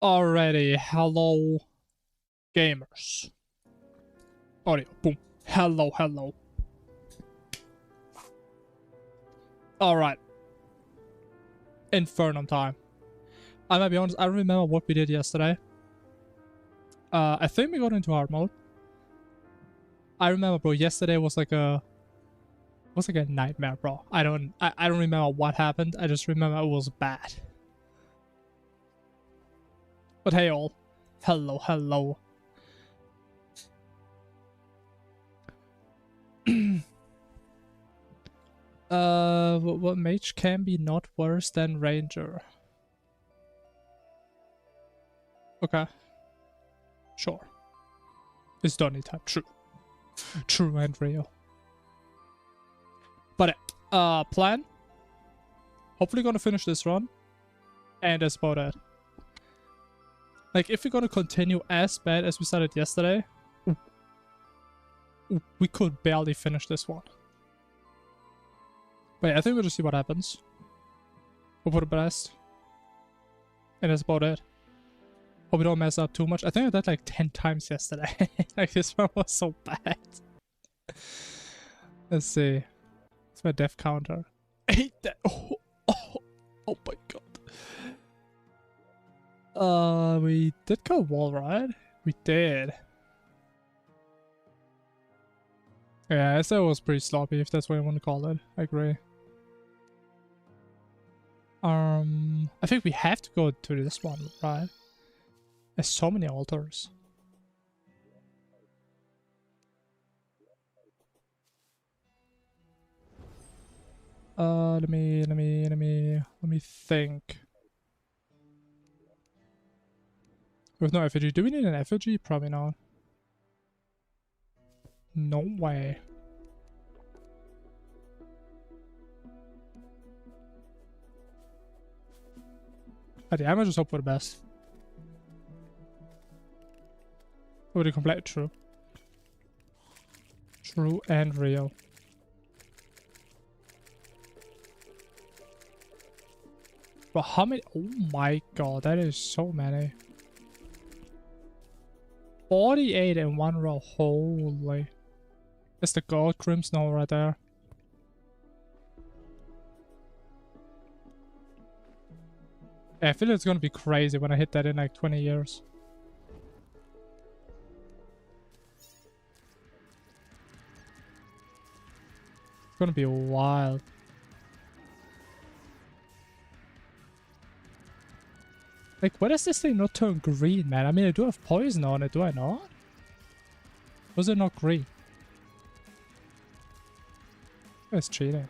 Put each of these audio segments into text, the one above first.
Alrighty, hello gamers. Audio, boom. Hello, hello. Alright. Infernum time. I might be honest, I don't remember what we did yesterday. I think we got into hard mode. I remember, bro, yesterday was like a nightmare, bro. I don't remember what happened. I just remember it was bad. But hey all. Hello, hello. What mage can be not worse than ranger? Okay. Sure. It's Donny time. True. True and real. But plan. Hopefully gonna finish this run. And that's about it. Like, if we're gonna continue as bad as we started yesterday, we could barely finish this one. Wait, I think we'll just see what happens. Hope for the best. And that's about it. Hope we don't mess up too much. I think I did like 10 times yesterday. Like, this one was so bad. Let's see. It's my death counter. 8 death. Oh my god. We did go wall, right? We did. Yeah, I said it was pretty sloppy, if that's what you want to call it. I agree. I think we have to go to this one, right? There's so many altars. Let me think. With no effigy. Do we need an effigy? Probably not. No way. I might just hope for the best. Already complete. True. True and real. But how many? Oh my god, that is so many. 48 in one row. Holy. That's the gold crimson right there. Yeah, I feel it's gonna be crazy when I hit that in like 20 years. It's gonna be wild. Like, why does this thing not turn green, man? I mean, I do have poison on it, do I not? Was it not green? That's cheating.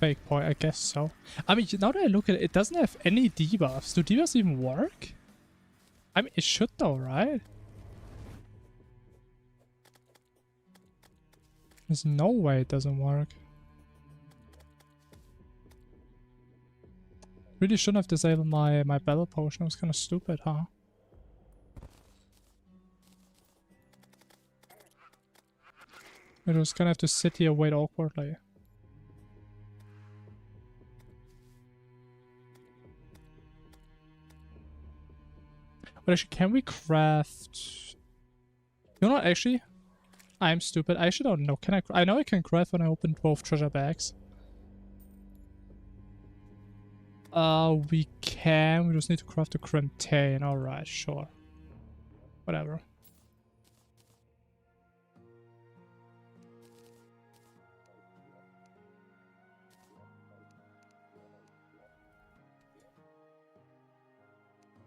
Fake point, I guess so. I mean, now that I look at it, it doesn't have any debuffs. Do debuffs even work? I mean, it should though, right? There's no way it doesn't work. Really shouldn't have disabled my battle potion. It was kind of stupid, huh? I was gonna have to sit here and wait awkwardly. But actually, can we craft... You know what, actually? I'm stupid. I actually don't know. Can I know I can craft when I open 12 treasure bags. We can. We just need to craft a Crimtain. Alright, sure. Whatever.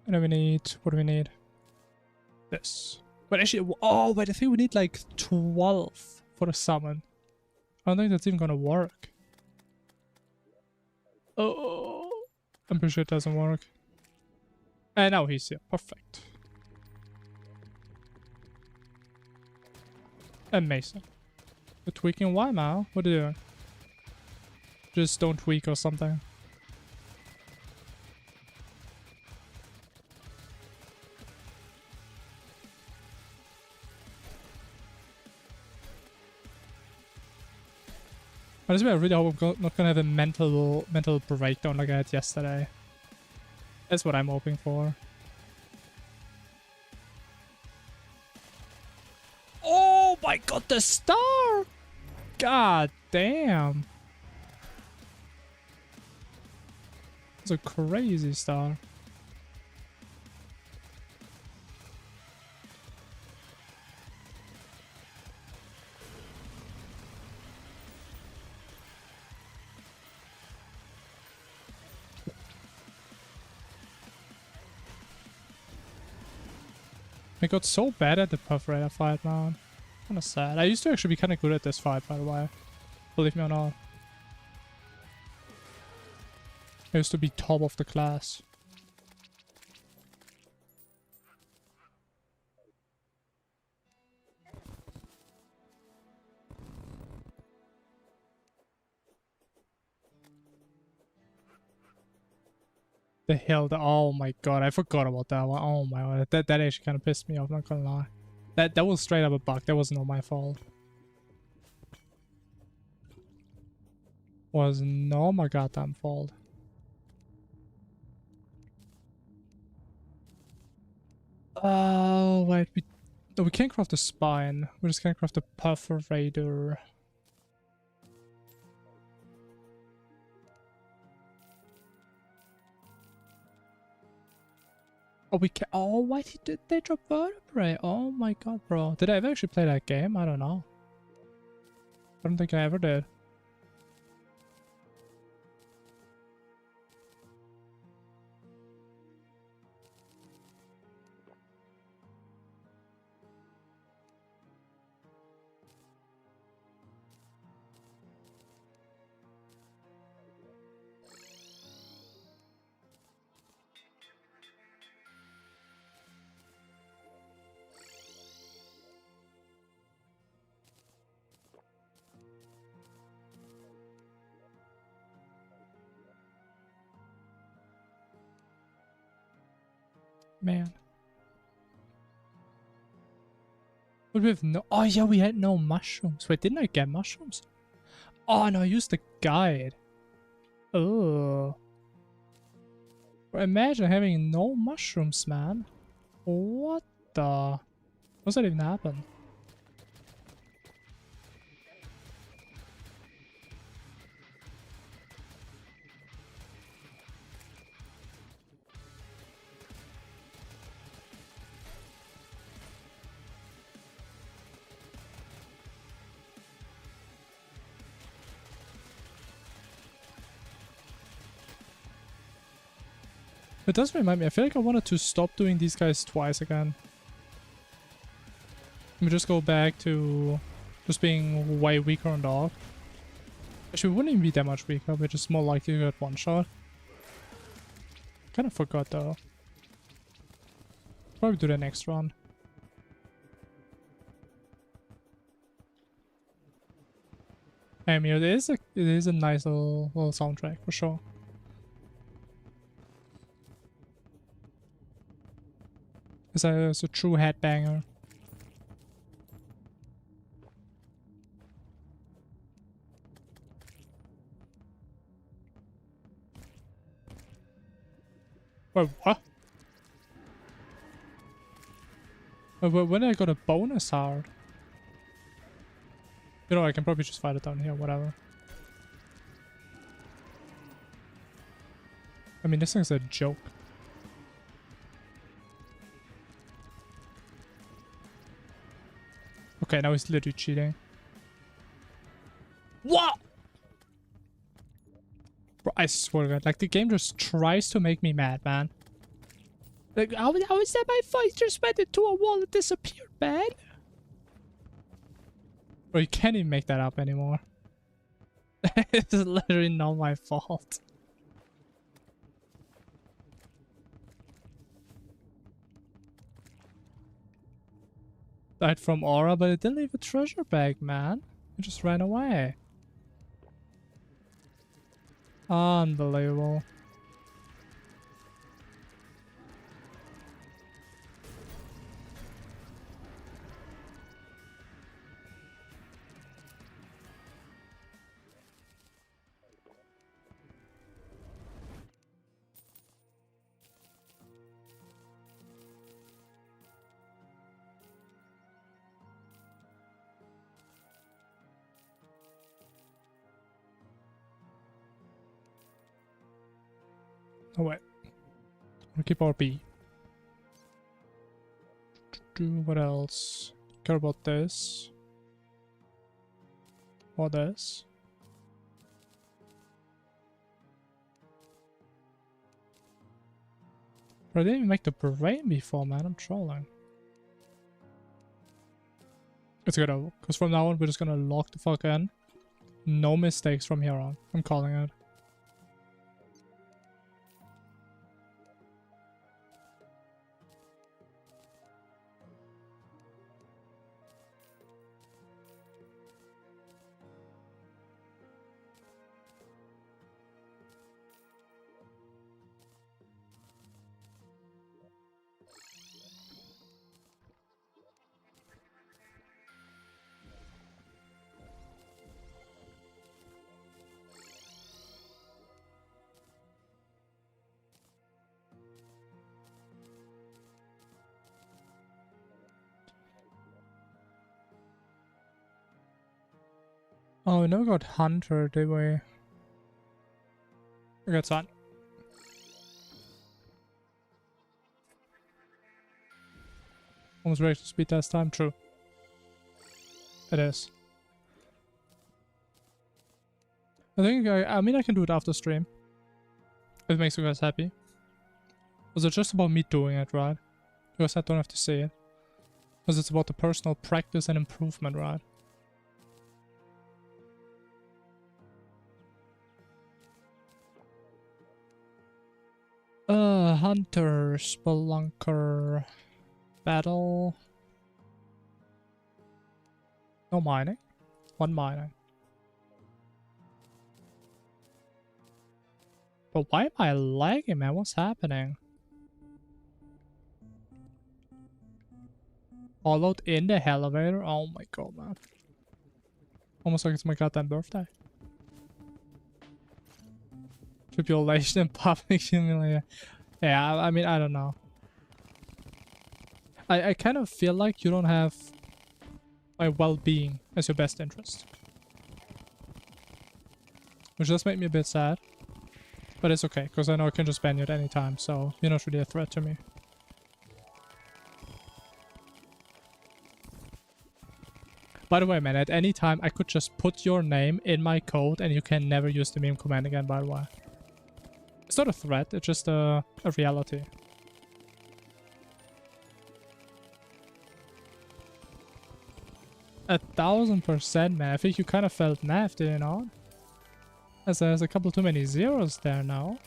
What do we need? What do we need? This. But actually, oh wait, I think we need like 12 for the summon. I don't think that's even gonna work. Oh, I'm pretty sure it doesn't work. And now he's here. Perfect. Amazing. You're tweaking why now? What are you doing? Just don't tweak or something. Honestly, I really hope I'm not gonna have a mental breakdown like I had yesterday. That's what I'm hoping for. Oh my god, the star! God damn. It's a crazy star. I got so bad at the Perforator fight, man. Kinda sad. I used to actually be kinda good at this fight, by the way. Believe me or not. I used to be top of the class. The hill, oh my god, I forgot about that one. Oh my god, that actually kind of pissed me off, not gonna lie. That was straight up a bug, that was not my fault. Was not my goddamn fault. Oh, wait, we can't craft the spine. We just can't craft the perforator. Oh, we can. Oh, why did they drop vertebrae? Oh my god, bro. Did I ever actually play that game? I don't know. I don't think I ever did. Man. But we have no... Oh yeah, we had no mushrooms. Wait, didn't I get mushrooms? Oh no, I used the guide. Oh. Imagine having no mushrooms, man. What the... What's that even happen? It does remind me, I feel like I wanted to stop doing these guys twice again. Let me just go back to just being way weaker on dog. Actually, we wouldn't even be that much weaker, we're just more likely to get one shot. Kind of forgot though. Probably do the next run. I mean, it is a nice little soundtrack for sure. It's a true headbanger. Wait, what? Wait, when I got a bonus heart? You know, I can probably just fight it down here, whatever. I mean, this thing's a joke. Okay, now he's literally cheating. What? Bro, I swear to God, like the game just tries to make me mad, man. Like, how is that my voice just went into a wall and disappeared, man? Bro, you can't even make that up anymore. It's literally not my fault. Died from aura, but it didn't leave a treasure bag, man. It just ran away. Unbelievable. Oh wait. We'll keep our B. What else? Care about this. Or this. Bro, I didn't even make the brain before, man. I'm trolling. It's good though, because from now on we're just gonna lock the fuck in. No mistakes from here on. I'm calling it. Oh, we never got Hunter, did we? We got Sun. Almost ready to speed test time. True. It is. I think I mean I can do it after stream. If it makes you guys happy. Was it just about me doing it, right? Because I don't have to say it. Because it's about the personal practice and improvement, right? Hunter, Spelunker, Battle. No mining. One mining. But why am I lagging, man? What's happening? Followed in the elevator? Oh my god, man. Almost like it's my goddamn birthday. Tribulation and public humiliation. Yeah, I mean, I don't know. I kind of feel like you don't have my well-being as your best interest. Which does make me a bit sad. But it's okay, because I know I can just ban you at any time, so you're not really a threat to me. By the way, man, at any time I could just put your name in my code and you can never use the meme command again, by the way. It's not a threat, it's just a reality. A 1000%, man. I think you kind of felt naffed, did you not? As there's a couple too many zeros there now.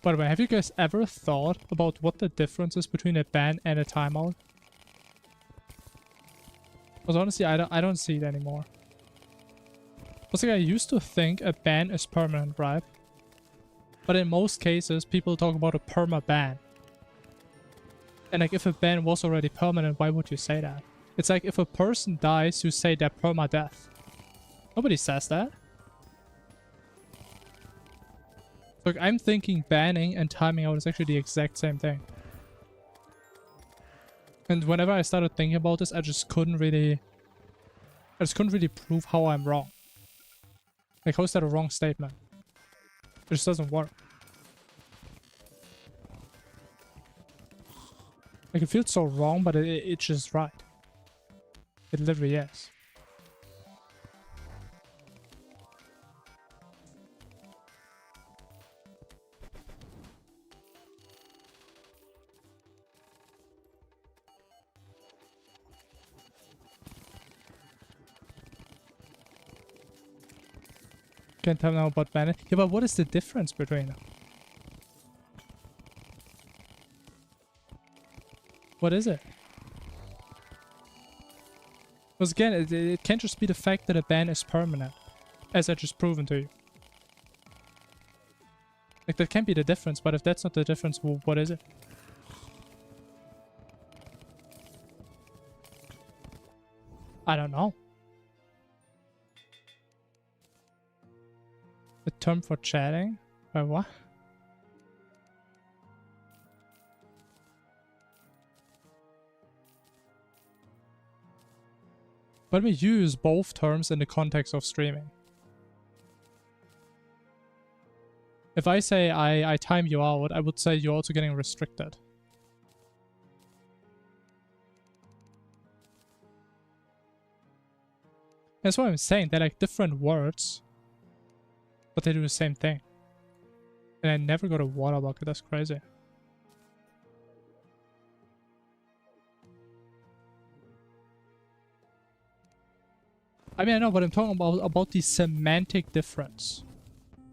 By the way, have you guys ever thought about what the difference is between a ban and a timeout? Because honestly, I don't see it anymore. Because like, I used to think a ban is permanent, right? But in most cases, people talk about a perma ban. And like, if a ban was already permanent, why would you say that? It's like, if a person dies, you say they're perma-death. Nobody says that. Look, I'm thinking banning and timing out is actually the exact same thing. And whenever I started thinking about this, I just couldn't really prove how I'm wrong. Like, how is that a wrong statement? It just doesn't work. Like, it feels so wrong, but it's just right. It literally is. Can't tell now about banning. Yeah, but what is the difference between them? What is it? Because again, it can't just be the fact that a ban is permanent, as I just proven to you. Like, that can't be the difference, but if that's not the difference, well, what is it? I don't know. The term for chatting? By what? But we use both terms in the context of streaming. If I say I time you out, I would say you're also getting restricted. That's what I'm saying. They're like different words, but they do the same thing. And I never got a water bucket. That's crazy. I mean, I know, but I'm talking about the semantic difference.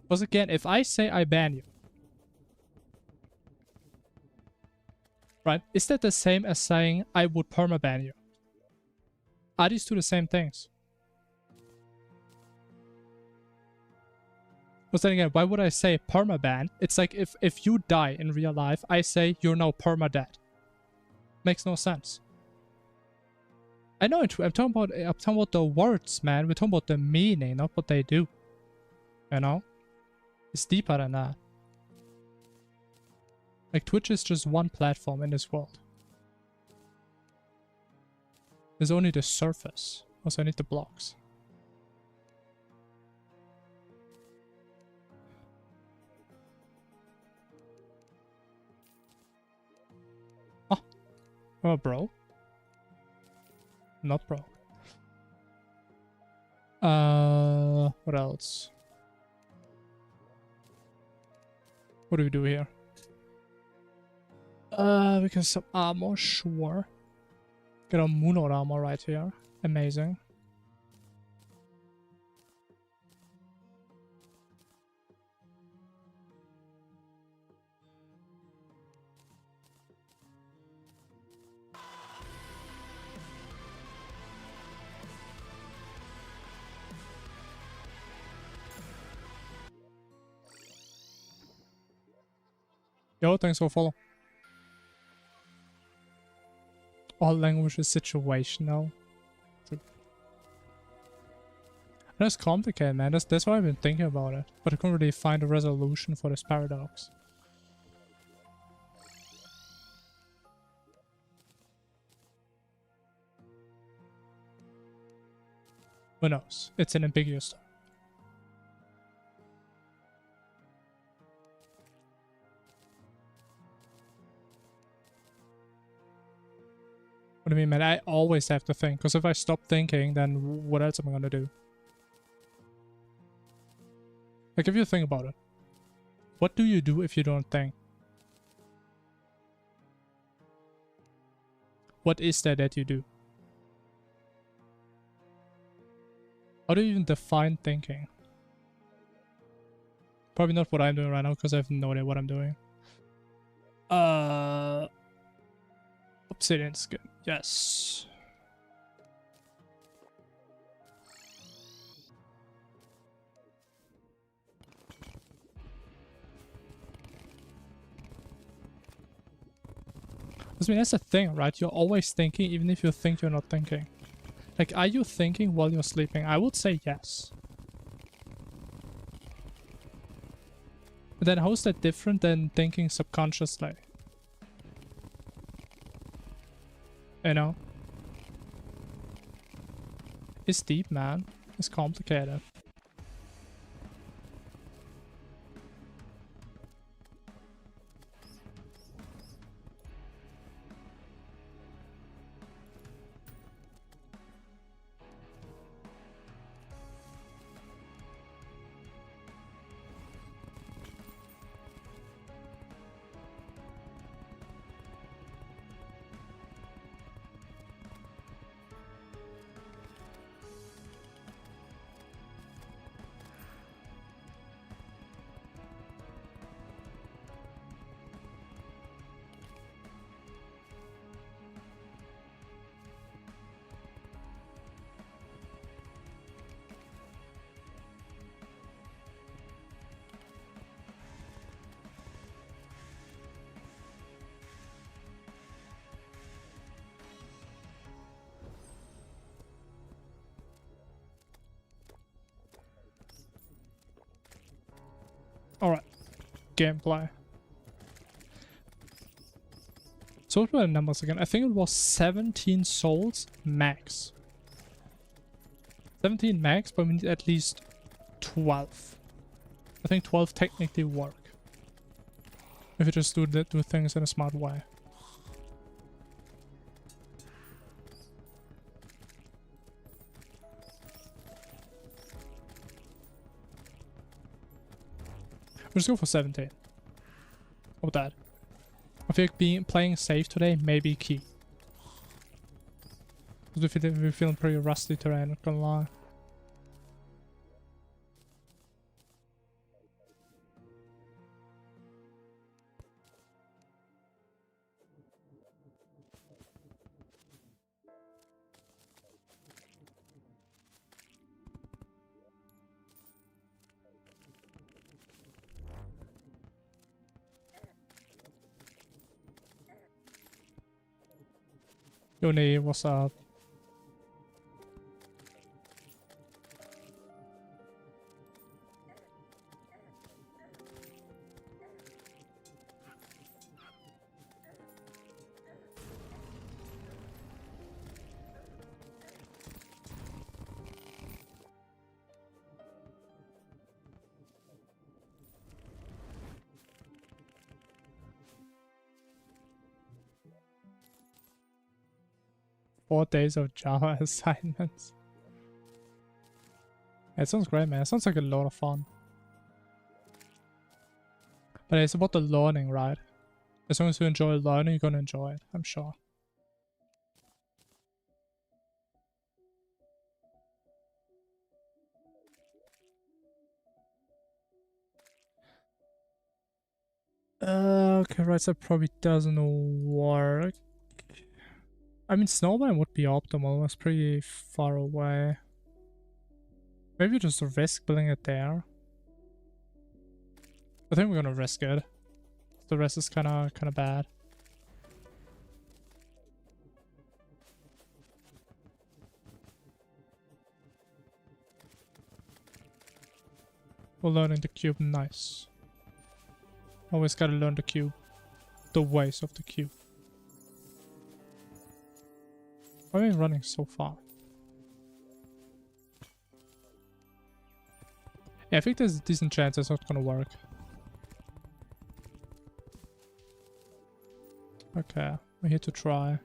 Because again, if I say I ban you, right? Is that the same as saying I would permaban you? Are these two the same things? Because then again, why would I say permaban? It's like if you die in real life, I say you're now perma-dead. Makes no sense. I know I'm talking about the words, man. We're talking about the meaning, not what they do. You know? It's deeper than that. Like, Twitch is just one platform in this world. There's only the surface. Also, I need the blocks. Oh, bro. Not bro. What else? What do we do here? We can some armor, sure. Get a Moonlord armor right here. Amazing. Yo, thanks for follow. All language is situational. That's complicated, man. That's why I've been thinking about it. But I couldn't really find a resolution for this paradox. Who knows? It's an ambiguous term. What do you mean, man? I always have to think, because if I stop thinking, then what else am I gonna do? Like, if you think about it, what do you do if you don't think? What is that you do? How do you even define thinking? Probably not what I'm doing right now, because I have no idea what I'm doing. Obsidian skin. Yes. I mean, that's the thing, right? You're always thinking, even if you think you're not thinking. Like, are you thinking while you're sleeping? I would say yes. But then how is that different than thinking subconsciously? You know? It's deep, man. It's complicated. gameplay. So what were the numbers again? I think it was 17 souls max. 17 max, but we need at least 12. I think 12 technically work. If you just do things in a smart way. We'll just go for 17. Or that. I think playing safe today may be key. We're feeling pretty rusty today, I'm not gonna lie. Yoni, what's up? Four days of Java assignments. Yeah, it sounds great, man. It sounds like a lot of fun. But it's about the learning, right? As long as you enjoy learning, you're gonna enjoy it, I'm sure. Okay, right, so that probably doesn't work. I mean, snowman would be optimal. It's pretty far away. Maybe just risk building it there. I think we're gonna risk it. The rest is kind of bad. We're learning the cube, nice. Always gotta learn the cube. The ways of the cube. Why are we running so far? Yeah, I think there's a decent chance it's not gonna work. Okay, we're here to try.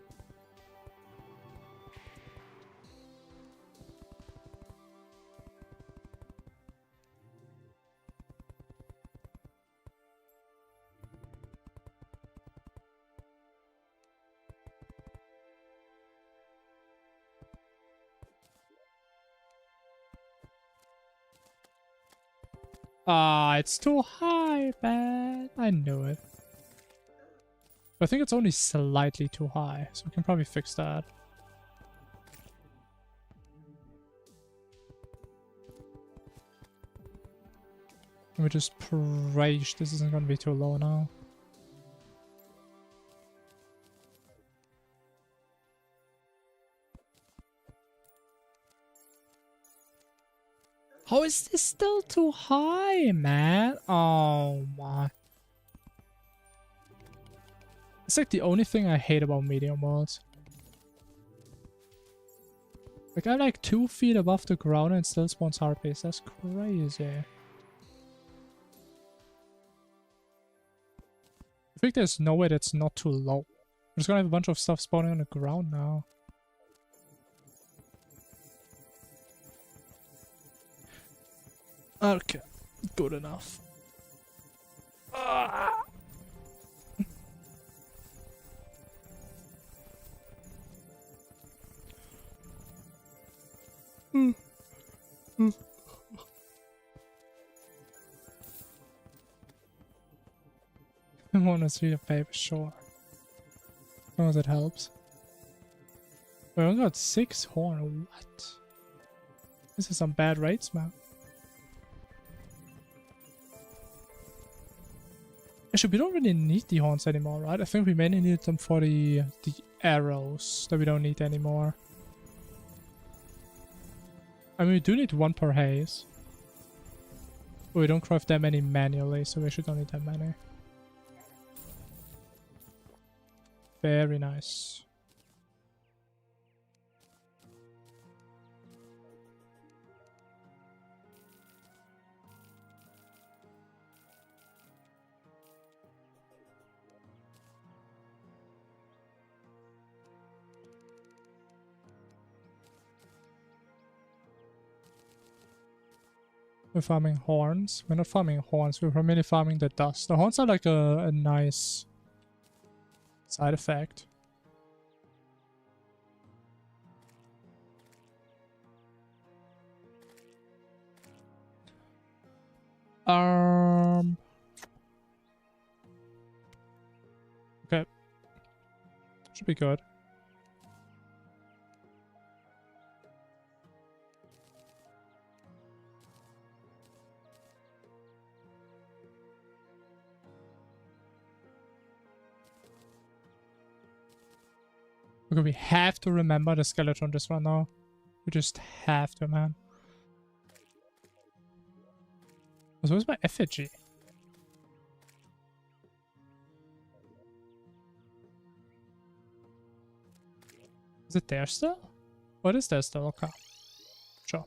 Ah, it's too high, man. I knew it. But I think it's only slightly too high, so we can probably fix that. Let me just pray this isn't gonna be too low now. How is this still too high, man? Oh my. It's like the only thing I hate about medium worlds. Like I'm like 2 feet above the ground and still spawns harpies. That's crazy. I think there's no way that's not too low. I'm just gonna have a bunch of stuff spawning on the ground now. Okay, good enough. Ah. I want to see a paper, sure. As long as it helps. We only got 6 horn. What? This is some bad rates, man. Actually, we don't really need the horns anymore, right? I think we mainly need them for the arrows that we don't need anymore. I mean, we do need 1 per haze. We don't craft that many manually, so we should don't need that many. Very nice. We're farming horns. We're not farming horns, we're primarily farming the dust. The horns are like a nice side effect. Okay. Should be good. Okay, we have to remember the skeleton this one now. We just have to, man. So where's my effigy? Is it there still? What is there still? Okay. Sure.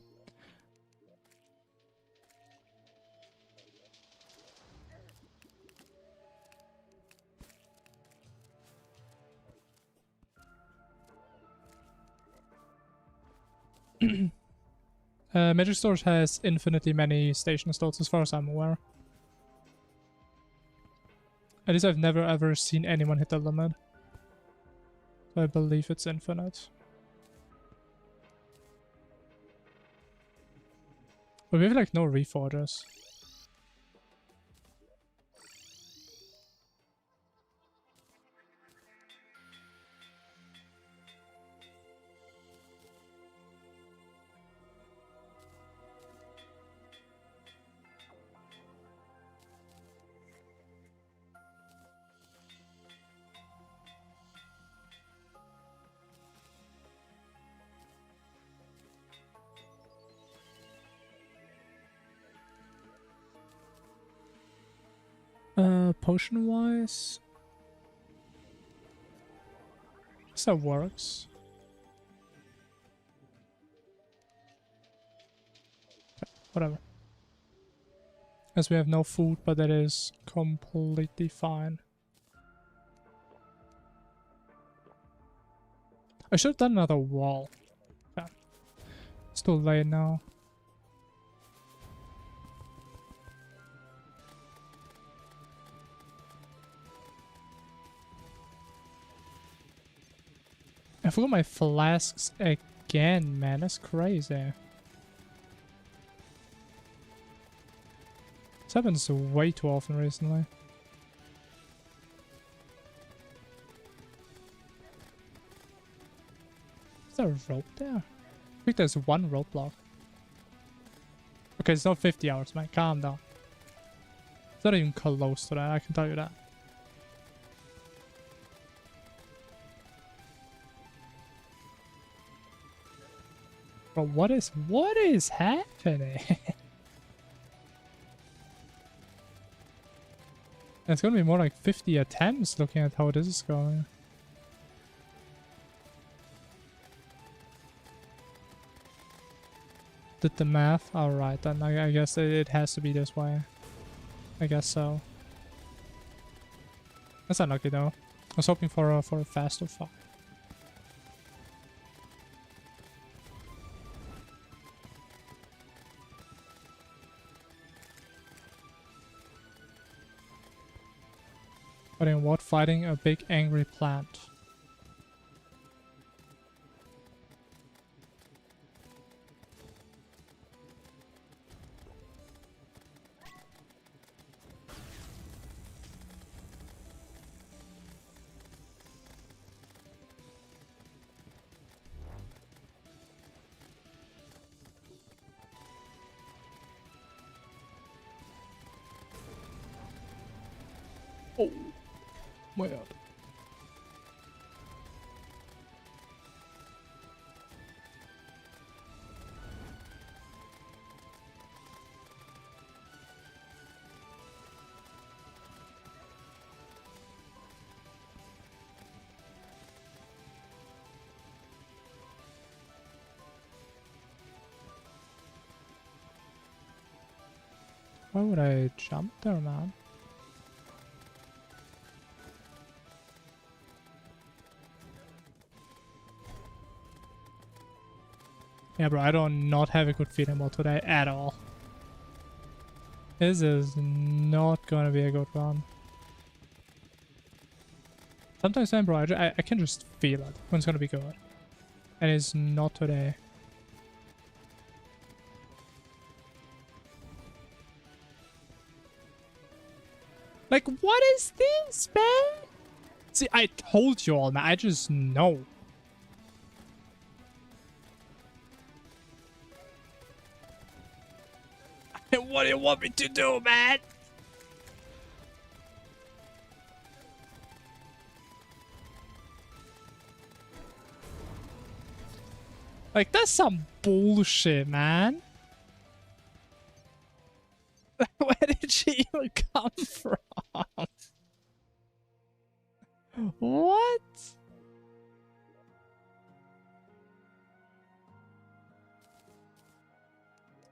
Magic Storage has infinitely many station slots as far as I'm aware. At least I've never ever seen anyone hit the limit. So I believe it's infinite. But we have like no reforgers. Potion wise, I guess that works. Okay, whatever. As we have no food, but that is completely fine. I should have done another wall. Okay. It's too late now. I forgot my flasks again, man. That's crazy. This happens way too often recently. Is there a rope there? I think there's one rope block. Okay, it's not 50 hours, man. Calm down. It's not even close to that, I can tell you that. But what is happening? It's gonna be more like 50 attempts looking at how this is going. Did the math? Alright, then I guess it has to be this way. I guess so. That's unlucky though. I was hoping for a faster fight. But in what? Fighting a big angry plant. Oh my god. Why would I jump there, man? Yeah, bro, I do not have a good feeling about today at all. This is not gonna be a good one. Sometimes, man, bro, I can just feel it when it's gonna be good. And it's not today. Like, what is this, man? See, I told you all, man. I just know. What do you want me to do, man? Like, that's some bullshit, man. Where did she even come from? What?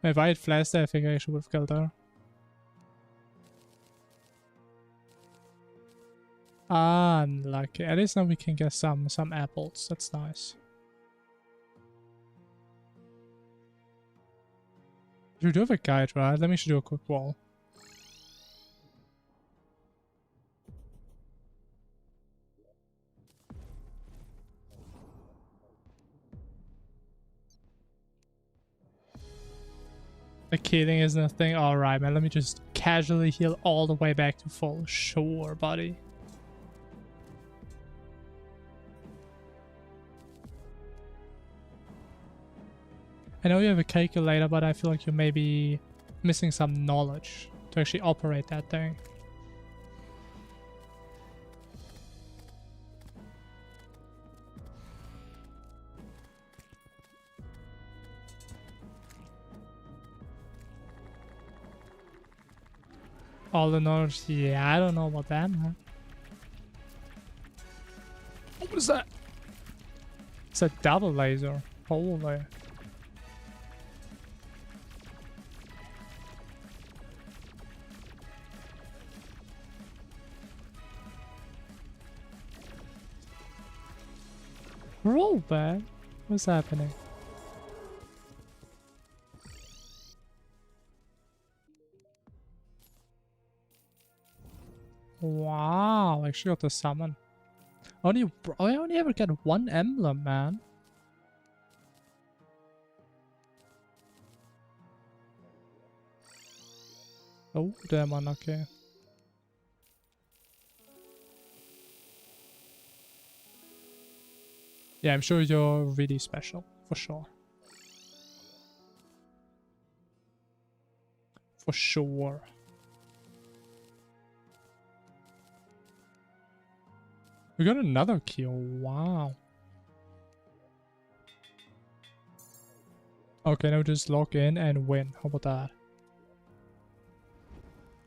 If I had flashed there, I think I actually would have killed her. Unlucky. At least now we can get some apples. That's nice. You do have a guide, right? Let me do a quick wall. The killing isn't a thing? Alright, man. Let me just casually heal all the way back to full. Sure, buddy. I know you have a calculator, but I feel like you may be missing some knowledge to actually operate that thing. All the knowledge, yeah, I don't know about that, man. What was that? It's a double laser. Holy. Roll back? What's happening? Wow, I actually got the summon. I only ever get one emblem, man. Oh, damn unlucky. Yeah, I'm sure you're really special, for sure. For sure. We got another kill, wow. Okay, now just log in and win. How about that?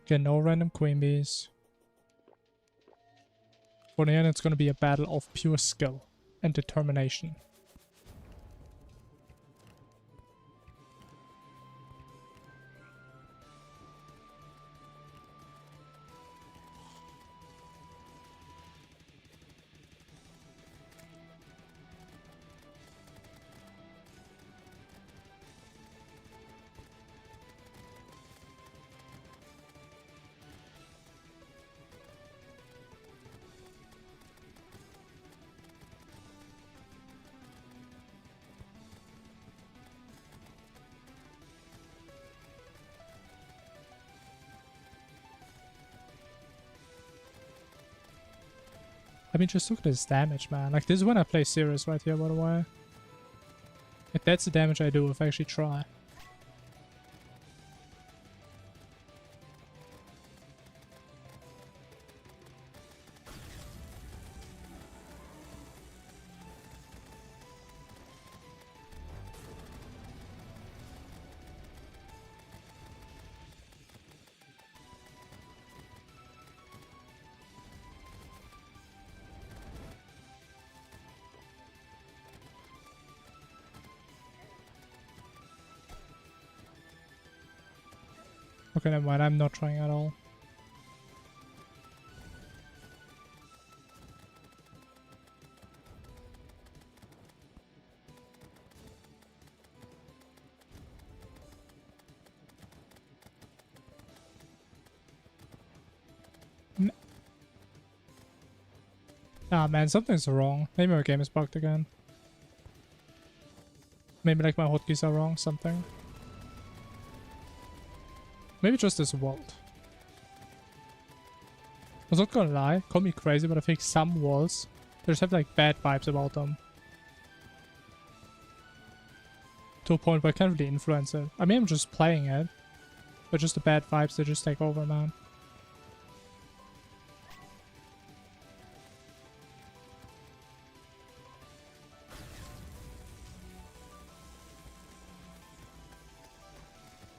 Get no random queen bees. For the end, it's gonna be a battle of pure skill and determination. I mean, just look at this damage, man. Like, this is when I play serious right here, by the way. Like, that's the damage I do if I actually try. Okay, never mind. I'm not trying at all. Ah, man, something's wrong. Maybe my game is bugged again. Maybe like my hotkeys are wrong, something. Maybe just this world. I was not gonna lie, call me crazy, but I think some walls, they just have like bad vibes about them. To a point where I can't really influence it. I mean, I'm just playing it. But just the bad vibes, they just take over, man.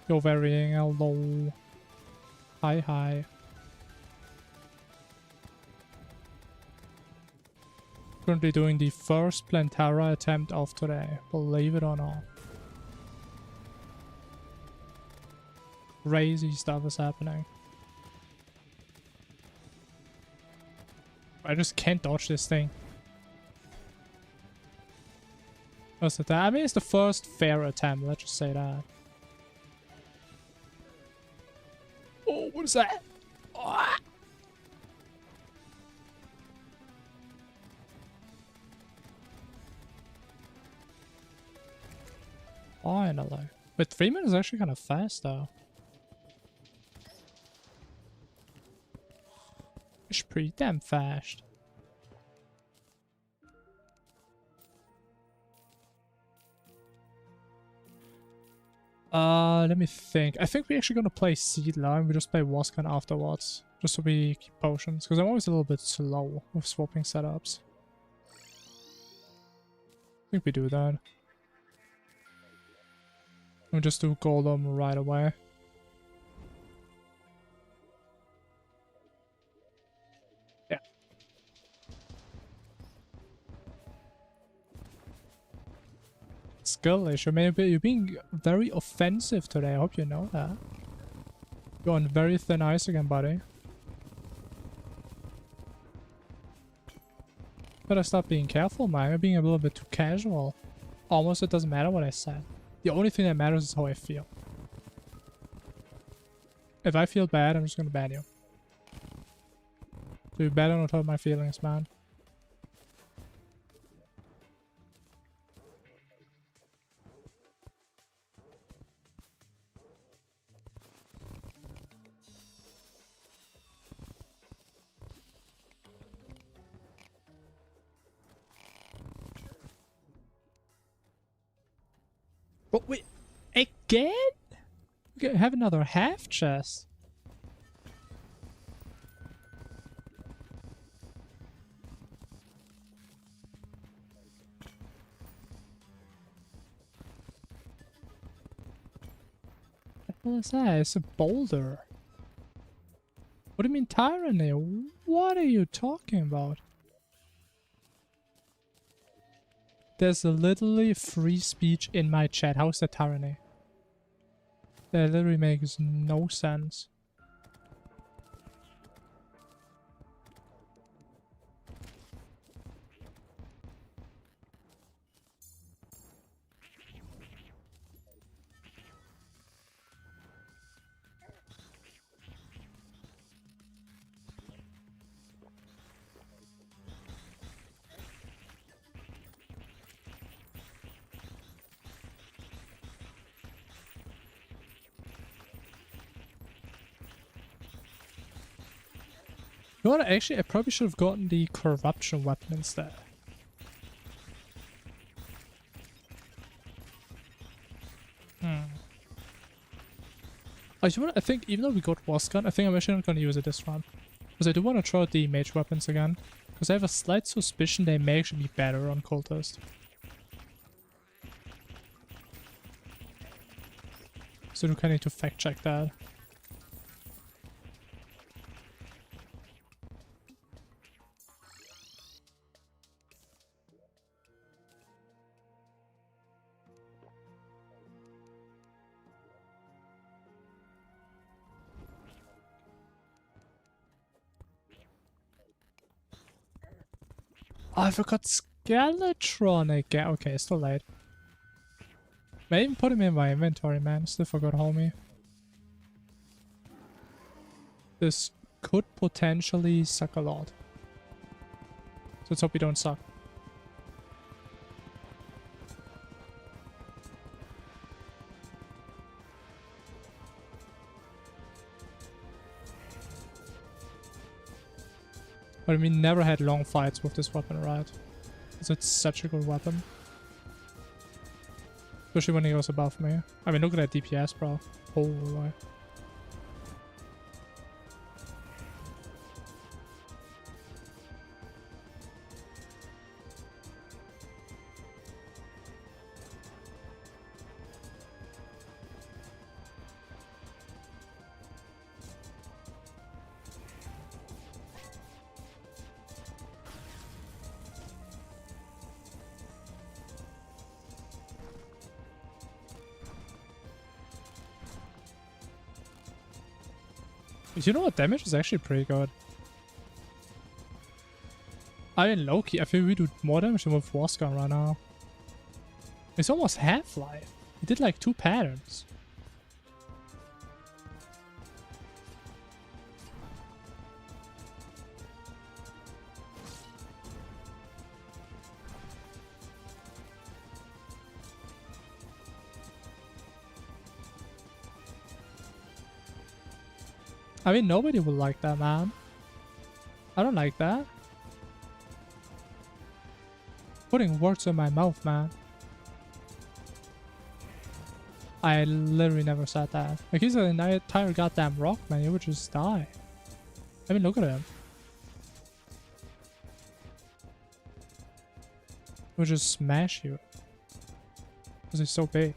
You're varying, hello. Hi, hi. Currently doing the first Plantara attempt of today, believe it or not. Crazy stuff is happening. I just can't dodge this thing. First attempt. I mean, it's the first fair attempt, let's just say that. Oh, what is that? Oh. Finally. But 3 minutes is actually kind of fast, though. It's pretty damn fast. Let me think. I think we're actually gonna play Seedler and we just play Waskan afterwards. Just so we keep potions. Because I'm always a little bit slow with swapping setups. I think we do that. We'll just do Golem right away. Yeah. Skill issue. Maybe you're being very offensive today. I hope you know that. You're on very thin ice again, buddy. Better stop being careful, man. You're being a little bit too casual. Almost it doesn't matter what I said. The only thing that matters is how I feel. If I feel bad, I'm just gonna ban you. So you better not hurt my feelings, man. But wait, again? We have another half chest. What the hell is that? It's a boulder. What do you mean tyranny? What are you talking about? There's literally free speech in my chat. How is that tyranny? That literally makes no sense. You know what? Actually, I probably should have gotten the corruption weapon instead. You know what? I think even though we got Waskan, I think I'm actually not going to use it this round. Because I do want to try out the mage weapons again. Because I have a slight suspicion they may actually be better on cultist. So we kind of need to fact check that. Oh, I forgot Skeletron again. Okay, it's too late. May even put him in my inventory, man. Still forgot homie. This could potentially suck a lot. So let's hope we don't suck. But we never had long fights with this weapon, right? Because it's such a good weapon. Especially when he goes above me. I mean, look at that DPS, bro. Holy. You know what? Damage is actually pretty good. I mean, low-key, I feel we do more damage than with Wascon right now. It's almost Half-Life. He did like 2 patterns. I mean, nobody will like that, man. I don't like that. Putting words in my mouth, man. I literally never said that. Like, he's an entire goddamn rock, man. He would just die. I mean, look at him. He would just smash you. Because he's so big.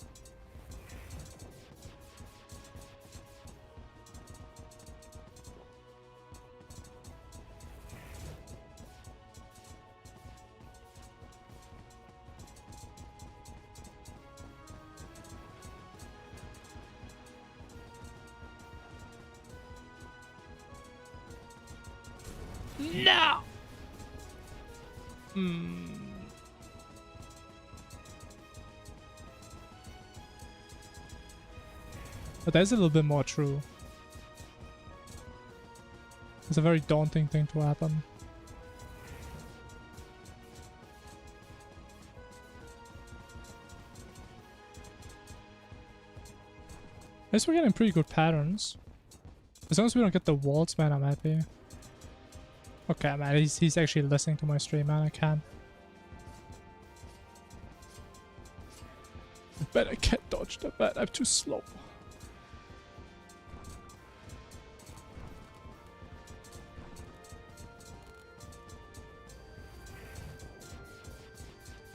No! But that's a little bit more true. It's a very daunting thing to happen. I guess we're getting pretty good patterns. As long as we don't get the waltz, man, I'm happy. Okay, man, he's actually listening to my stream, man. I can't. I bet I can't dodge that, bet I'm too slow.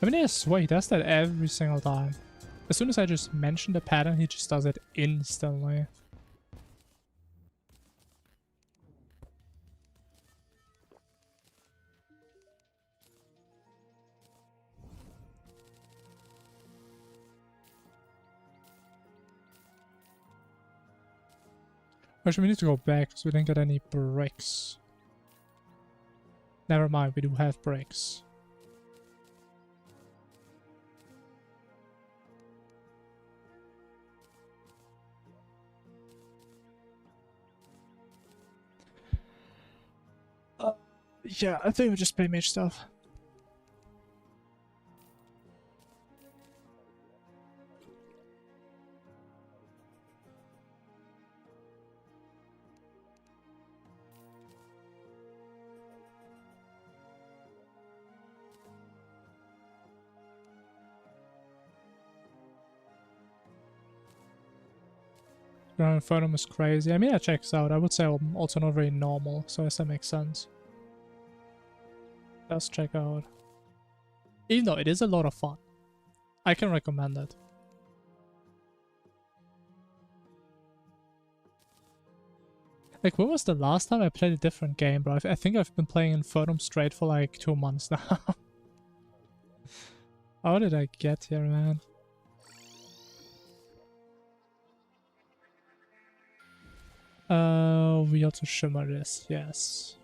I mean, I swear he does that every single time. As soon as I just mention the pattern, he just does it instantly. Actually, we need to go back because we didn't get any bricks. Never mind, we do have bricks. Yeah, I think we just play mage stuff. Speedrunning Infernum is crazy. I mean, it checks out. I would say I'm also not very normal, so I guess that makes sense. Does check out. Even though it is a lot of fun. I can recommend it. Like, when was the last time I played a different game, bro? I think I've been playing Infernum straight for like 2 months now. How did I get here, man? We also shimmer this, yes.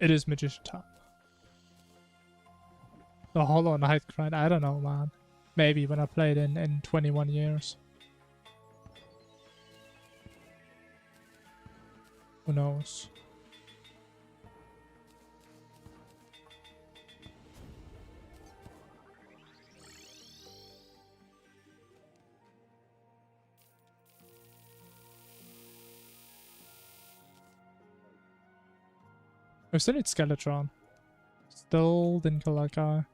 It is Magician time. The Hollow Knight grind, I don't know, man. Maybe when I play it in 21 years. Who knows? I still need Skeletron. Still didn't kill that guy.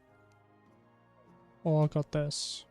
Oh, I got this.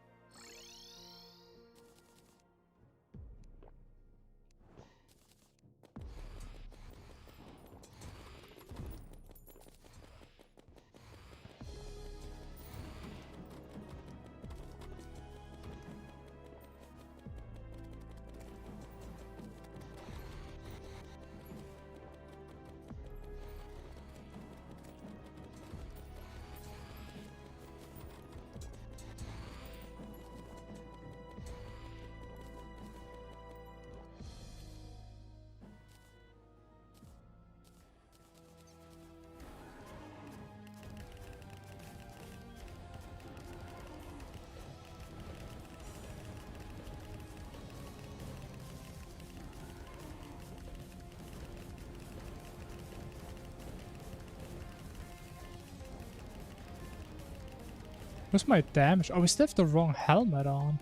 What's my damage? Oh, we still have the wrong helmet on.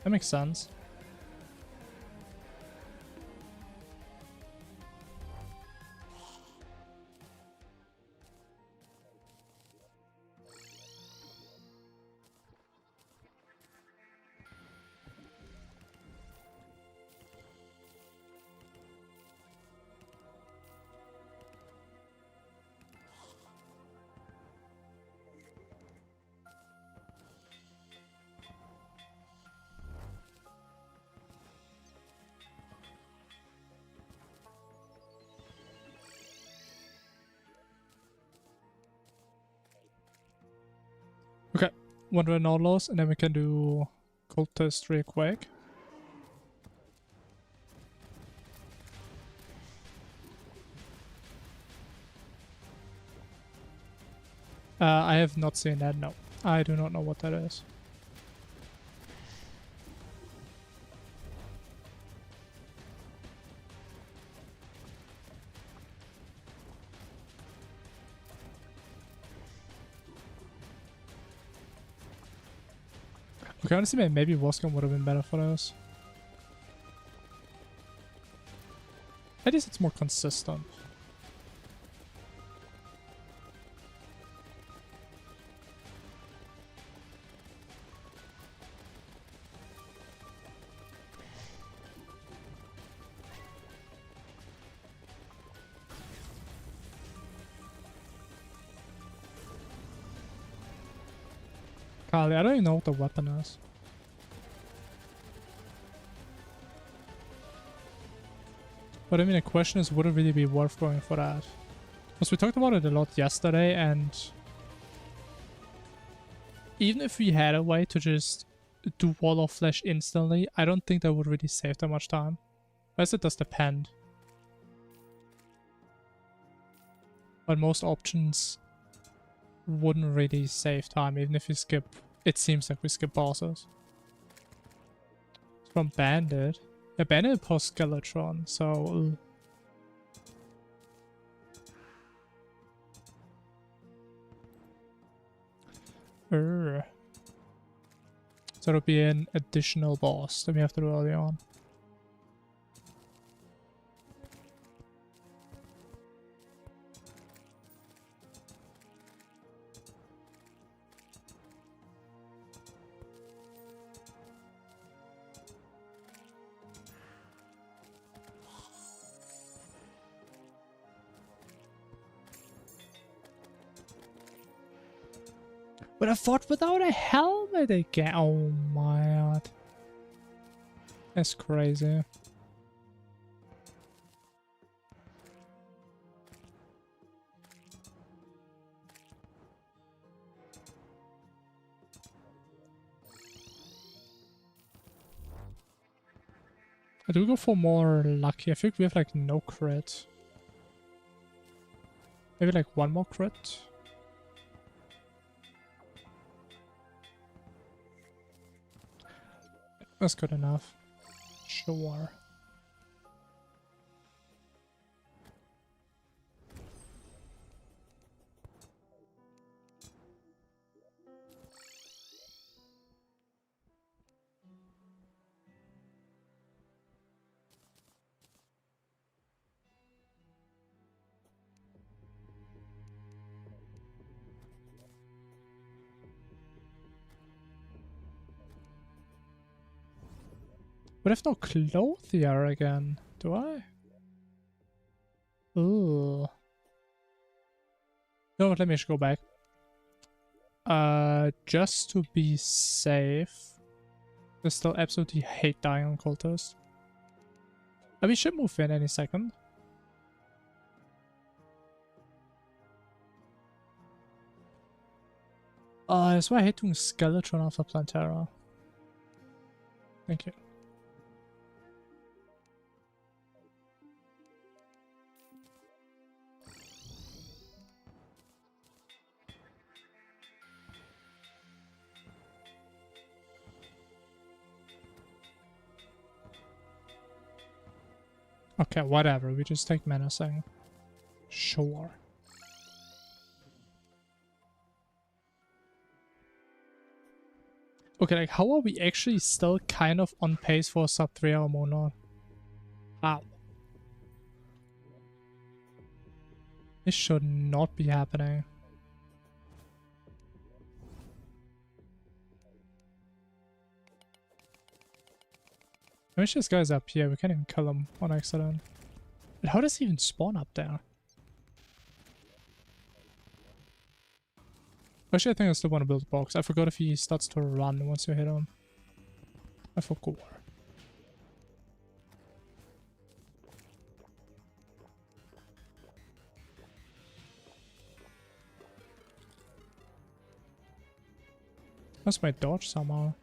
That makes sense. Okay, one red Nautilus, and then we can do Cultist real quick. I have not seen that, no. I do not know what that is. Okay, honestly, maybe Wascom would have been better for this. At least it's more consistent. Kali, I don't even know what the weapon is. But I mean, the question is, would it really be worth going for that? Because we talked about it a lot yesterday, and even if we had a way to just do Wall of Flesh instantly, I don't think that would really save that much time. I guess it does depend. But most options wouldn't really save time, even if you skip. It seems like we skip bosses. It's from Bandit. Yeah, Bandit post Skeletron, so. So it'll be an additional boss that we have to do early on. But I fought without a helmet again. Oh my god. That's crazy. Do we go for more lucky? I think we have like no crit. Maybe like one more crit. That's good enough. Sure. But I have no clothier again, do I? Ooh. No, let me just go back. Just to be safe. I still absolutely hate dying on cultists. We should move in any second. That's why I hate doing Skeletron after Plantera. Thank you. Okay, whatever. We just take menacing. Sure. Okay, like how are we actually still kind of on pace for sub 3 hour Monarch? Wow. This should not be happening. I wish this guy's up here. We can't even kill him on accident. But how does he even spawn up there? Actually, I think I still want to build a box. I forgot if he starts to run once you hit him. I forgot. That's my dodge somehow.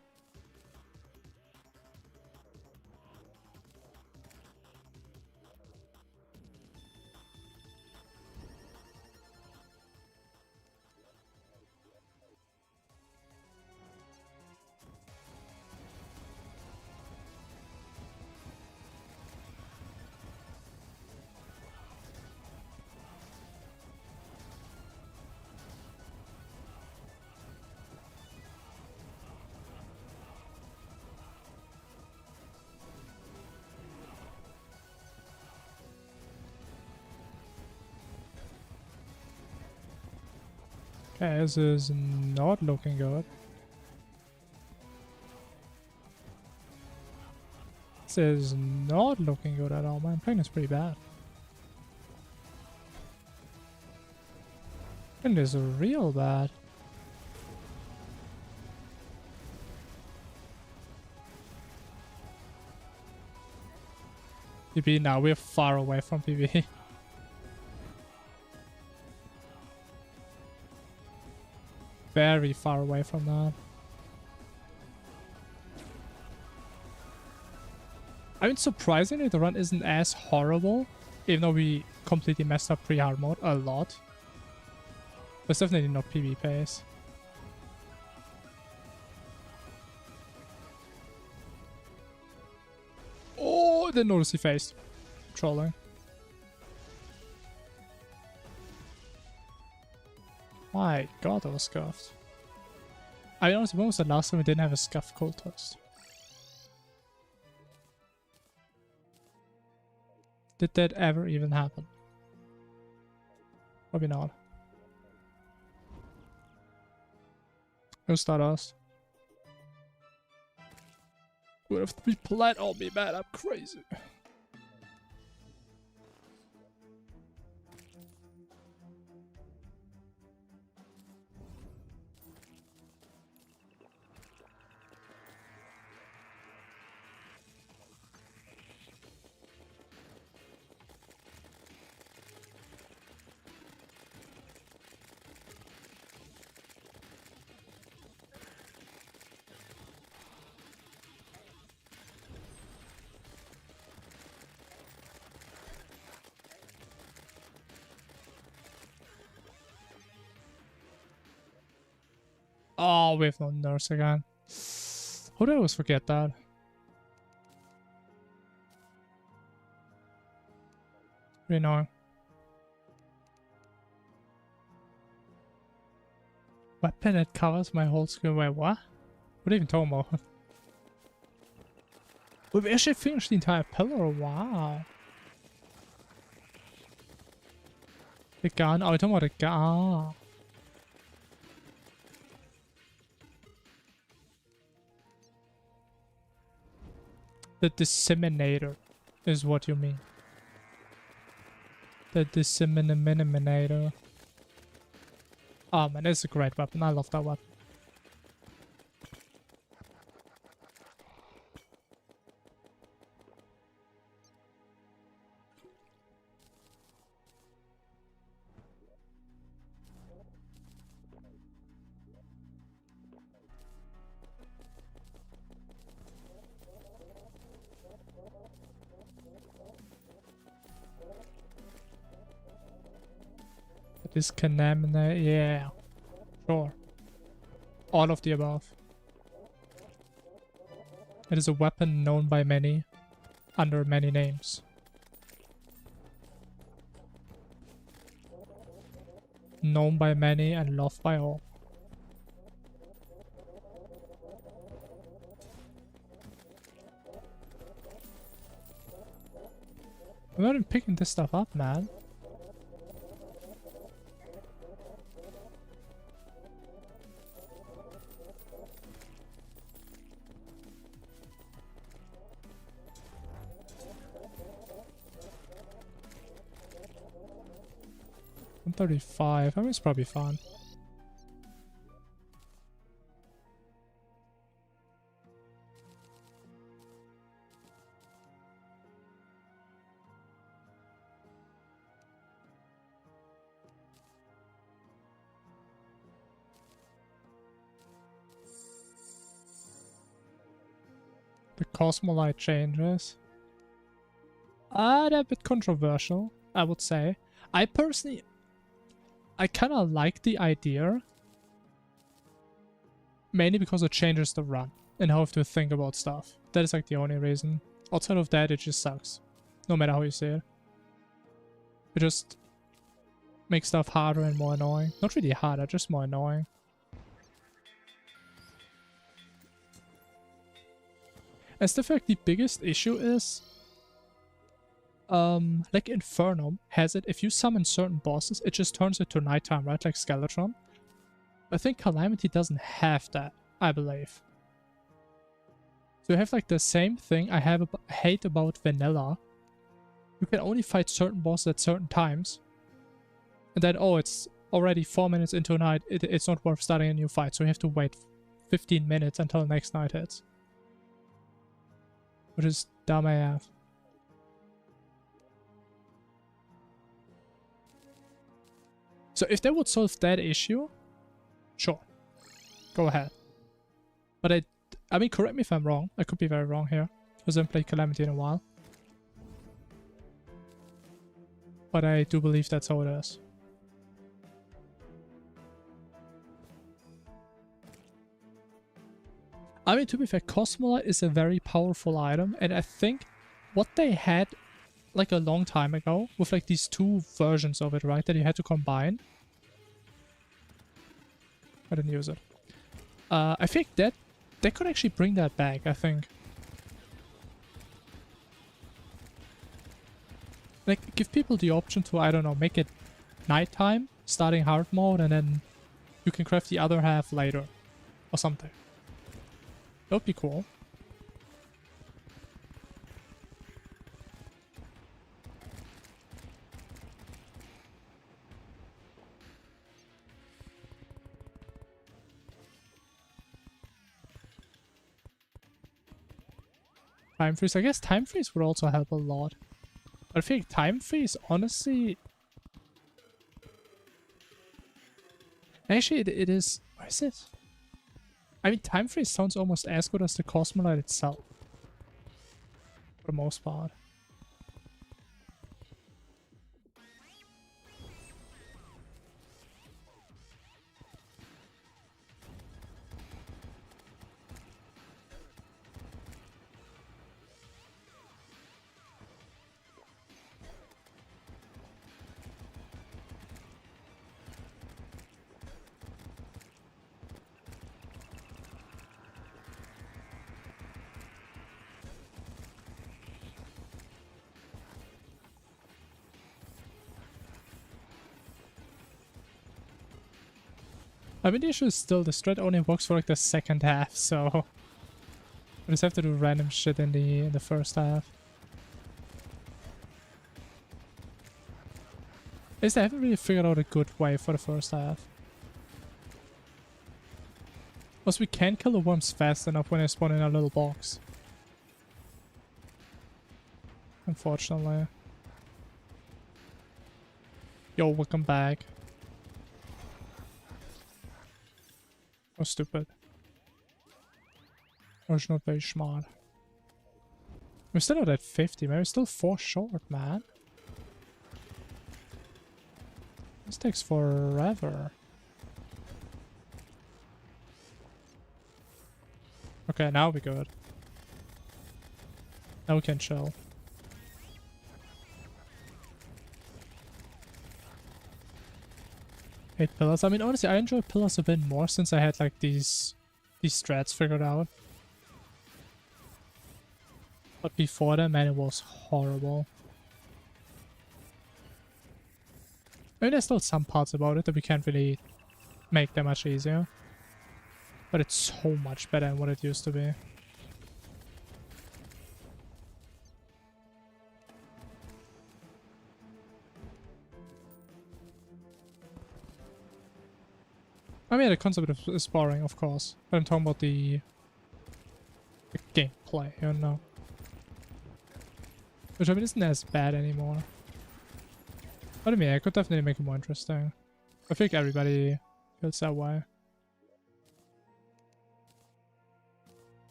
Okay, this is not looking good. This is not looking good at all, man. Playing is pretty bad. Playing is real bad. PB now, we're far away from PB. Very far away from that. I mean, surprisingly, the run isn't as horrible, even though we completely messed up pre-hard mode a lot. But it's definitely not PB pace. Oh, I didn't notice he faced. Trolling. My god, that was scuffed. I mean, honestly, when was the last time we didn't have a scuffed cultist? Did that ever even happen? Probably not. Who's Stardust? Would have to be polite on me, man. I'm crazy. Oh, we have no nurse again. How do I always forget that? Pretty annoying. Weapon that covers my whole screen. Wait, what? What are you even talking about? We've actually finished the entire pillar. Wow. The gun. Oh, you're talking about the gun. Ah. The disseminator is what you mean. The disseminator. Oh man, it's a great weapon. I love that weapon. This Calamity, yeah, sure. All of the above. It is a weapon known by many, under many names. Known by many and loved by all. I'm not even picking this stuff up, man. I'm 35. I mean, it's probably fun. The Cosmolite changes. They're a bit controversial, I would say. I personally, I kind of like the idea. Mainly because it changes the run and how you have to think about stuff. That is like the only reason. Outside of that, it just sucks. No matter how you say it. It just makes stuff harder and more annoying. Not really harder, just more annoying. As the fact, the biggest issue is like Infernum has it, if you summon certain bosses, it just turns it to nighttime, right? Like Skeletron. I think Calamity doesn't have that, I believe. So you have like the same thing I hate about Vanilla. You can only fight certain bosses at certain times. And then, oh, it's already 4 minutes into night, it's not worth starting a new fight, so you have to wait 15 minutes until next night hits. Which is dumb AF. So if they would solve that issue, sure, go ahead. But I mean, correct me if I'm wrong. I could be very wrong here, because I haven't played Calamity in a while. But I do believe that's how it is. I mean, to be fair, Cosmolite is a very powerful item, and I think what they had like a long time ago with like these two versions of it, right, that you had to combine. I didn't use it. I think that they could actually bring that back, I think. Like, give people the option to, I don't know, make it nighttime, starting hard mode, and then you can craft the other half later. Or something. That would be cool. Time freeze. I guess time freeze would also help a lot. But I think time freeze, honestly... Actually, it is... What is it? I mean, time freeze sounds almost as good as the Cosmolite itself. For the most part. I mean, the issue is still the strat only works for like the second half, so we just have to do random shit in the first half. At least I haven't really figured out a good way for the first half. Plus, we can't kill the worms fast enough when they spawn in a little box. Unfortunately. Yo, welcome back. Oh, stupid. Or it's not very smart. We're still not at 50, man. We're still 4 short, man. This takes forever. Okay, now we're good. Now we can chill. Eight pillars. I mean, honestly, I enjoy pillars a bit more since I had like these strats figured out. But before that, man, it was horrible. I mean, there's still some parts about it that we can't really make that much easier. But it's so much better than what it used to be. I mean, the concept is boring, of course. But I'm talking about the gameplay, you know. Which, I mean, isn't as bad anymore. But I mean, I could definitely make it more interesting. I think everybody feels that way.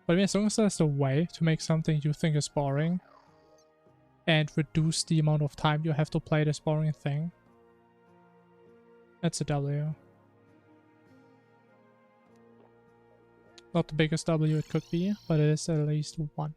But I mean, as long as there's a way to make something you think is boring and reduce the amount of time you have to play this boring thing, that's a W. Not the biggest W it could be, but it is at least one.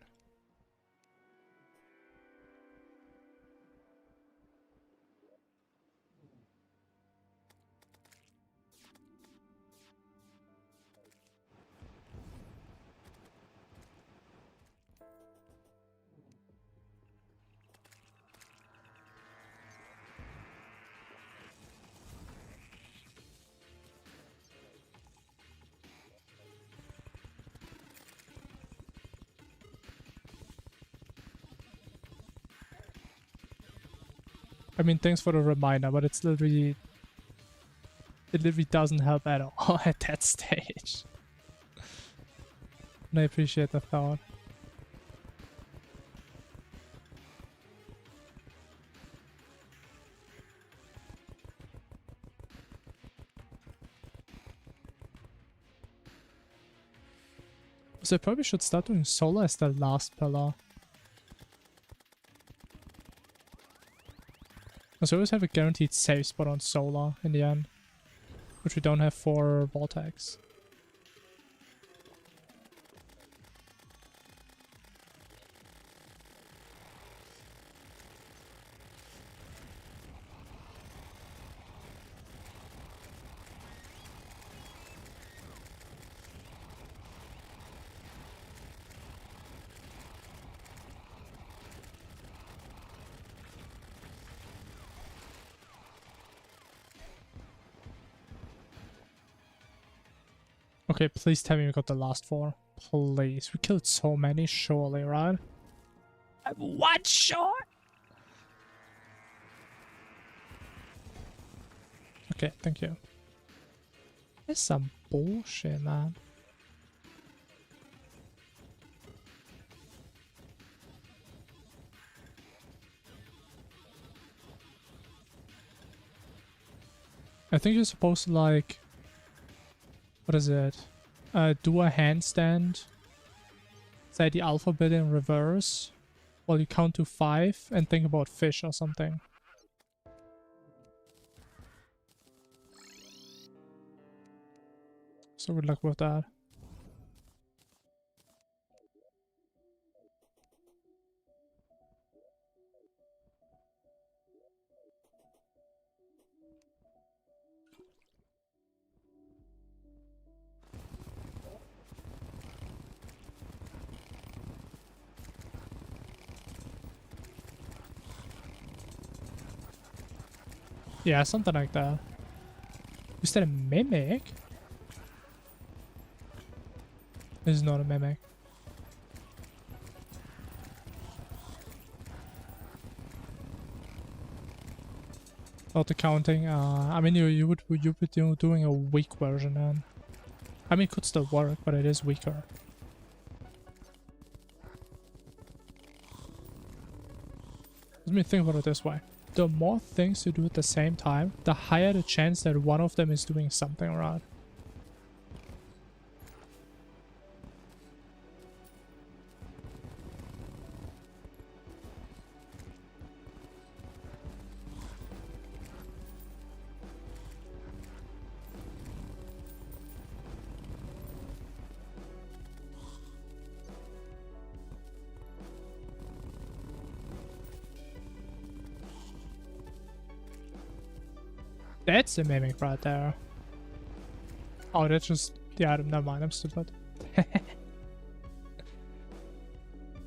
I mean, thanks for the reminder, but it's literally... It literally doesn't help at all at that stage. And I appreciate the thought. So I probably should start doing Solar as the last pillar. So we always have a guaranteed safe spot on Solar in the end, which we don't have for Vortex. Okay, please tell me we got the last 4. Please. We killed so many, surely, right? I have 1 shot! Okay, thank you. That's some bullshit, man. I think you're supposed to, like... What is it? Do a handstand, say the alphabet in reverse, while you count to 5 and think about fish or something. So good luck with that. Yeah, something like that. Is that a mimic? This is not a mimic. About the counting, I mean you would be doing a weak version then. I mean it could still work, but it is weaker. Let me think about it this way. The more things you do at the same time, the higher the chance that one of them is doing something right. That's a mimic right there. Oh, that's just the item. Never mind, I'm stupid.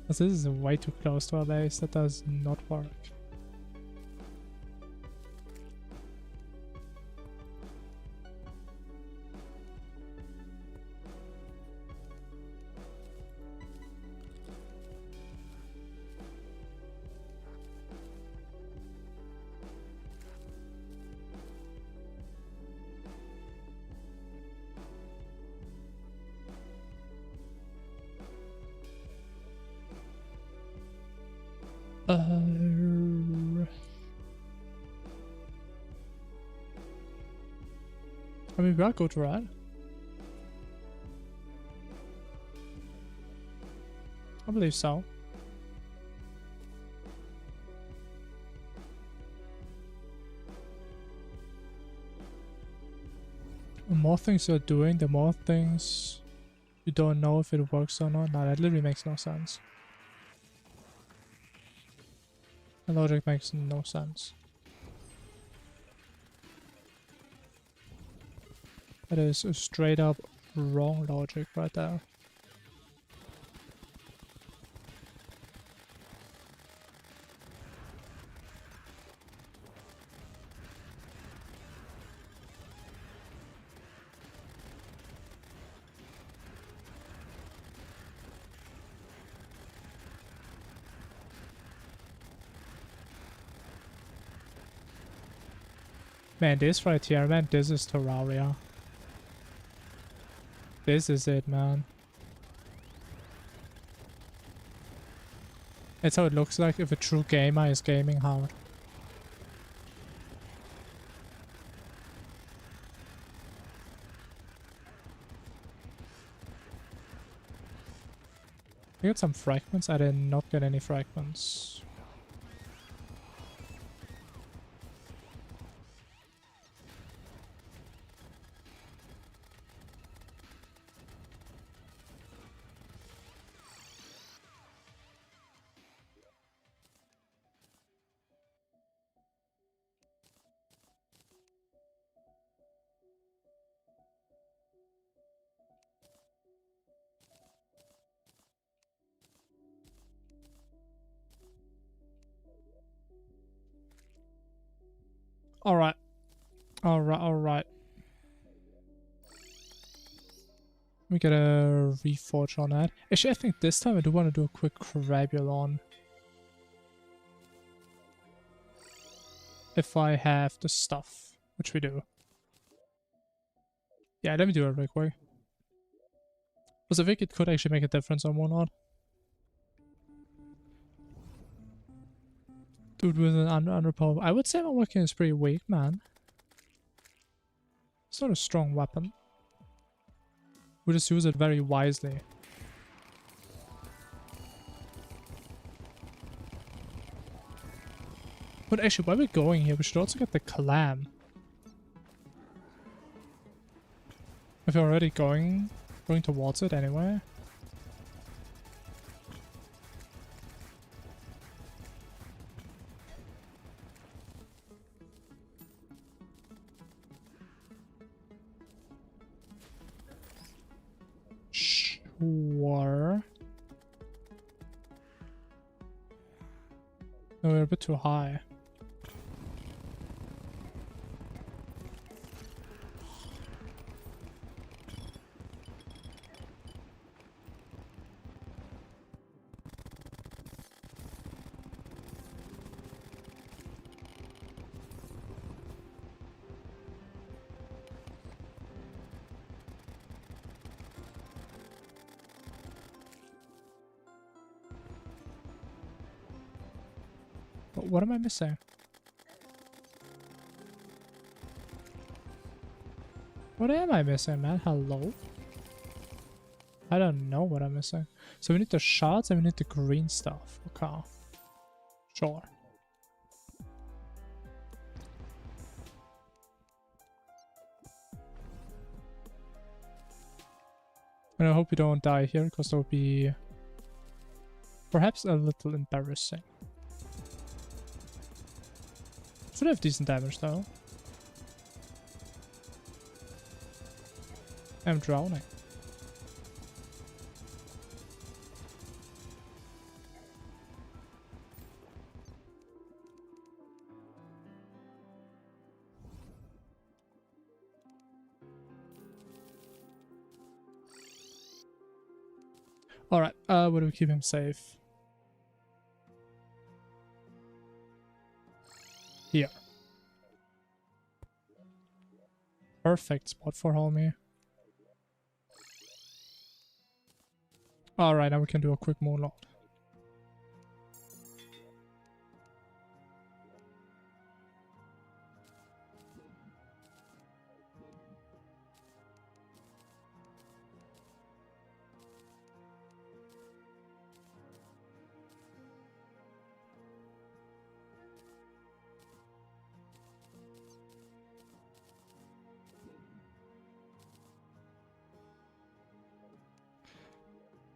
This is way too close to our base. That does not work. I mean, we are good, right? I believe so. The more things you're doing, the more things you don't know if it works or not. Nah, that literally makes no sense. The logic makes no sense. That is a straight up wrong logic right there. Man, this right here, man, this is Terraria. This is it, man. That's how it looks like if a true gamer is gaming hard. I got some fragments. I did not get any fragments. Alright. Alright. We get a reforge on that. Actually, I think this time I do want to do a quick Crabulon. If I have the stuff, which we do. Yeah, let me do it real quick. Because I think it could actually make a difference on one odd. Dude with an underpower. I would say my working is pretty weak, man. It's not a strong weapon. We just use it very wisely. But actually, while we're going here, we should also get the clam. If you're already going towards it anyway. Sure. No, we're a bit too high. But what am I missing? What am I missing, man? Hello? I don't know what I'm missing. So we need the shards and we need the green stuff. Okay. Sure. And I hope you don't die here, because that would be perhaps a little embarrassing. Should have decent damage though. I'm drowning. Alright, where do we keep him safe? Here. Perfect spot for homie. Alright, now we can do a quick moonload.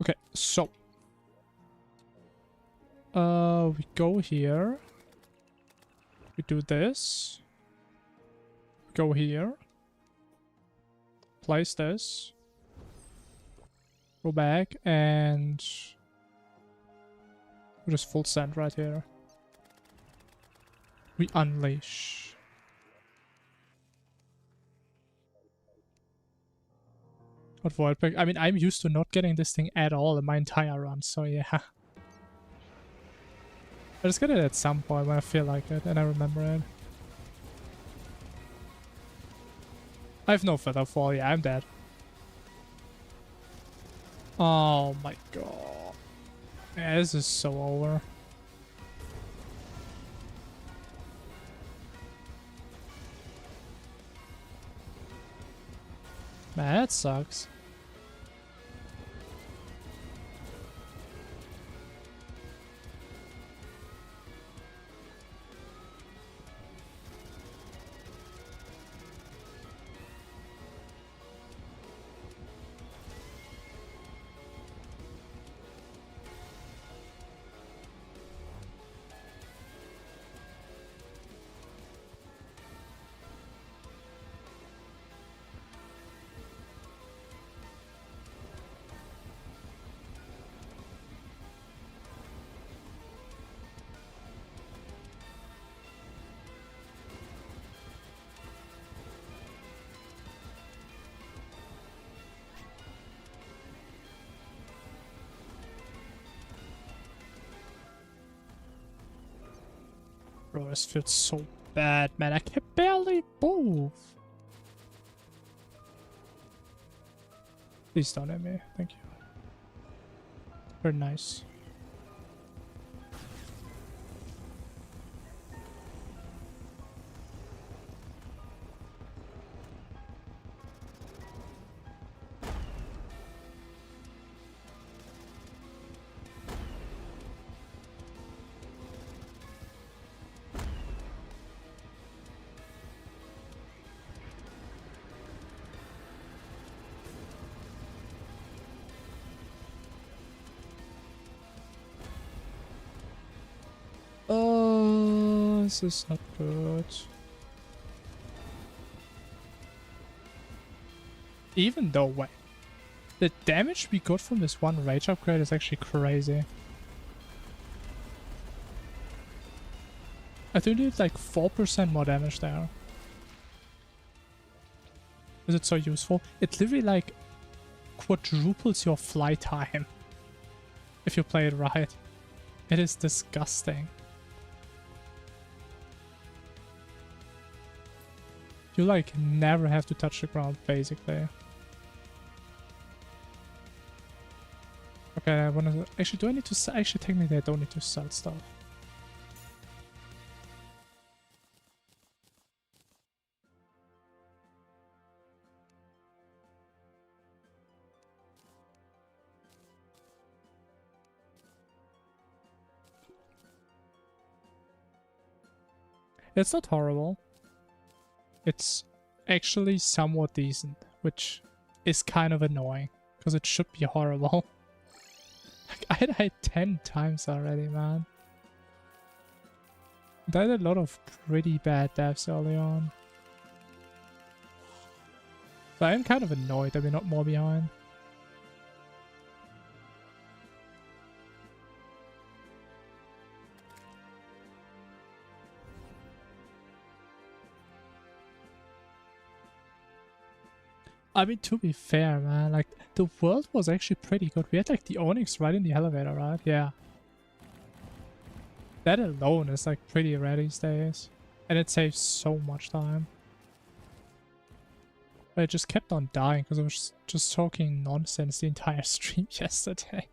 Okay, so we go here. We do this. Go here. Place this. Go back and we just full send right here. We unleash. Void Pack. I mean, I'm used to not getting this thing at all in my entire run, so yeah. I just get it at some point when I feel like it and I remember it. I have no feather fall, yeah, I'm dead. Oh my god. Yeah, this is so over. Man, that sucks. Bro, this feels so bad, man. I can barely move. Please don't hit me. Thank you. Very nice. Oh, this is not good. Even though, wait, the damage we got from this one rage upgrade is actually crazy. I think we did like 4% more damage there. Is it so useful? It literally like quadruples your fly time if you play it right. It is disgusting. You like never have to touch the ground basically. Okay, I wanna actually, do I need to actually technically I don't need to sell stuff. It's not horrible. It's actually somewhat decent, which is kind of annoying, because it should be horrible. I died 10 times already, man. Died a lot of pretty bad deaths early on. But I'm kind of annoyed that we're not more behind. I mean, to be fair, man, like, the world was actually pretty good. We had, like, the Onyx right in the elevator, right? Yeah. That alone is, like, pretty rare these days. And it saves so much time. But I just kept on dying because I was just talking nonsense the entire stream yesterday.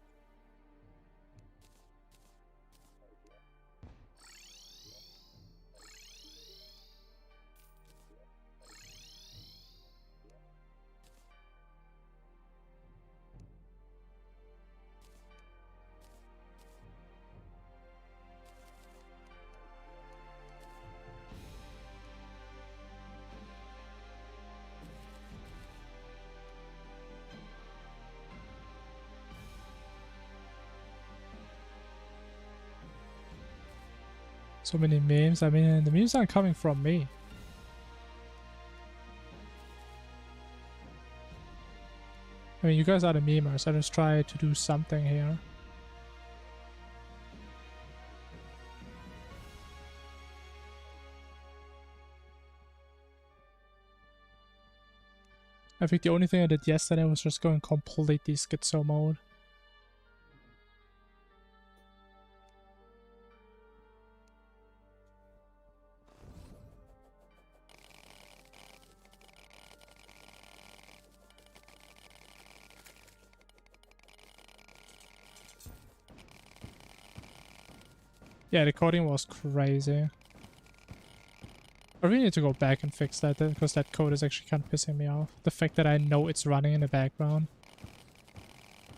So many memes. I mean, the memes aren't coming from me. I mean, you guys are the memers. I just try to do something here. I think the only thing I did yesterday was just going completely schizo mode. Yeah, the coding was crazy. I really need to go back and fix that because that code is actually kind of pissing me off. The fact that I know it's running in the background.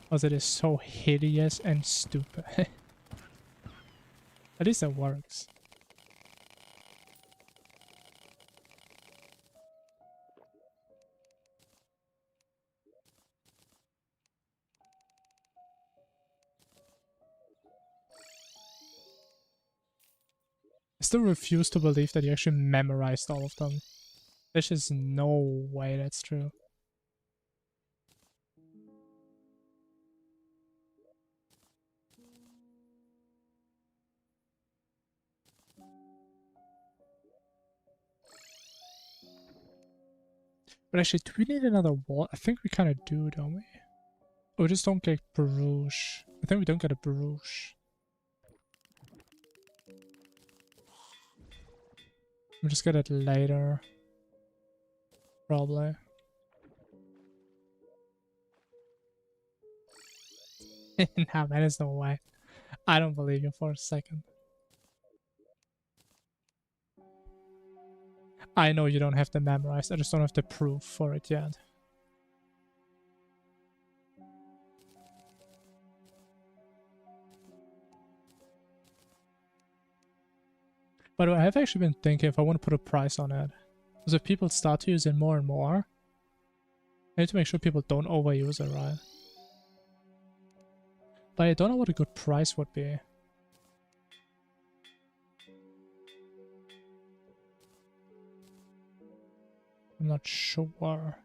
Because it is so hideous and stupid. At least it works. I still refuse to believe that you actually memorized all of them. There's just no way that's true. But actually, do we need another wall? I think we kind of do, don't we? Oh, we just don't get Barouche. I think we don't get a Barouche. We'll just get it later. Probably. Nah, man, there's no way. I don't believe you for a second. I know you don't have them memorized. I just don't have the proof for it yet. By the way, I've actually been thinking if I want to put a price on it. Because if people start to use it more and more, I need to make sure people don't overuse it, right? But I don't know what a good price would be. I'm not sure.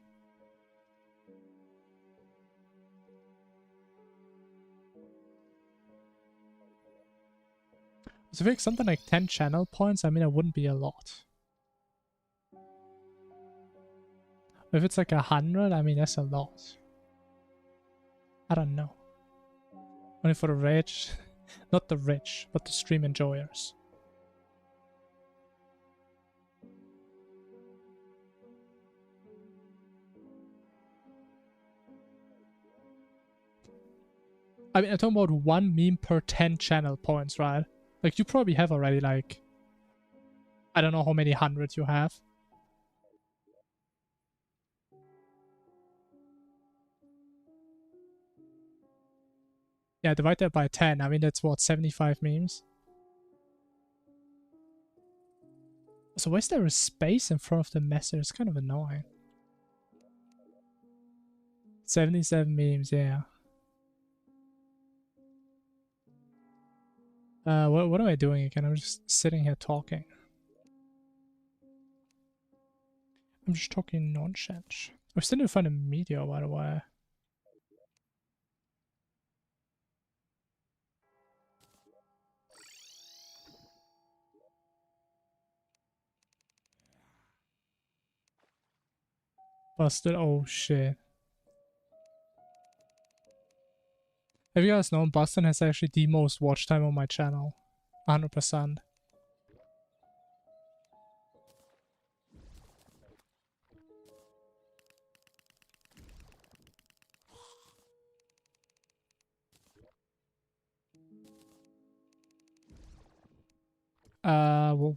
So I think something like 10 channel points, I mean, it wouldn't be a lot. If it's like 100, I mean, that's a lot. I don't know. Only for the rich. Not the rich, but the stream enjoyers. I mean, I'm talking about one meme per 10 channel points, right? Like, you probably have already, like, I don't know how many hundred you have. Yeah, divide that by 10. I mean, that's what, 75 memes? So why is there a space in front of the message? It's kind of annoying. 77 memes, yeah. What am I doing again? I'm just sitting here talking. I'm just talking nonsense. I still need to find a meteor, by the way. Busted. Oh shit. Have you guys known Busted has actually the most watch time on my channel? 100%.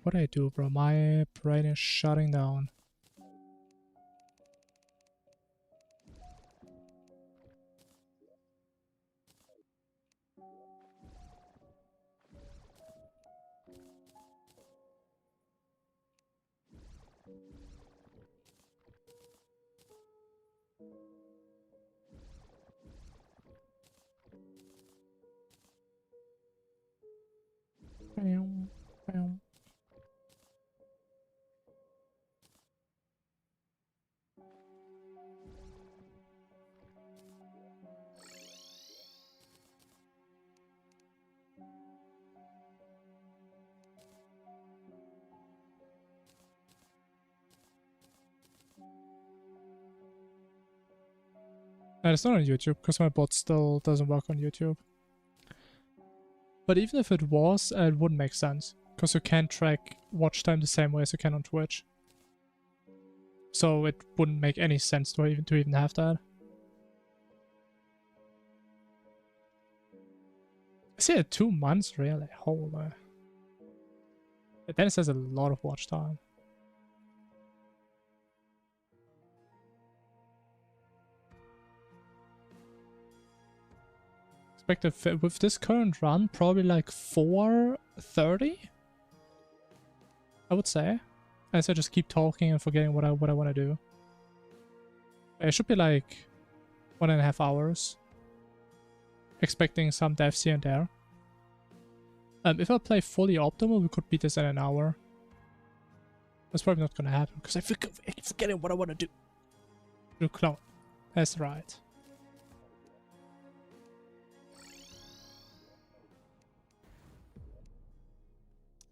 What do I do, bro? My brain is shutting down. Bam, bam. And it's not on YouTube because my bot still doesn't work on YouTube. But even if it was, it wouldn't make sense because you can't track watch time the same way as you can on Twitch. So it wouldn't make any sense to even have that. I see it 2 months really. Holy. Then it says a lot of watch time. Expected with this current run, probably like 4:30. I would say, as I just keep talking and forgetting what I want to do. It should be like 1.5 hours. Expecting some deaths here and there. If I play fully optimal, we could beat this in an hour. That's probably not gonna happen because I keep forgetting what I want to do. Do clone. That's right.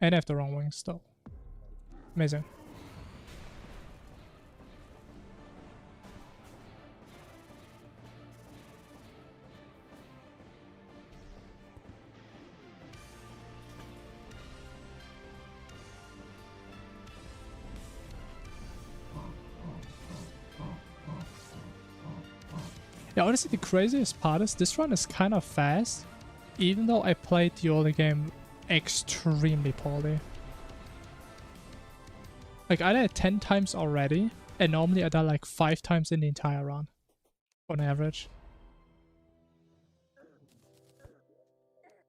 And I have the wrong wings still. Amazing. Yeah, honestly, the craziest part is this run is kind of fast, even though I played the early game extremely poorly. Like, I died 10 times already, and normally I die like 5 times in the entire run, on average.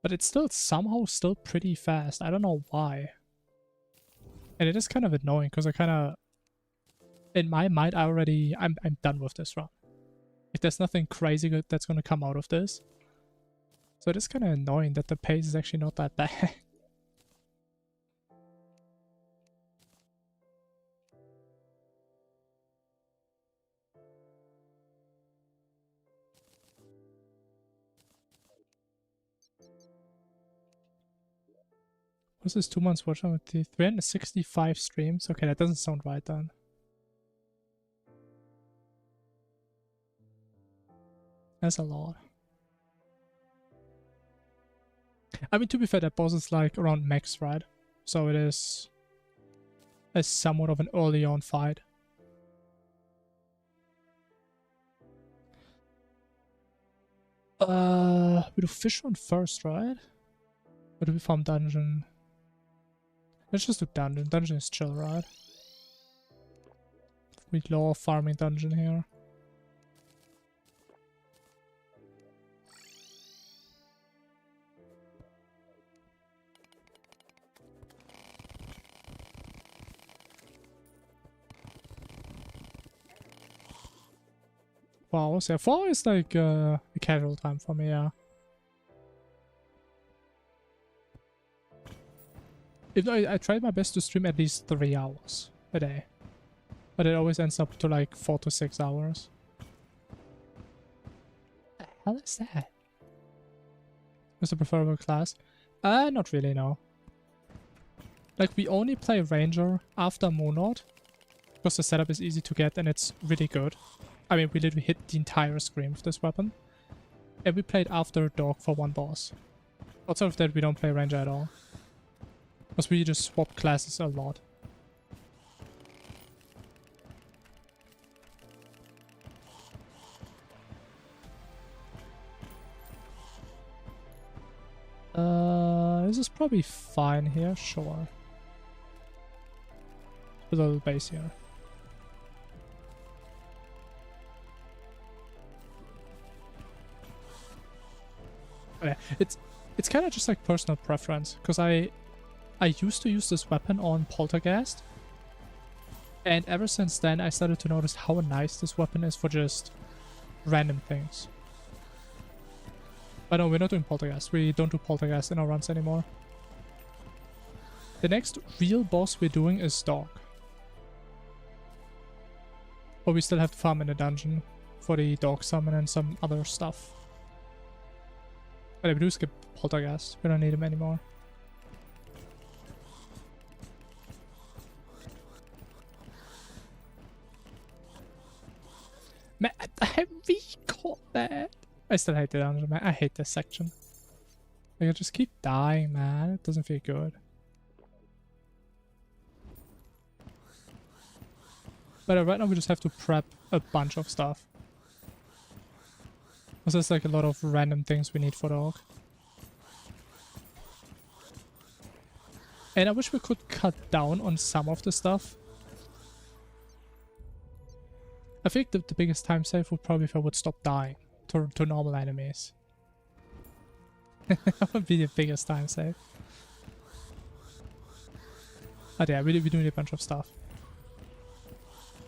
But it's still somehow still pretty fast. I don't know why. And it is kind of annoying, because I kind of... In my mind, I'm done with this run. Like, there's nothing crazy good that's going to come out of this. So it is kind of annoying that the pace is actually not that bad. What's this 2 months watch time with the 365 streams? Okay, that doesn't sound right then. That's a lot. I mean, to be fair, that boss is like around max, right? So it is a somewhat of an early on fight. We do fish run first, right? Or do we farm dungeon? Let's just do dungeon. Dungeon is chill, right? We love farming dungeon here. 4 hours. Yeah, 4 hours is like a casual time for me, yeah. Even though I tried my best to stream at least 3 hours a day. But it always ends up to like 4 to 6 hours. What the hell is that? What's the preferable class? Not really, no. Like, we only play Ranger after Monod, because the setup is easy to get and it's really good. I mean, we literally hit the entire screen with this weapon. And we played after Dog for one boss. Outside of that, we don't play Ranger at all. Because we just swap classes a lot. This is probably fine here, sure. Put a little base here. Okay, it's kind of just like personal preference, because I used to use this weapon on Poltergeist, and ever since then I started to notice how nice this weapon is for just random things. But no, we're not doing Poltergeist. We don't do Poltergeist in our runs anymore. The next real boss we're doing is Dog. But we still have to farm in the dungeon for the Dog summon and some other stuff. But we do skip Poltergeist. We don't need him anymore. Man, I recalled that. I still hate the dungeon, man. I hate this section. Like, I just keep dying, man. It doesn't feel good. But right now we just have to prep a bunch of stuff. Because there's like a lot of random things we need for Dog. And I wish we could cut down on some of the stuff. I think the biggest time save would probably if I would stop dying to normal enemies. That would be the biggest time save. But yeah, we do need a bunch of stuff.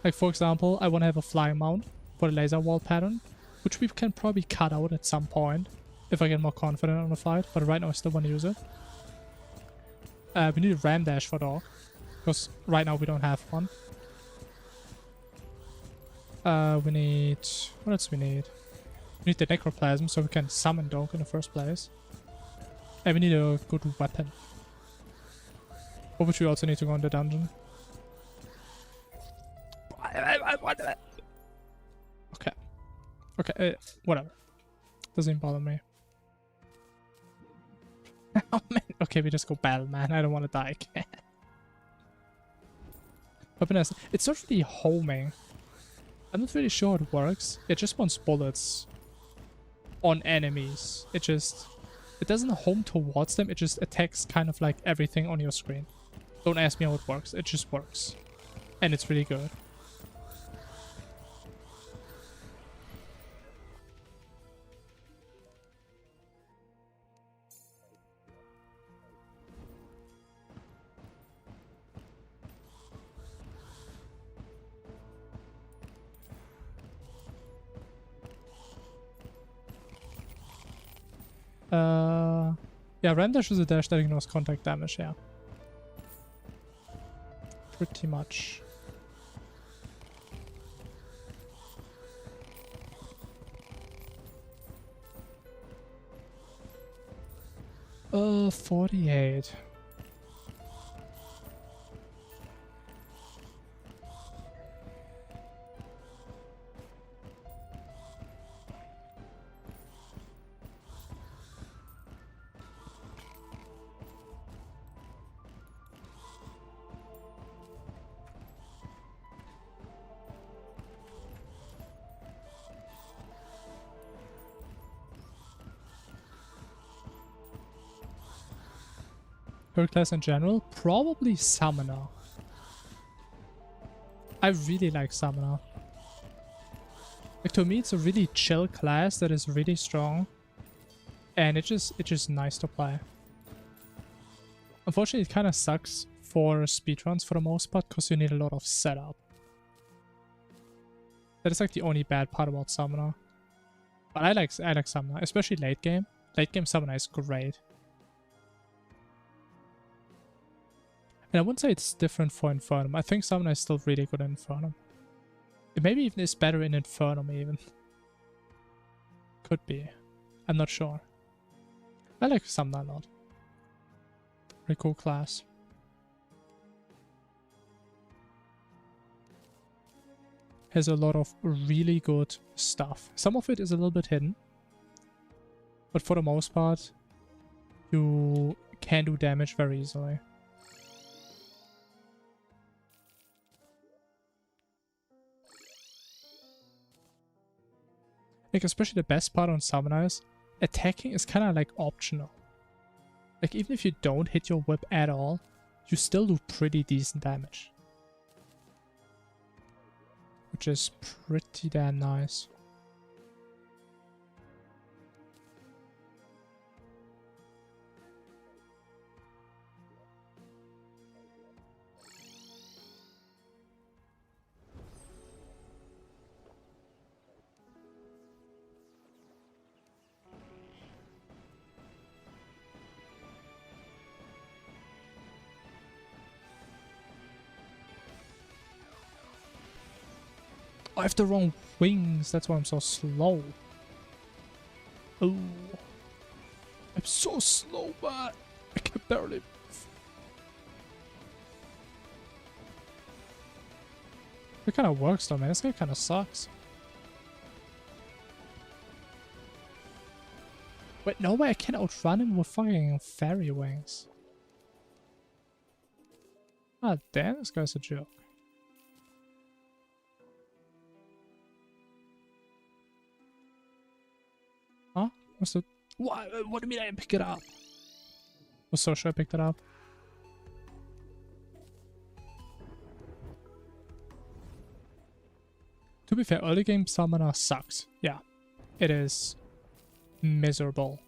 Like, for example, I want to have a flying mount for the laser wall pattern, which we can probably cut out at some point if I get more confident on the fight, but right now I still want to use it. We need a ram dash for Dog, because right now we don't have one. We need... what else we need? We need the necroplasm so we can summon Dog in the first place. And we need a good weapon. For which we also need to go in the dungeon. Okay. Okay, whatever. Doesn't bother me. Oh man, okay, we just go battle, man. I don't want to die again. Weapon it's not really homing. I'm not really sure how it works. It just wants bullets on enemies. It doesn't home towards them. It just attacks kind of like everything on your screen. Don't ask me how it works. It just works. And it's really good. Yeah, ram dash is a dash that ignores contact damage, yeah. Pretty much. 48. Per class in general, probably Summoner. I really like Summoner. Like, to me, it's a really chill class that is really strong, and it's just nice to play. Unfortunately, it kind of sucks for speedruns for the most part because you need a lot of setup. That is like the only bad part about Summoner. But I like Summoner, especially late game. Late game Summoner is great. And I wouldn't say it's different for Infernum. I think Summoner is still really good in Infernum. It maybe even is better in Infernum even. Could be. I'm not sure. I like Summoner a lot. Pretty cool class. Has a lot of really good stuff. Some of it is a little bit hidden. But for the most part, you can do damage very easily. Like, especially the best part on Summoners, attacking is kind of like optional. Like, even if you don't hit your whip at all, you still do pretty decent damage. Which is pretty damn nice. I have the wrong wings, that's why I'm so slow. Oh. I'm so slow, man. I can barely move. It kind of works though, man. This guy kind of sucks. Wait, no way I can outrun him with fucking fairy wings. Ah, damn, this guy's a joke. Huh? What's the... What do you mean I didn't pick it up? Was so sure I picked it up. To be fair, early game Summoner sucks. Yeah, it is miserable.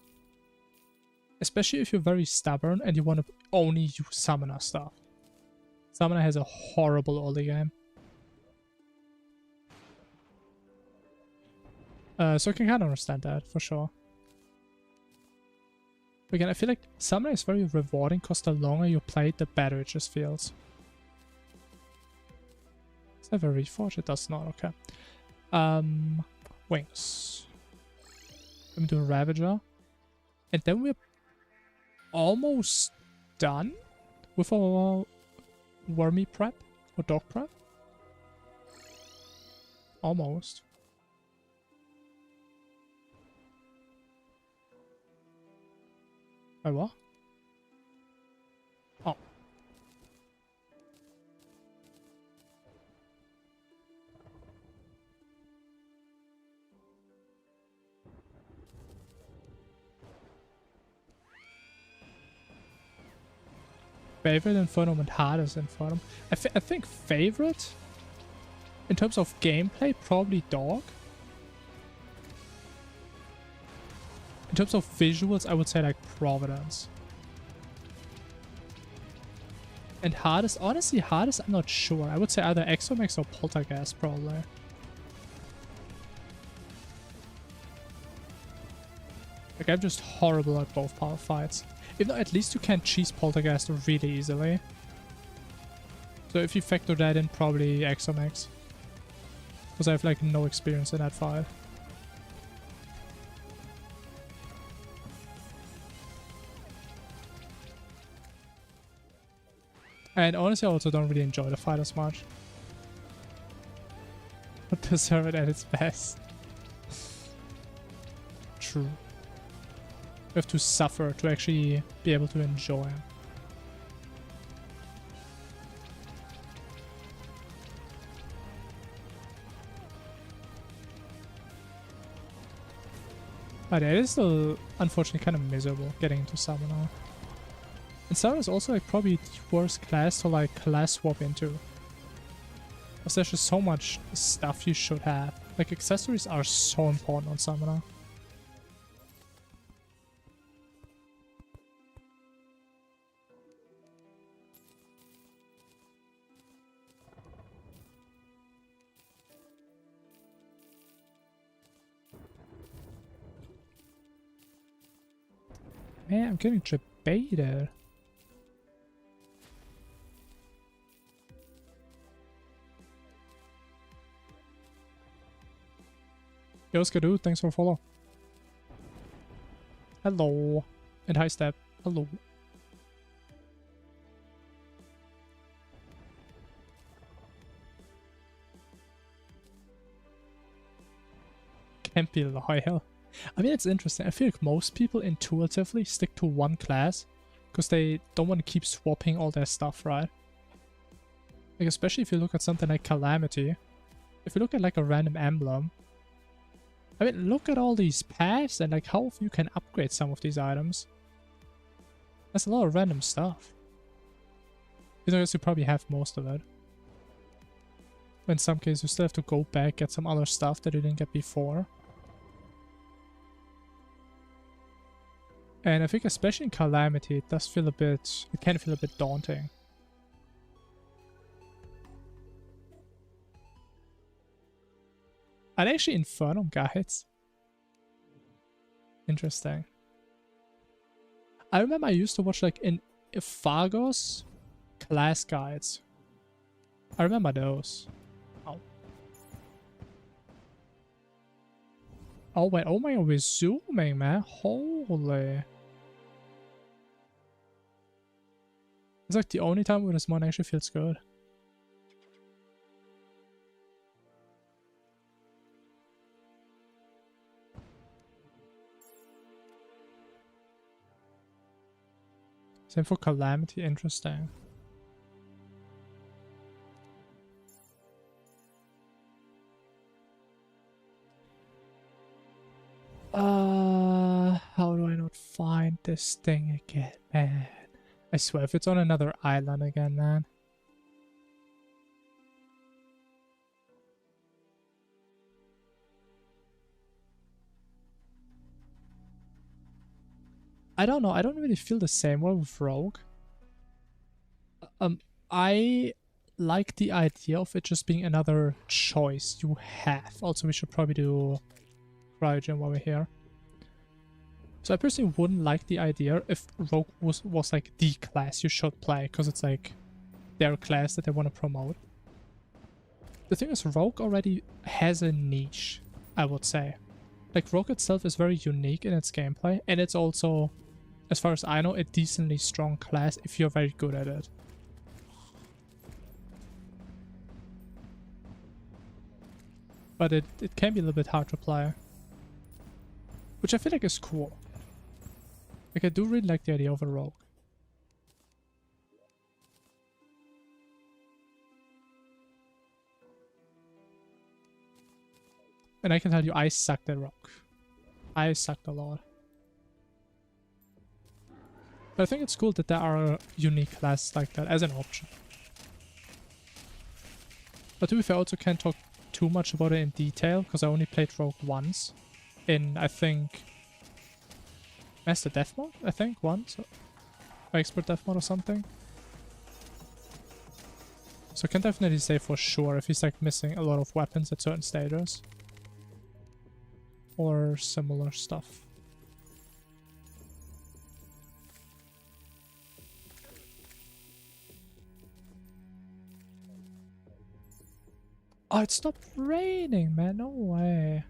Especially if you're very stubborn and you want to only use Summoner stuff. Summoner has a horrible early game. So I can kind of understand that, for sure. But again, I feel like Summoner is very rewarding because the longer you play it, the better it just feels. Does that have a reforge? It does not, okay. Wings. Let me do a Ravager. And then we're almost done with our wormy prep or dog prep. Almost. Wait, what? Oh. Favorite Infernum and hardest Infernum. I think favorite in terms of gameplay, probably Dog. In terms of visuals, I would say like Providence. And hardest, honestly, hardest, I'm not sure. I would say either Exomex or Poltergeist, probably. Like, I'm just horrible at both power fights. Even though at least you can cheese Poltergeist really easily. So if you factor that in, probably Exomex. Because I have like no experience in that fight. And honestly, I also don't really enjoy the fight as much. But deserve it at its best. True. You have to suffer to actually be able to enjoy him. But it is still, unfortunately, kind of miserable getting into Summoner. And Summoner is also like probably the worst class to like class swap into. Because there's just so much stuff you should have. Like accessories are so important on Summoner. Man, I'm getting debated. Yo, Skadoo, thanks for follow. Hello. And hi, Step. Hello. Can't be the high hell. I mean, it's interesting. I feel like most people intuitively stick to one class because they don't want to keep swapping all their stuff, right? Like, especially if you look at something like Calamity. If you look at like a random emblem, I mean, look at all these paths and like how you can upgrade some of these items. That's a lot of random stuff. I guess you probably have most of it. In some cases, you still have to go back, get some other stuff that you didn't get before. And I think especially in Calamity, it does feel a bit... It can feel a bit daunting. Are they actually Infernum guides? Interesting. I remember I used to watch like in Fargos class guides. I remember those. Oh. Oh wait, oh my god, we're zooming, man. Holy. It's like the only time when this mod actually feels good. Same for Calamity, interesting. How do I not find this thing again, man? I swear, if it's on another island again, man. I don't know, I don't really feel the same way with Rogue. I like the idea of it just being another choice you have. Also, we should probably do Cryogen while we're here. So I personally wouldn't like the idea if Rogue was like the class you should play, because it's like their class that they want to promote. The thing is, Rogue already has a niche, I would say. Like, Rogue itself is very unique in its gameplay, and it's also, as far as I know, a decently strong class if you're very good at it. But it can be a little bit hard to play. Which I feel like is cool. Like, I do really like the idea of a Rogue. And I can tell you, I sucked at Rogue. I sucked a lot. But I think it's cool that there are unique classes like that as an option. But to be fair, I also can't talk too much about it in detail, because I only played Rogue once. In, I think, Master Death Mode, I think, once. Or Expert Death Mode or something. So I can definitely say for sure if he's like missing a lot of weapons at certain stages. Or similar stuff. Oh, it stopped raining, man. No way.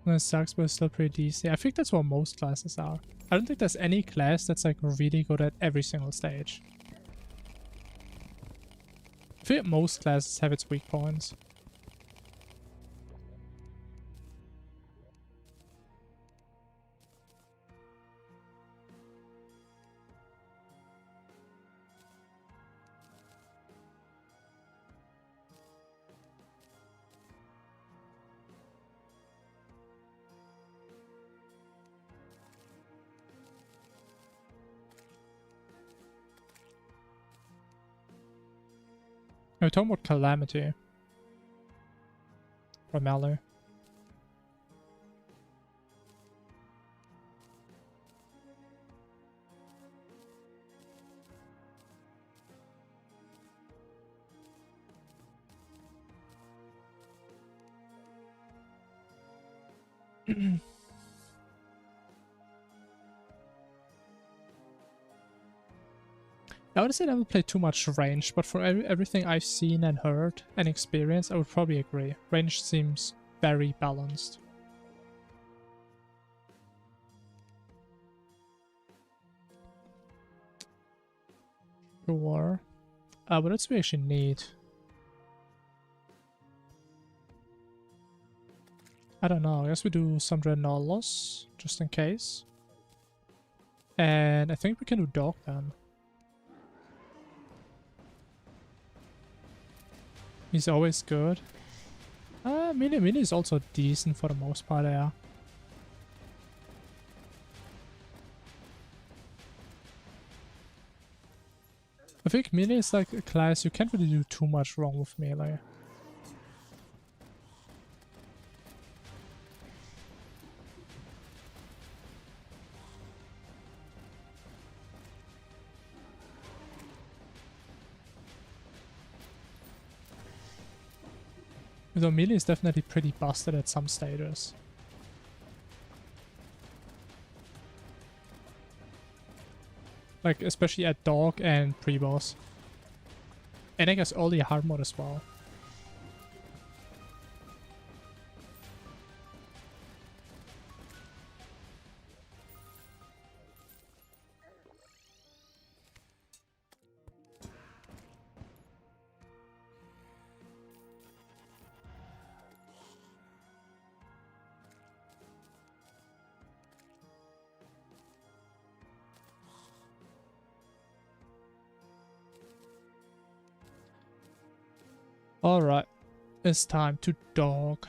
That sucks, but it's still pretty decent. I think that's what most classes are. I don't think there's any class that's like really good at every single stage. I think most classes have its weak points. We're talking about Calamity. Primarily. I would say I never played too much range, but for everything I've seen and heard and experienced, I would probably agree. Range seems very balanced. Sure. What else do we actually need? I don't know. I guess we do some Renolos, just in case. And I think we can do Dog then. He's always good. Mini is also decent for the most part, yeah. I think melee is like a class you can't really do too much wrong with melee. Though melee is definitely pretty busted at some stages. Like, especially at Dog and Pre-boss. And I guess early hard mode as well. Alright, it's time to Dog. I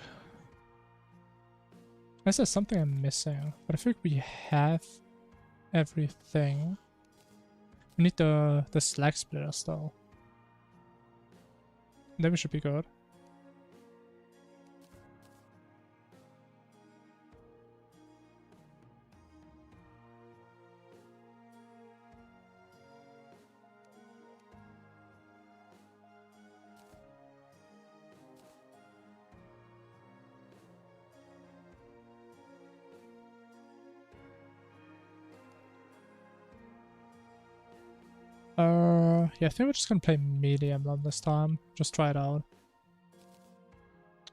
guess there's something I'm missing, but I think we have everything. We need the slag splitter still. Then we should be good. Yeah, I think we're just gonna play medium on this time. Just try it out.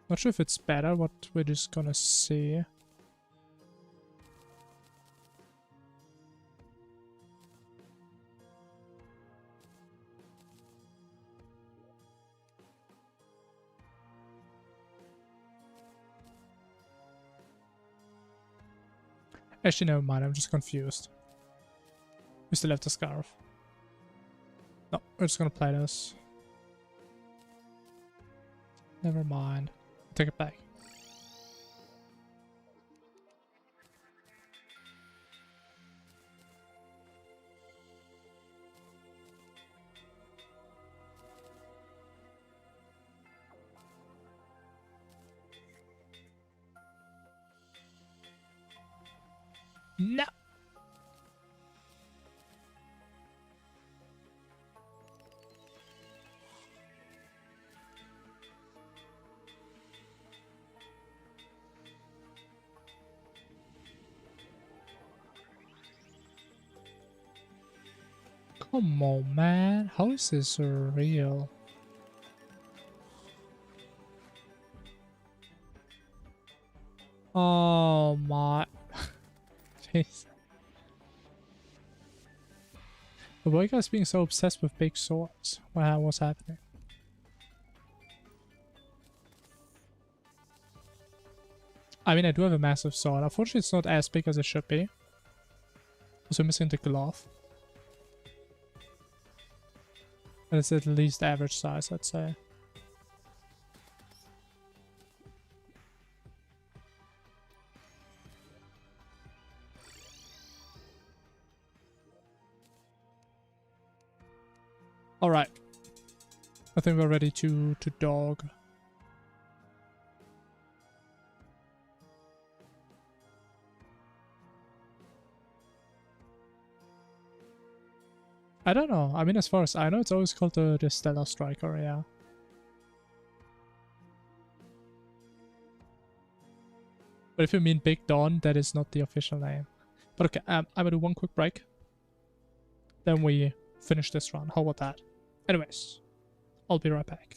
Not sure if it's better, what we're just gonna see. Actually, never mind, I'm just confused. We still have the scarf. No, we're just gonna play this. Never mind. Take it back. No! Come on, man. How is this real? Oh my... Jeez. But why are you guys being so obsessed with big swords? What's happening? I mean, I do have a massive sword. Unfortunately, it's not as big as it should be. Also missing the glove. But it's at least average size, I'd say. Alright. I think we're ready to Dog. I don't know. I mean, as far as I know, it's always called the Stellar Striker, yeah. But if you mean Big Dawn, that is not the official name. But okay, I'm gonna do one quick break. Then we finish this run. How about that? Anyways, I'll be right back.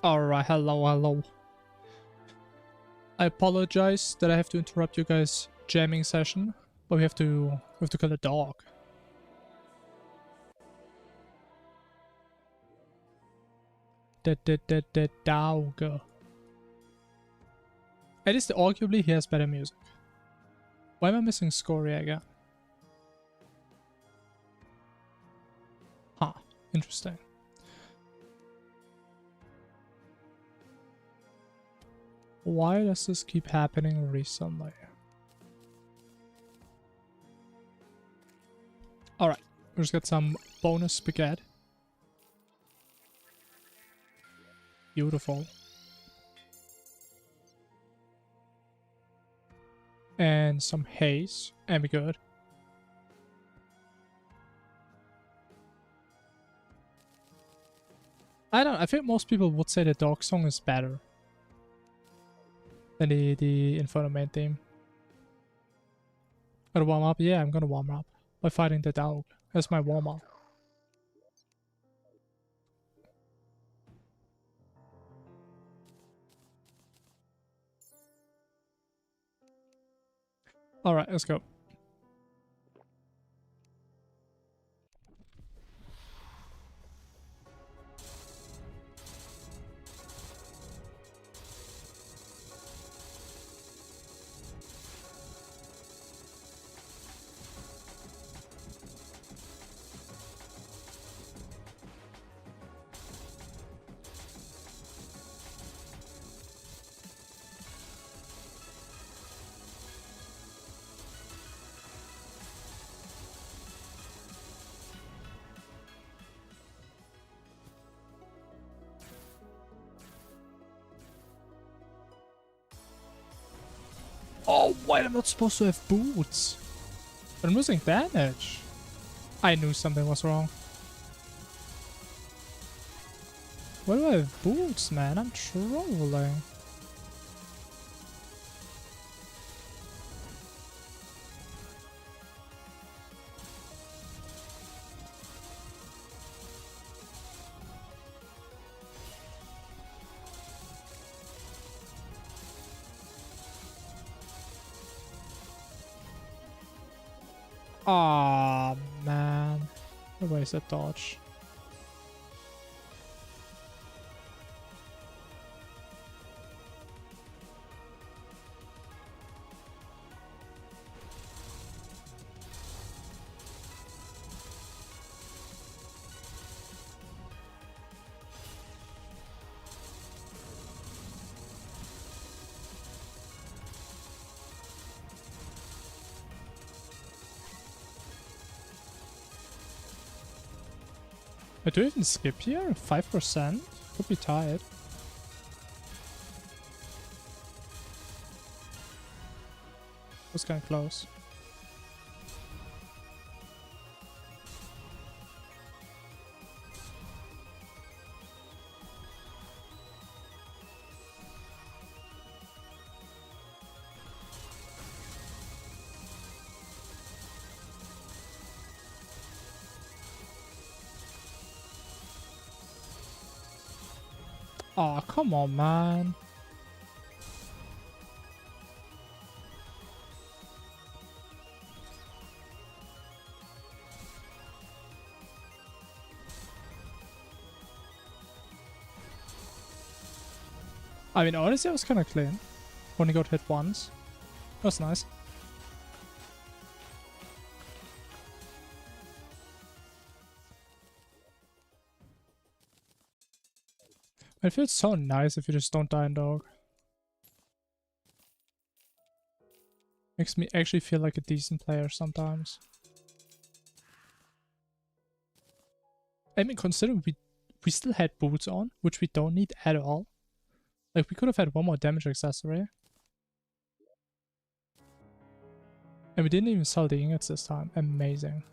Alright, hello. I apologize that I have to interrupt you guys' jamming session, but we have to kill a dog. The dog. At least arguably he has better music. Why am I missing Scoria again? Huh, interesting. Why does this keep happening recently? Alright, we just got some bonus spaghetti. Beautiful. And some haze, and be good. I think most people would say the dog song is better than the Infernum main theme. Gotta warm up? Yeah, I'm gonna warm up by fighting the dog. That's my warm up. Alright, let's go. Oh, wait, I'm not supposed to have boots. But I'm losing damage. I knew something was wrong. Why do I have boots, man? I'm trolling. Aw, man. I wasted dodge. Wait, do we even skip here? 5%? Could be tied. Was kind of close. Aw, come on, man. I mean, honestly, it was kind of clean. Only got hit once. That was nice. It feels so nice if you just don't die in dog. Makes me actually feel like a decent player sometimes. I mean, considering we still had boots on, which we don't need at all. Like, we could have had one more damage accessory. And we didn't even sell the ingots this time. Amazing.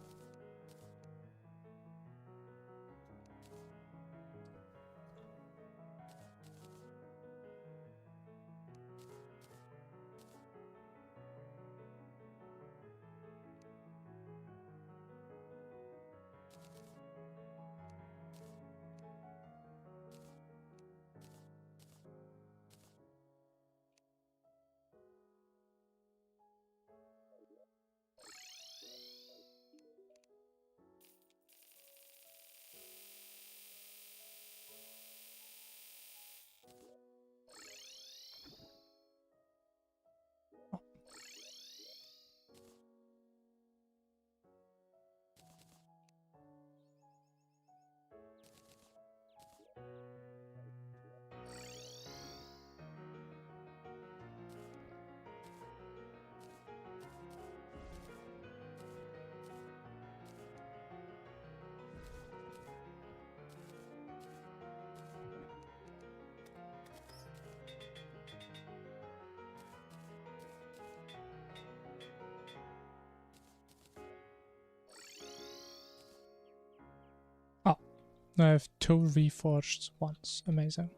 I have 2 reforged ones. Amazing.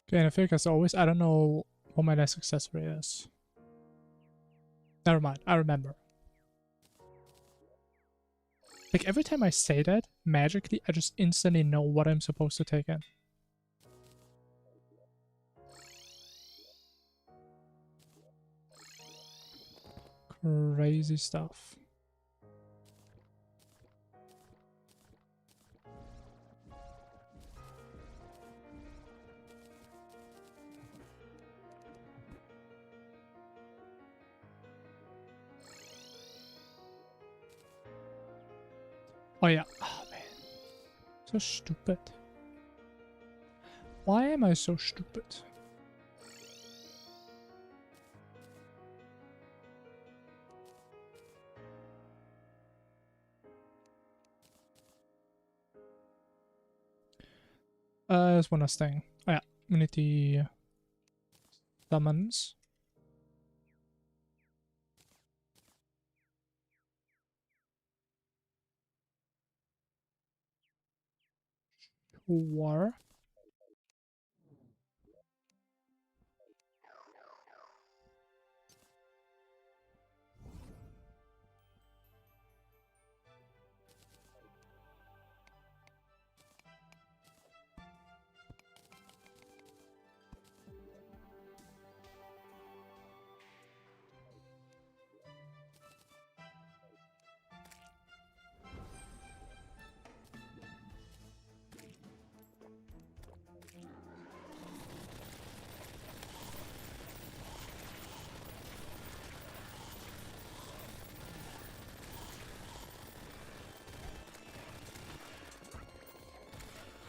Okay, and I think as always, I don't know what my last success rate is. Never mind, I remember. Like every time I say that, magically, I just instantly know what I'm supposed to take in. Crazy stuff. Oh yeah. Oh man. So stupid. Why am I so stupid? There's one last thing. Oh yeah. We need the summons. War.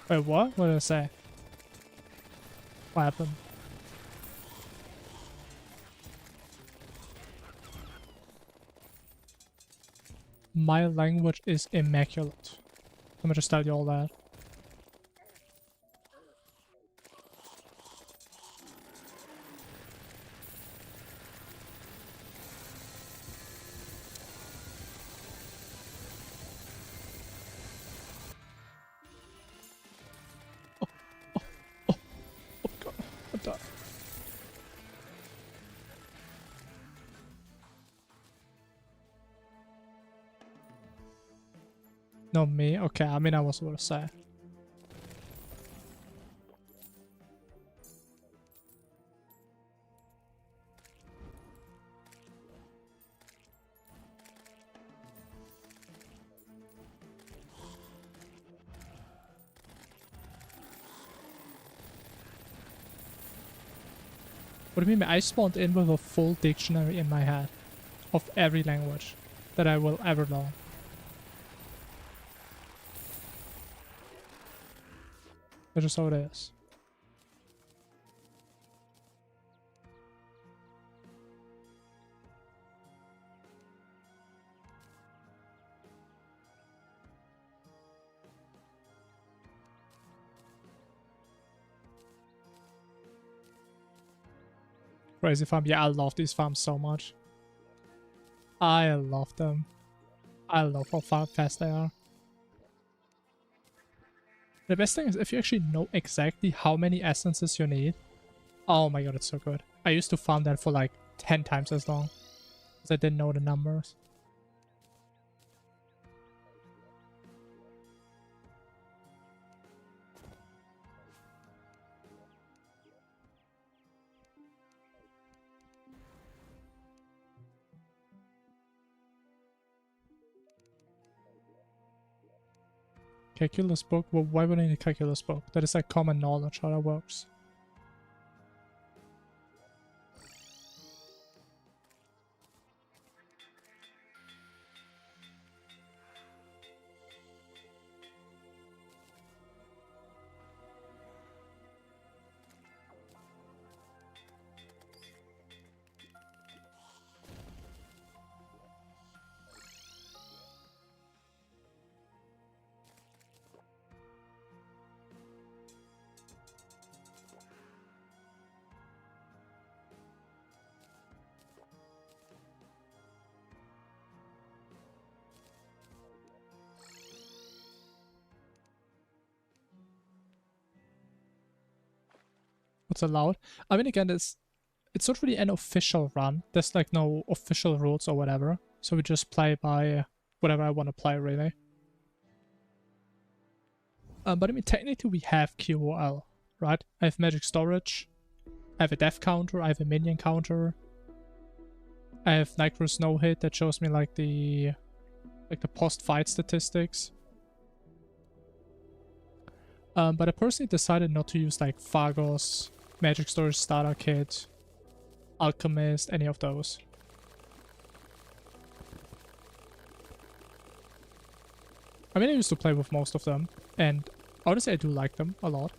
Wait, what? What did I say? What happened? My language is immaculate. Let me just tell you all that. Oh god, I'm done. No, me? Okay, I mean, I was about to say. What do you mean? I spawned in with a full dictionary in my head of every language that I will ever learn. That's just how it is. Crazy farm. Yeah, I love these farms so much. I love them. I love how fast they are. The best thing is if you actually know exactly how many essences you need. Oh my god, it's so good. I used to farm that for like 10 times as long. Because I didn't know the numbers. Calculus book? Well, why would I need a calculus book? That is like common knowledge how that works. what's allowed. I mean, again, it's not really an official run. There's like no official rules or whatever. So we just play by whatever I want to play, really. But I mean, technically we have QOL, right? I have magic storage. I have a death counter. I have a minion counter. I have Nightcraw's no hit that shows me like the post-fight statistics. But I personally decided not to use like Phagos, Magic Storage Starter Kit, Alchemist, any of those. I mean, I used to play with most of them, and honestly I do like them a lot.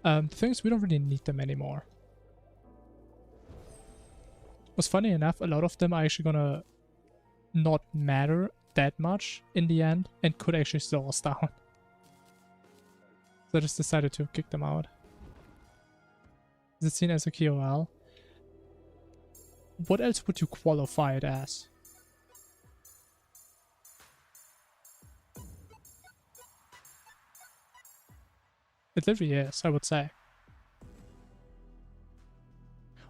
The thing is, we don't really need them anymore. What's funny enough, a lot of them are actually gonna not matter that much in the end, and could actually slow us down. So I just decided to kick them out. Is it seen as a QOL? What else would you qualify it as? It literally is, I would say.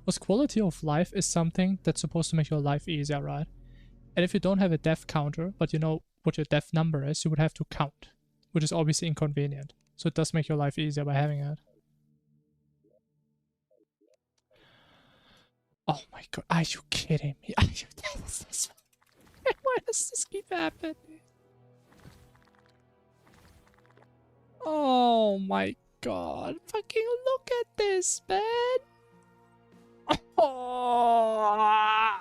Because quality of life is something that's supposed to make your life easier, right? And if you don't have a death counter, but you know what your death number is, you would have to count, which is obviously inconvenient. So it does make your life easier by having it. Oh my god, are you kidding me? Are you why does this keep happening? Oh my god, fucking look at this, man! Oh.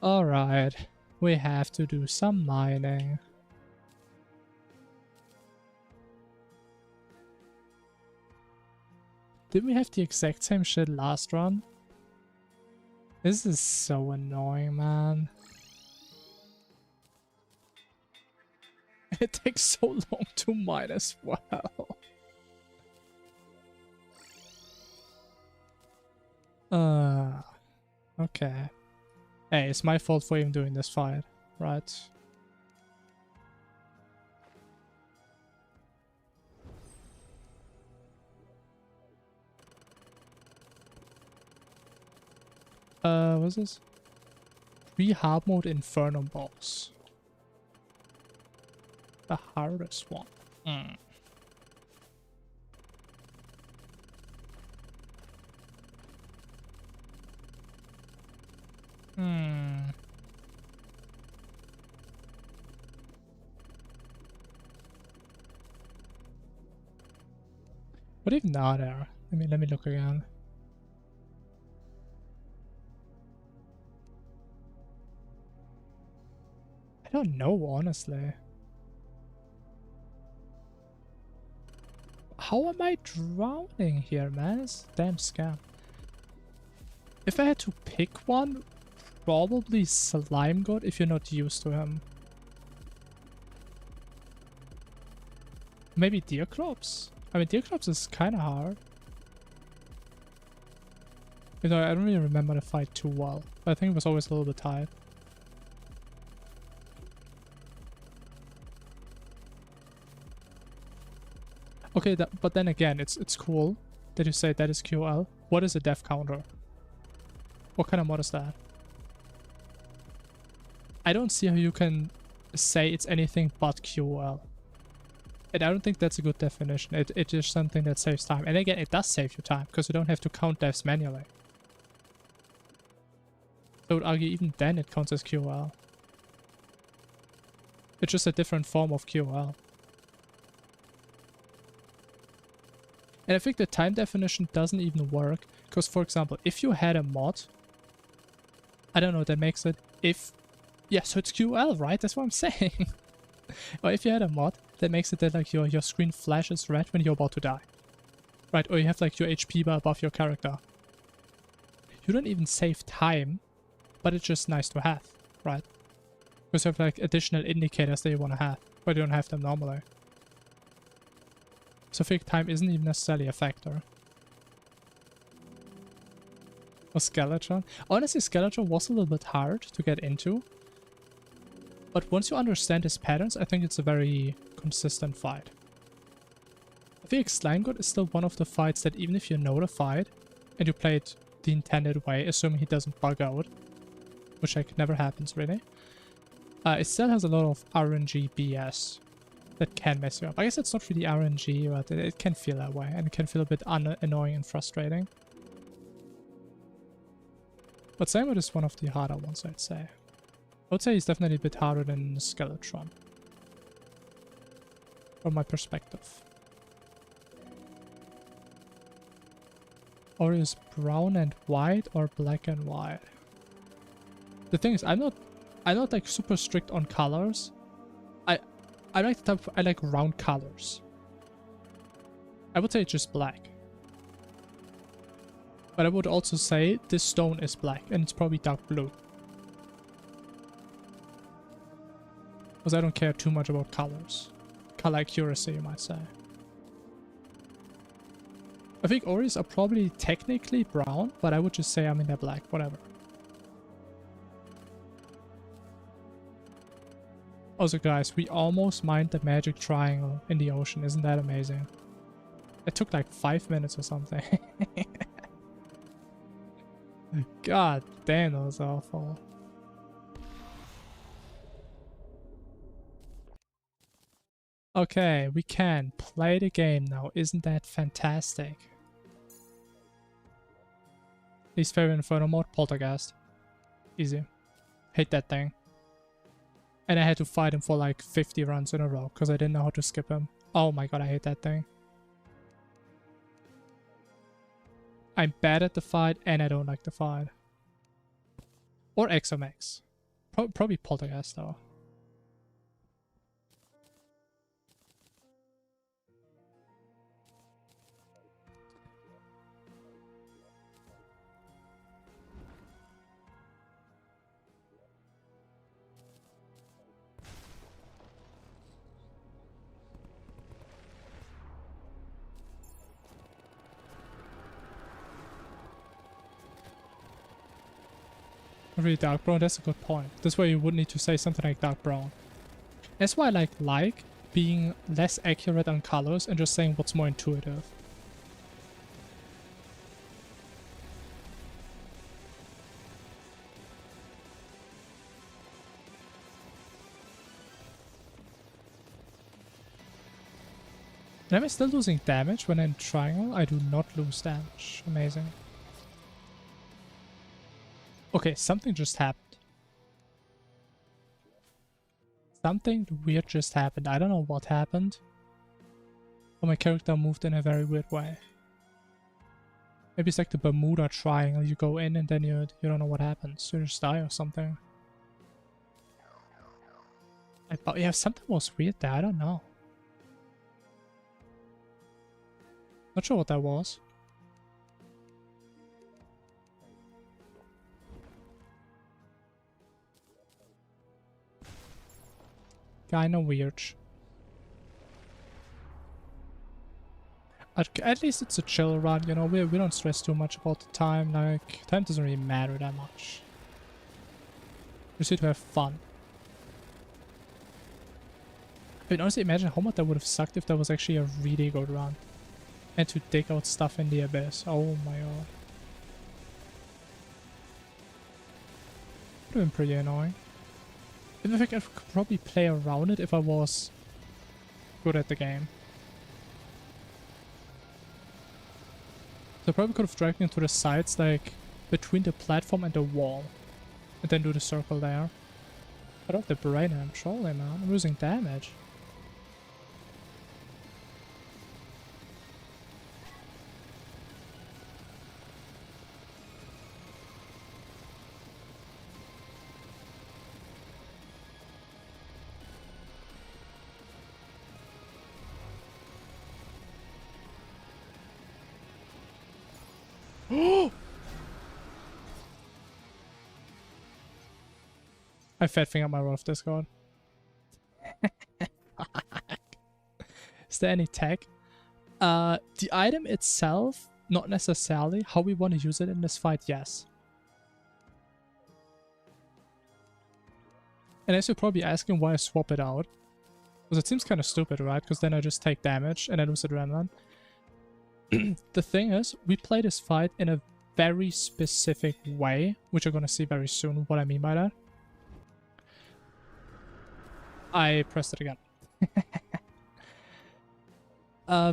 Alright, we have to do some mining. Didn't we have the exact same shit last run? This is so annoying, man. It takes so long to mine as well. Okay. Hey, it's my fault for even doing this fight, right? What's this? 3 hard mode Infernum boss. The hardest one. What even are there? Let me look again. I don't know, honestly. How am I drowning here, man? It's a damn scam. If I had to pick one, probably Slime God if you're not used to him. Maybe Deerclops? I mean, Deerclops is kind of hard. You know, I don't really remember the fight too well. But I think it was always a little bit tight. Okay, but then again, it's cool that you say that is QL. What is a death counter? What kind of mod is that? I don't see how you can say it's anything but QL. And I don't think that's a good definition. It's just something that saves time. And again, it does save you time, because you don't have to count deaths manually. I would argue even then it counts as QL. It's just a different form of QL. And I think the time definition doesn't even work, because for example, if you had a mod, I don't know, that makes it if... Yeah, so it's QL, right? That's what I'm saying. Or if you had a mod that makes it that like your screen flashes red when you're about to die. Right, or you have like your HP bar above your character. You don't even save time, but it's just nice to have, right? Because you have like additional indicators that you want to have, but you don't have them normally. So I think time isn't even necessarily a factor. Or Skeletron. Honestly, Skeletron was a little bit hard to get into. But once you understand his patterns, I think it's a very consistent fight. I think Slime God is still one of the fights that even if you know the fight and you play it the intended way, assuming he doesn't bug out, which like never happens really, it still has a lot of RNG BS that can mess you up. I guess it's not really RNG, but it can feel that way, and it can feel a bit annoying and frustrating. But Slime God is one of the harder ones, I'd say. I would say he's definitely a bit harder than Skeletron, from my perspective. Or is brown and white or black and white? The thing is, I'm not like super strict on colors. I like the type of, I like round colors. I would say it's just black. But I would also say this stone is black and it's probably dark blue. Because I don't care too much about colors. Color accuracy, you might say. I think Oris are probably technically brown, but I would just say, I mean, they're black, whatever. Also, guys, we almost mined the magic triangle in the ocean. Isn't that amazing? It took like 5 minutes or something. God damn, that was awful. Okay, we can play the game now. Isn't that fantastic? Least favorite Inferno mode, Poltergeist. Easy. Hate that thing. And I had to fight him for like 50 runs in a row because I didn't know how to skip him. Oh my god, I hate that thing. I'm bad at the fight and I don't like the fight. Or Exomax. Probably Poltergeist though. Really dark brown, that's a good point. This way you would need to say something like dark brown. That's why I like being less accurate on colors and just saying what's more intuitive. And am I still losing damage when I'm in triangle? I do not lose damage. Amazing. Okay, something just happened. Something weird just happened. I don't know what happened. But my character moved in a very weird way. Maybe it's like the Bermuda Triangle. You go in and then you don't know what happens. You just die or something. Yeah, something was weird there. I don't know. Not sure what that was. Kinda weird. At least it's a chill run, you know, we don't stress too much about the time, like, time doesn't really matter that much. We just need to have fun. I mean, honestly, imagine how much that would have sucked if that was actually a really good run. And to dig out stuff in the abyss, oh my god. Would have been pretty annoying. In fact, I could probably play around it if I was good at the game. So I probably could have dragged into the sides, like, between the platform and the wall. And then do the circle there. I don't have the brain and I'm trolling, man. I'm losing damage. I fat fingered my roll of Discord. Is there any tech? The item itself, not necessarily. How we want to use it in this fight, yes. And as you're probably asking why I swap it out, because it seems kind of stupid, right? Because then I just take damage and I lose adrenaline. The thing is, we play this fight in a very specific way, which you're going to see very soon what I mean by that. I pressed it again.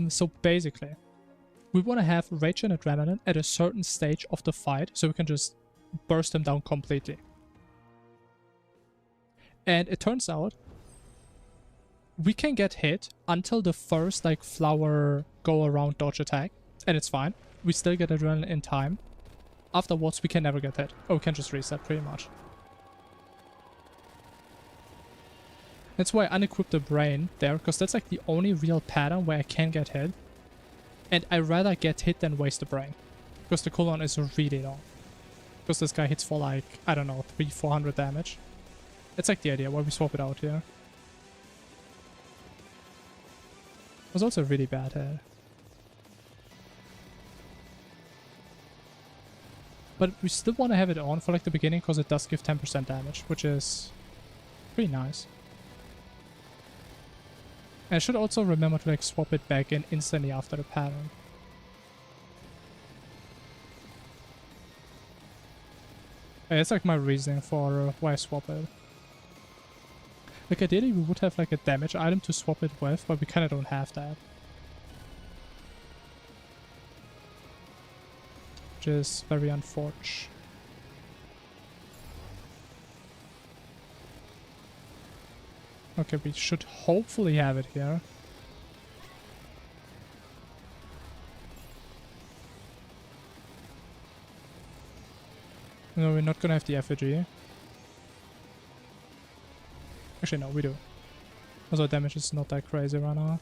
So basically, we want to have Rage and Adrenaline at a certain stage of the fight so we can just burst them down completely. And it turns out we can get hit until the first like flower go around dodge attack, and it's fine. We still get Adrenaline in time. Afterwards, we can never get hit. Or we can just reset pretty much. That's why I unequipped the brain there, because that's like the only real pattern where I can get hit. And I'd rather get hit than waste the brain. Because the cooldown is really long. Because this guy hits for like, I don't know, 300-400 damage. That's like the idea why we swap it out here. It was also a really bad hit. But we still want to have it on for like the beginning because it does give 10% damage, which is pretty nice. And I should also remember to like swap it back in instantly after the pattern. It's like my reasoning for why I swap it. Like ideally we would have like a damage item to swap it with, but we kind of don't have that. Which is very unfortunate. Okay, we should hopefully have it here. No, we're not gonna have the effigy. Actually, no, we do. Also, damage is not that crazy right now.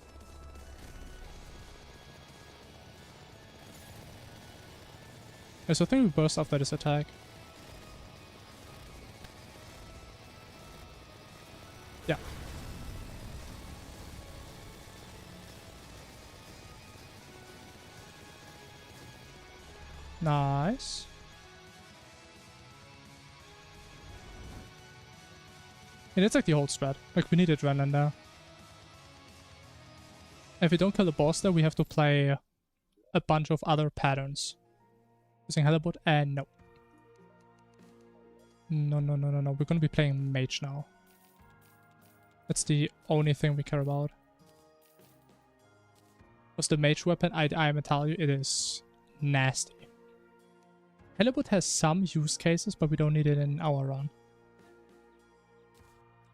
Yeah, so I think we burst after this attack. Yeah. Nice. And it's like the whole strat. Like, we need adrenaline there. If we don't kill the boss there, we have to play a bunch of other patterns. Using Halibut, and no. No. We're gonna be playing Mage now. That's the only thing we care about. Because the Mage weapon, I'm gonna tell you, it is nasty. Halibut has some use cases, but we don't need it in our run.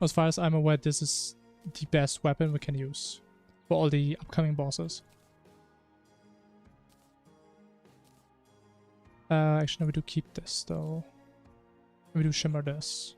As far as I'm aware, this is the best weapon we can use for all the upcoming bosses. Actually, no, we do keep this though. We do shimmer this.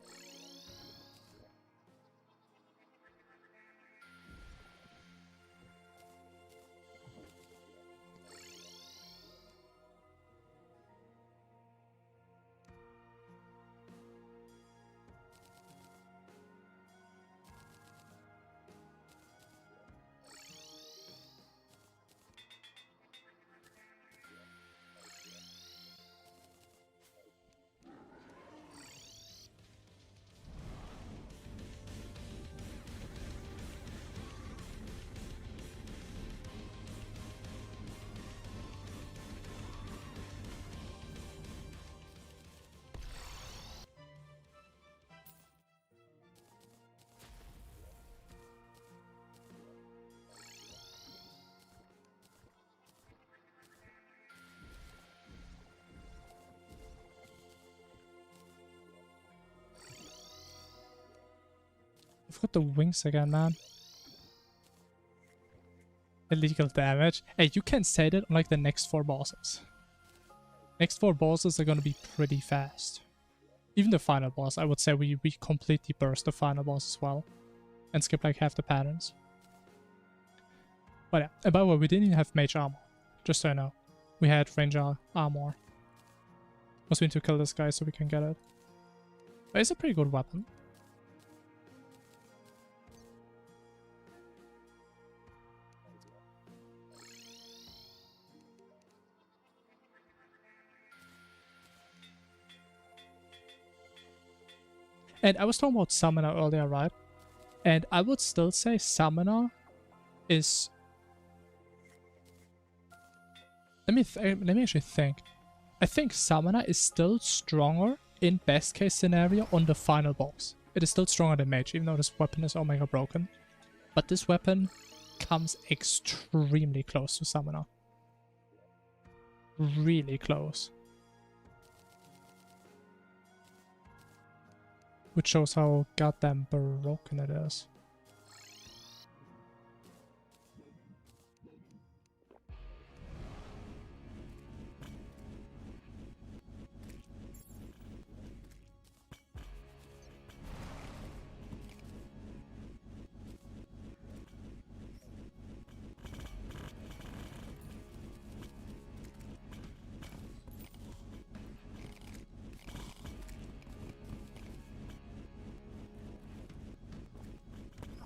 I've got the wings again, man. Illegal damage. Hey, you can say that on like the next 4 bosses. Next 4 bosses are gonna be pretty fast. Even the final boss, I would say we completely burst the final boss as well. And skip like half the patterns. But yeah, and by the way, we didn't even have mage armor. Just so you know. We had ranger armor. Must we need to kill this guy so we can get it. But it's a pretty good weapon. And I was talking about Summoner earlier, right? And I would still say Summoner is... Let me actually think. I think Summoner is still stronger in best case scenario on the final boss. It is still stronger than Mage, even though this weapon is Omega broken. But this weapon comes extremely close to Summoner. Really close. Which shows how goddamn broken it is.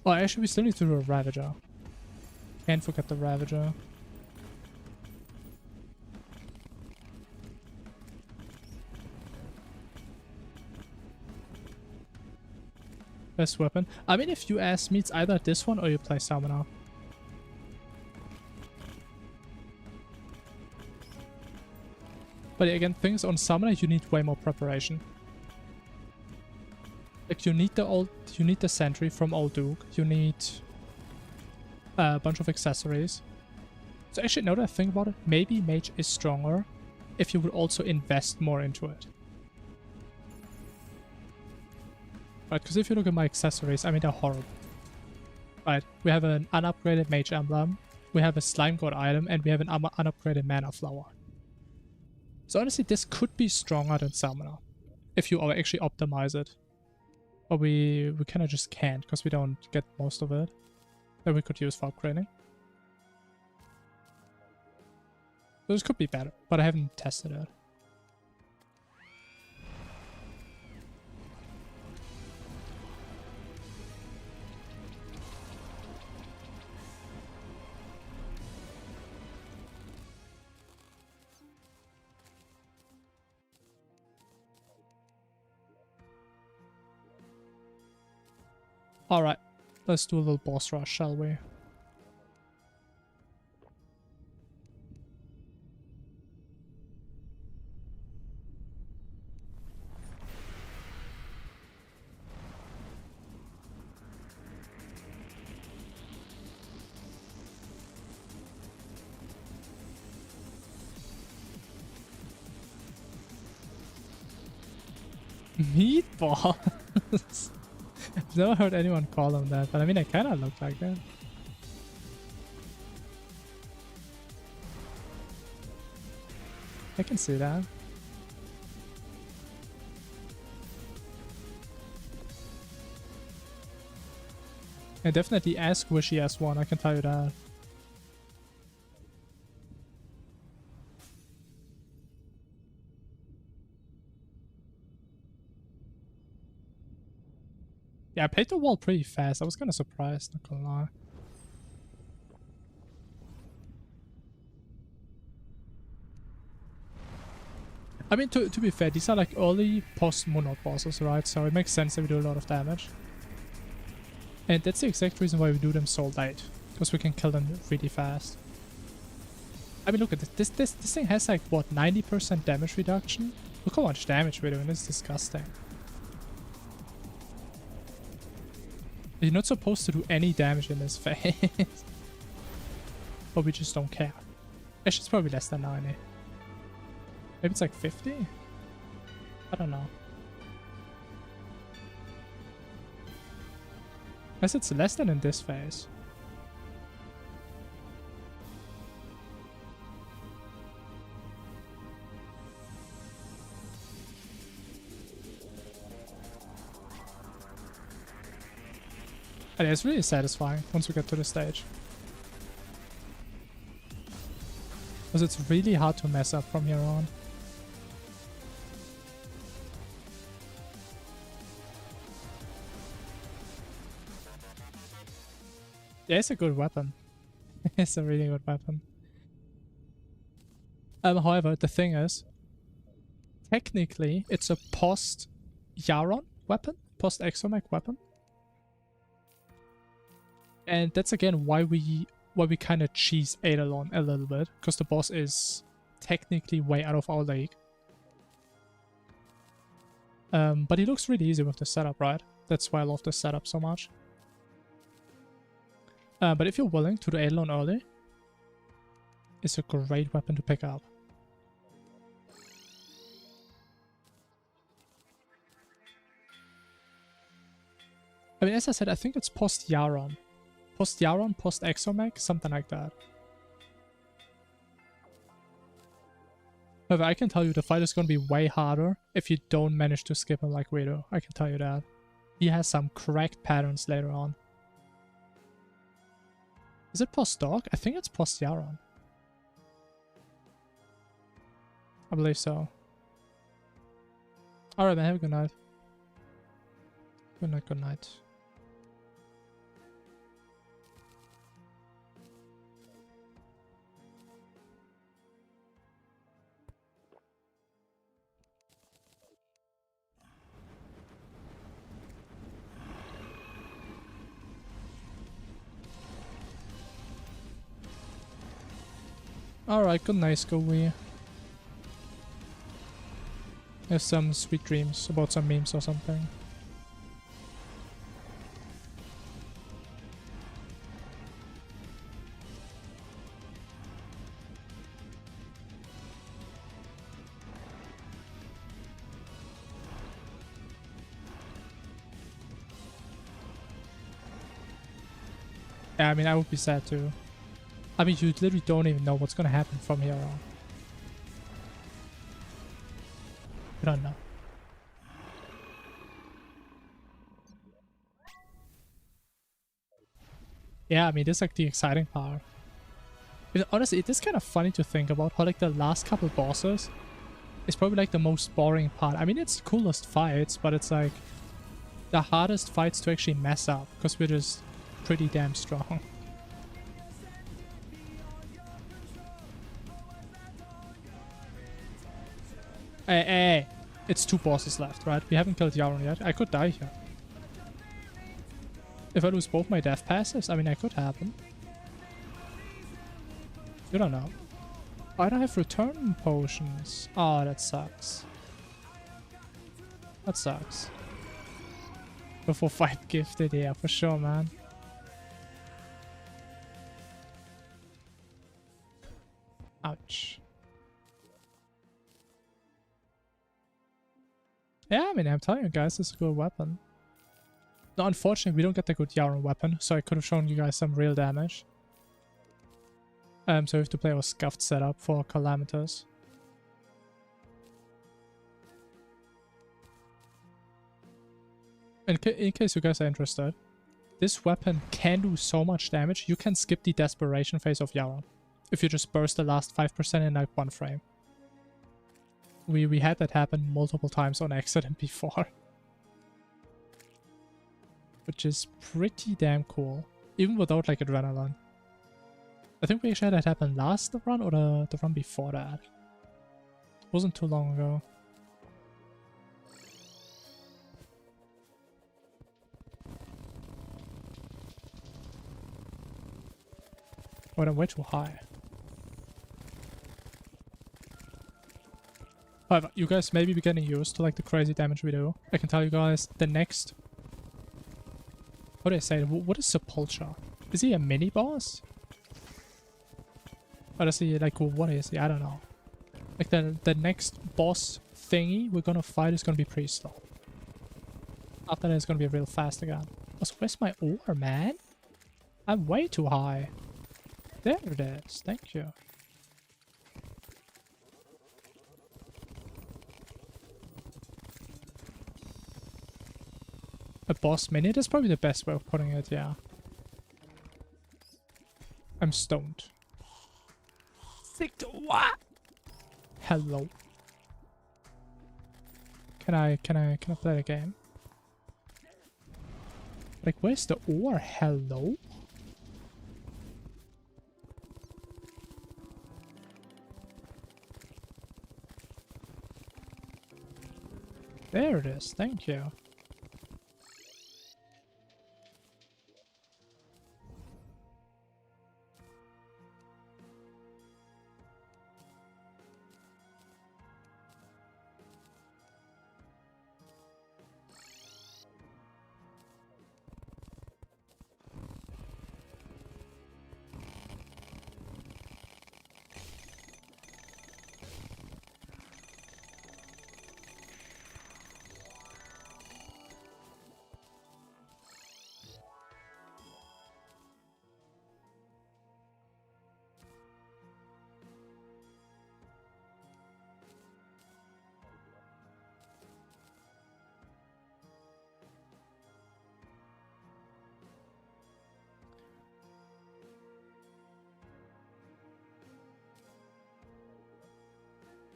Oh, actually, we still need to do a Ravager. Can't forget the Ravager. Best weapon. I mean, if you ask me, it's either this one or you play Summoner. But again, things on Summoner, you need way more preparation. Like, you need the Sentry from Old Duke. You need a bunch of accessories. So actually, now that I think about it, maybe Mage is stronger if you would also invest more into it. Right, because if you look at my accessories, I mean, they're horrible. Right, we have an unupgraded Mage Emblem, we have a Slime God item, and we have an unupgraded Mana Flower. So honestly, this could be stronger than Summoner if you actually optimize it. But we kind of just can't because we don't get most of it that we could use for upgrading. So this could be better, but I haven't tested it. Alright, let's do a little boss rush, shall we? Meatballs! I've never heard anyone call them that, but I mean, they kind of look like that. I can see that. And definitely as squishy as one, I can tell you that. Yeah, I played the wall pretty fast. I was kind of surprised, not gonna lie. I mean, to be fair, these are like early post-Moonlord bosses, right? So it makes sense that we do a lot of damage. And that's the exact reason why we do them so late. Because we can kill them really fast. I mean, look at this. This thing has like, what, 90% damage reduction? Look how much damage we're doing. It's disgusting. You're not supposed to do any damage in this phase. But we just don't care. Actually, it's probably less than 90. Maybe it's like 50? I don't know. I guess it's less than in this phase. And it's really satisfying once we get to the stage. Because it's really hard to mess up from here on. Yeah, it's a good weapon. It's a really good weapon. However, the thing is, technically, it's a post-Yaron weapon. post-exomech weapon. And that's again why we kind of cheese Eidolon a little bit, because the boss is technically way out of our league. But he looks really easy with the setup, right? That's why I love the setup so much. But if you're willing to do Eidolon early, it's a great weapon to pick up. I mean, as I said, I think it's post-Yaron. Post-Yaron, post-Exomech, something like that. However, I can tell you the fight is going to be way harder if you don't manage to skip him like we do. I can tell you that. He has some cracked patterns later on. Is it post-Dog? I think it's post-Yaron. I believe so. Alright, man. Have a good night. Good night, good night. Alright, good night, Scooby. Have some sweet dreams about some memes or something. Yeah, I mean, I would be sad too. I mean, you literally don't even know what's gonna happen from here on. You don't know. Yeah, I mean, this is like the exciting part. But honestly, it is kind of funny to think about how like the last couple bosses is probably like the most boring part. I mean, it's the coolest fights, but it's like the hardest fights to actually mess up because we're just pretty damn strong. Hey, it's 2 bosses left, right? We haven't killed Yaron yet. I could die here. If I lose both my death passes, I mean, it could happen. You don't know. I don't have return potions. Oh, that sucks. That sucks. Before fight gifted, yeah, for sure, man. Ouch. Yeah, I mean, I'm telling you guys, this is a good weapon. No, unfortunately, we don't get the good Yaron weapon, so I could have shown you guys some real damage. So we have to play our scuffed setup for Calamitas. In case you guys are interested, this weapon can do so much damage, you can skip the desperation phase of Yaron. If you just burst the last 5% in like 1 frame. We had that happen multiple times on accident before. Which is pretty damn cool. Even without like adrenaline. I think we actually had that happen last run or the run before that. It wasn't too long ago. Oh, I'm way too high. However, you guys may be getting used to like the crazy damage we do. I can tell you guys, the next... How do I say it? What is Sepulture? Is he a mini boss? Or is he like, what is he? I don't know. Like the next boss thingy we're gonna fight is gonna be pretty slow. After that it's gonna be real fast again. Also, where's my ore, man? I'm way too high. There it is. Thank you. A boss mini? That's probably the best way of putting it, yeah. I'm stoned. Sick to what? Hello. Can I play the game? Like, where's the ore? Hello? There it is, thank you.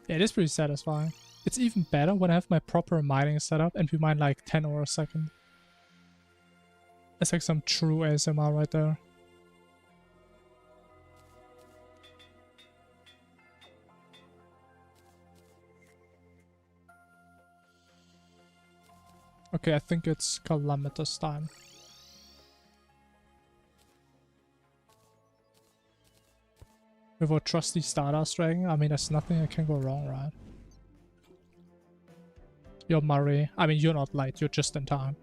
Yeah, it is pretty satisfying. It's even better when I have my proper mining setup and we mine like 10 ore a second. It's like some true ASMR right there. Okay, I think it's Calamity's time. With our trusty Stardust Dragon, I mean, there's nothing that can go wrong, right? You're Murray. I mean, you're not light, you're just in time.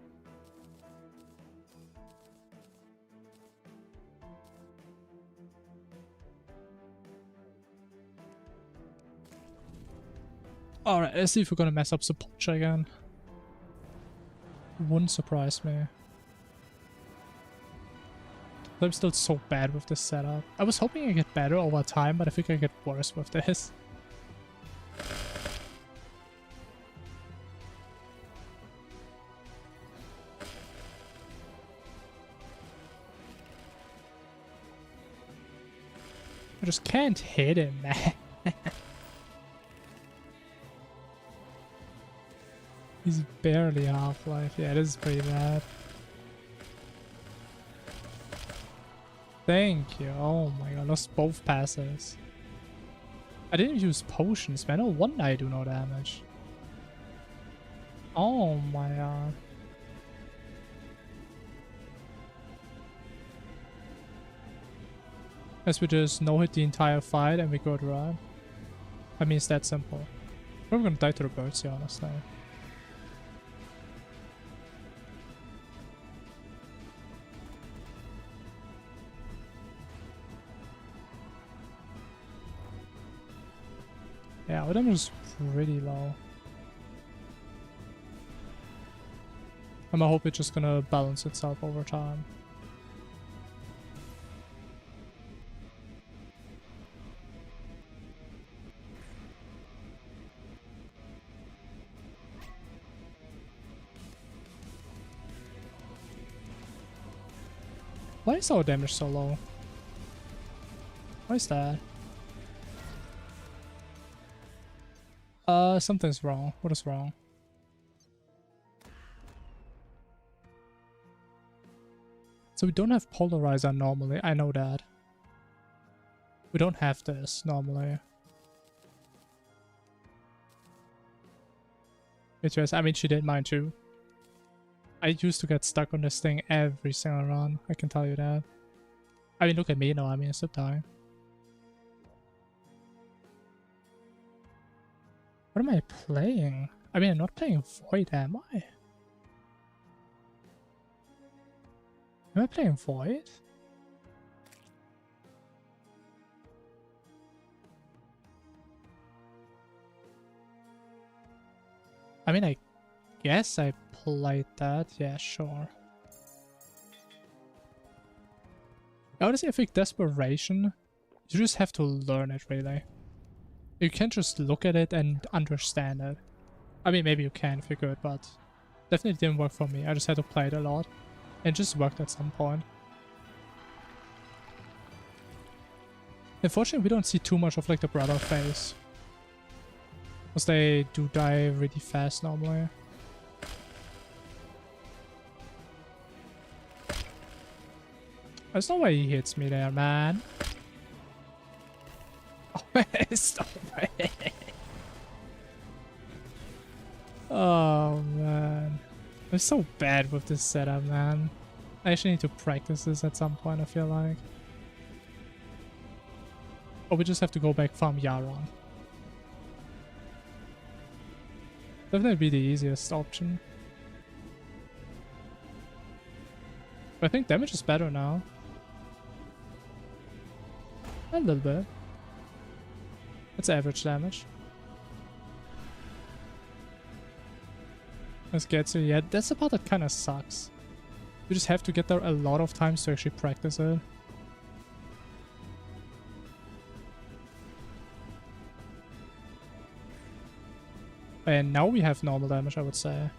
Alright, let's see if we're gonna mess up Sepultura again. Wouldn't surprise me. I'm still so bad with this setup. I was hoping I get better over time, but I think I get worse with this. I just can't hit him, man. He's barely half-life. Yeah, this is pretty bad. Thank you. Oh my god, lost both passes. I didn't use potions, man. No wonder I do no damage. Oh my god. As we just no-hit the entire fight and we go to run. I mean, it's that simple. We're gonna die to the birds here, honestly. Yeah, our damage is pretty low. I hope it's just gonna balance itself over time. Why is our damage so low? Why is that? Something's wrong. What is wrong? So we don't have polarizer normally. I know that. We don't have this normally. I mean, she did mine too. I used to get stuck on this thing every single run. I can tell you that. I mean, look at me now. I mean, I still dying. What am I playing? I mean, I'm not playing Void, am I? Am I playing Void? I mean, I guess I played that. Yeah, sure. Honestly, I think Desperation, you just have to learn it, really. You can't just look at it and understand it. I mean, maybe you can if you're good, but definitely didn't work for me. I just had to play it a lot. And it just worked at some point. Unfortunately, we don't see too much of like the brother phase. Because they do die really fast normally. There's no way he hits me there, man. Oh, stop it. Oh, man. I'm so bad with this setup, man. I actually need to practice this at some point, I feel like. Or we just have to go back farm Yaron. Definitely be the easiest option. But I think damage is better now. A little bit. It's average damage. Let's get to, yeah, that's the part that kind of sucks. You just have to get there a lot of times to actually practice it. And now we have normal damage, I would say.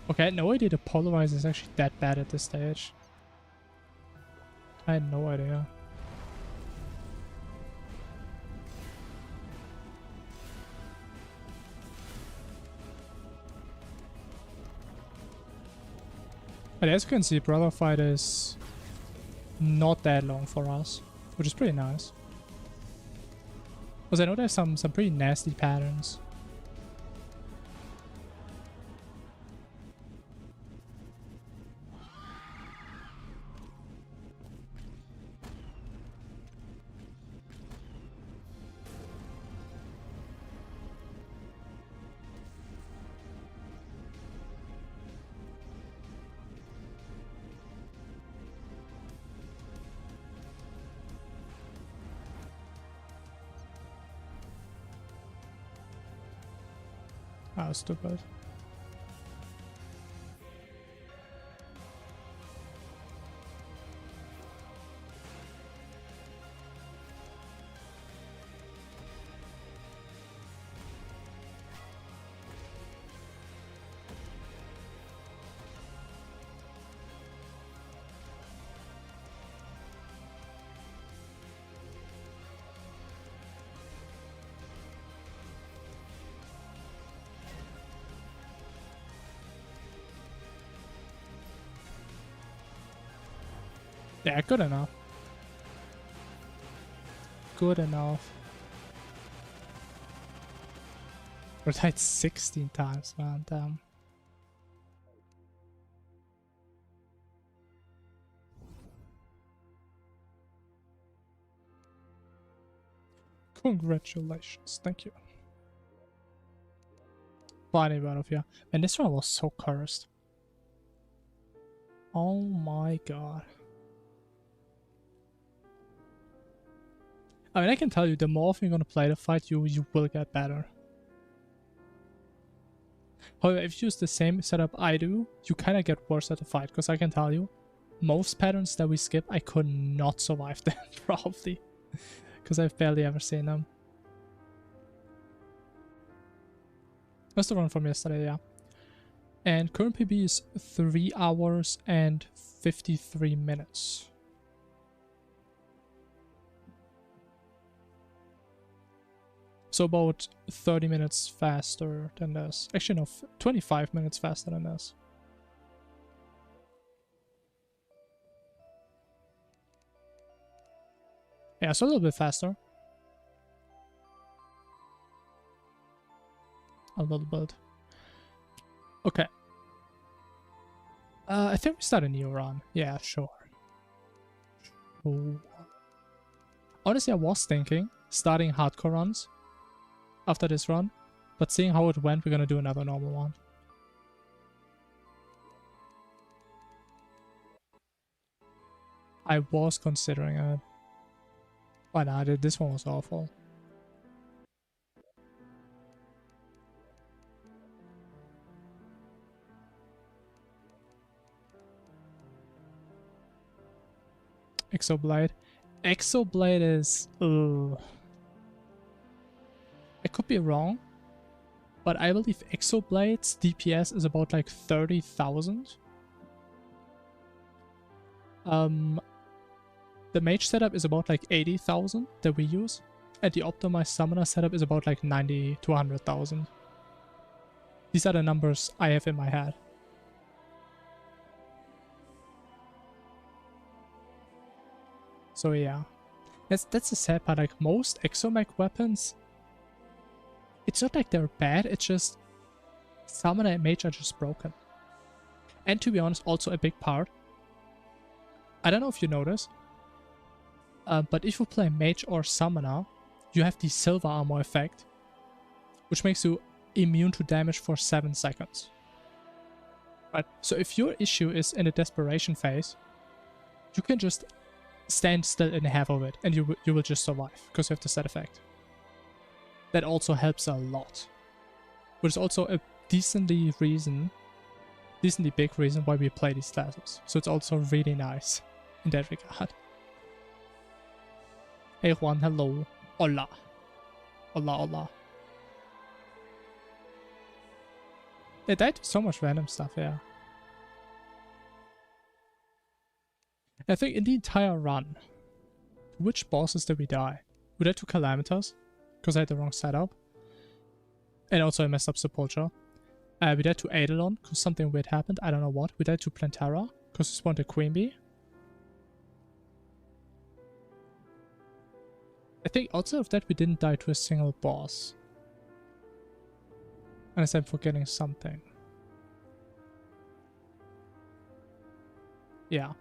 Okay, I had no idea the polarizer is actually that bad at this stage. I had no idea. But as you can see, Brother Fight is not that long for us, which is pretty nice. Because I know there's some pretty nasty patterns. Ah, stupid. Yeah, good enough. Good enough. We died 16 times, man. Damn. Congratulations. Thank you. Plenty of you. And this one was so cursed. Oh my god. I mean, I can tell you, the more often you're gonna play the fight, you will get better. However, if you use the same setup I do, you kind of get worse at the fight, because I can tell you, most patterns that we skip, I could not survive them, probably. Because I've barely ever seen them. That's the run from yesterday, yeah. And current PB is 3 hours and 53 minutes. So about 30 minutes faster than this. Actually, no, 25 minutes faster than this. Yeah, so a little bit faster. A little bit. Okay. I think we start a new run. Yeah, sure. Ooh. Honestly, I was thinking starting hardcore runs after this run, but seeing how it went, we're gonna do another normal one. I was considering it. Why not? This one was awful. Exoblade. Exoblade is... Ugh. I could be wrong, but I believe Exoblade's DPS is about like 30,000. The mage setup is about like 80,000 that we use, and the optimized summoner setup is about like 90 to 100,000. These are the numbers I have in my head. So yeah, that's the sad part. Like most exomech weapons, it's not like they're bad, it's just summoner and mage are just broken. And to be honest, also a big part, I don't know if you notice, but if you play mage or summoner, you have the silver armor effect, which makes you immune to damage for 7 seconds. Right? So if your issue is in the desperation phase, you can just stand still in half of it and you will just survive because you have the set effect. That also helps a lot. But it's also a decently big reason why we play these classes. So it's also really nice in that regard. Hey Juan, hello. Hola. Hola, hola. They died to so much random stuff, yeah. I think in the entire run, which bosses did we die? We died to Calamitas, because I had the wrong setup. And also I messed up Sepulture. We died to Eidolon because something weird happened. I don't know what. We died to Plantera because we spawned a Queen Bee. I think outside of that we didn't die to a single boss. Unless I'm forgetting something. Yeah.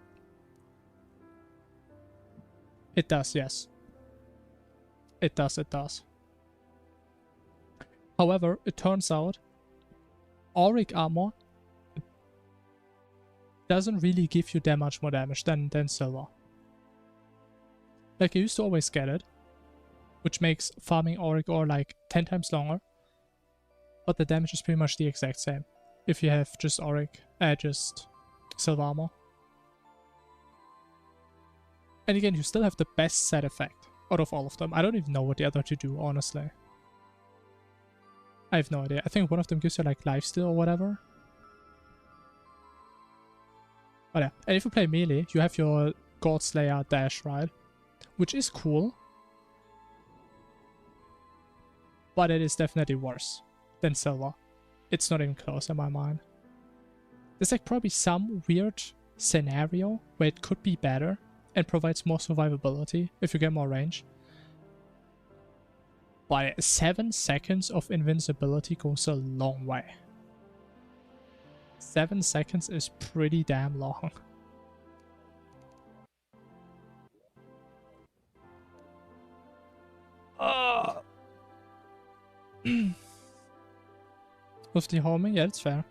It does, yes. It does, it does. However, it turns out auric armor doesn't really give you that much more damage than silver. Like, I used to always get it, which makes farming auric ore like 10 times longer. But the damage is pretty much the exact same if you have just auric, just silver armor. And again, you still have the best side effect out of all of them. I don't even know what the other two do, honestly. I have no idea. I think one of them gives you like lifesteal or whatever. But yeah, and if you play melee, you have your Godslayer dash, right? Which is cool. But it is definitely worse than silver. It's not even close in my mind. There's like probably some weird scenario where it could be better and provides more survivability if you get more range. But 7 seconds of invincibility goes a long way. 7 seconds is pretty damn long. With the homing, yeah, that's fair.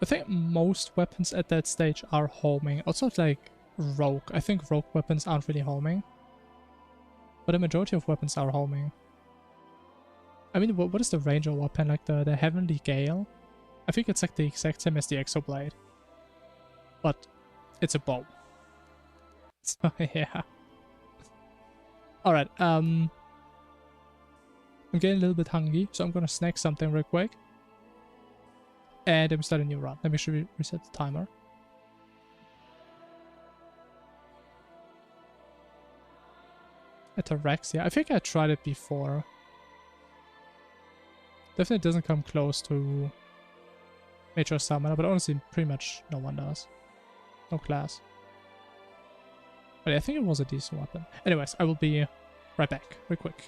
I think most weapons at that stage are homing. Also, like rogue. I think rogue weapons aren't really homing. But the majority of weapons are homing. I mean, what is the ranger weapon? Like the Heavenly Gale? I think it's like the exact same as the Exoblade. But it's a bow. So, yeah. Alright, I'm getting a little bit hungry, so I'm gonna snack something real quick. And then we start a new run. Let me should reset the timer. Ataraxia. I think I tried it before. Definitely doesn't come close to Major Summoner, but honestly, pretty much no one does. No class. But yeah, I think it was a decent weapon. Anyways, I will be right back, real quick.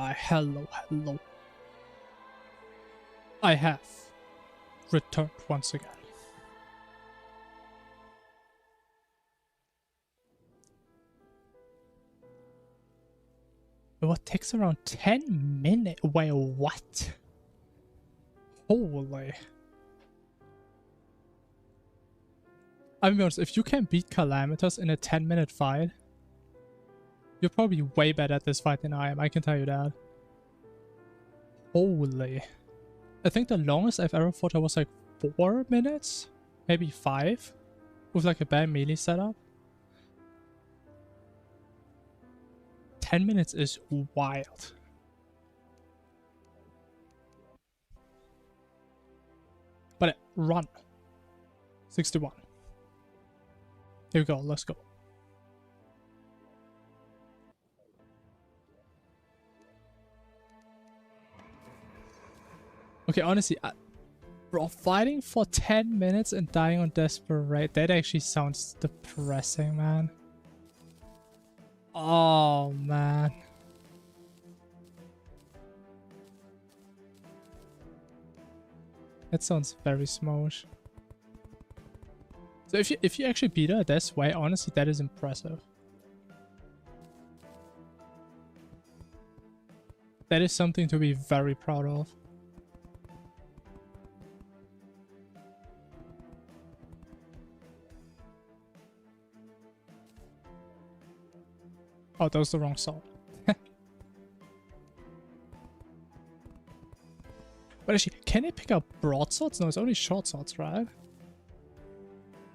why, hello. I have returned once again. What takes around 10 minutes? Wait, what? Holy. I mean, if you can beat Calamitas in a 10-minute fight, you're probably way better at this fight than I am, I can tell you that. Holy. I think the longest I've ever fought was like 4 minutes? Maybe 5? With like a bad melee setup. 10 minutes is wild. But run. 61. Here we go, let's go. Okay, honestly, bro, fighting for 10 minutes and dying on Desperate, that actually sounds depressing, man. Oh, man. That sounds very smosh. So if you actually beat her this way, honestly, that is impressive. That is something to be very proud of. Oh, that was the wrong sword. But actually, can he pick up broadswords? No, it's only short swords, right?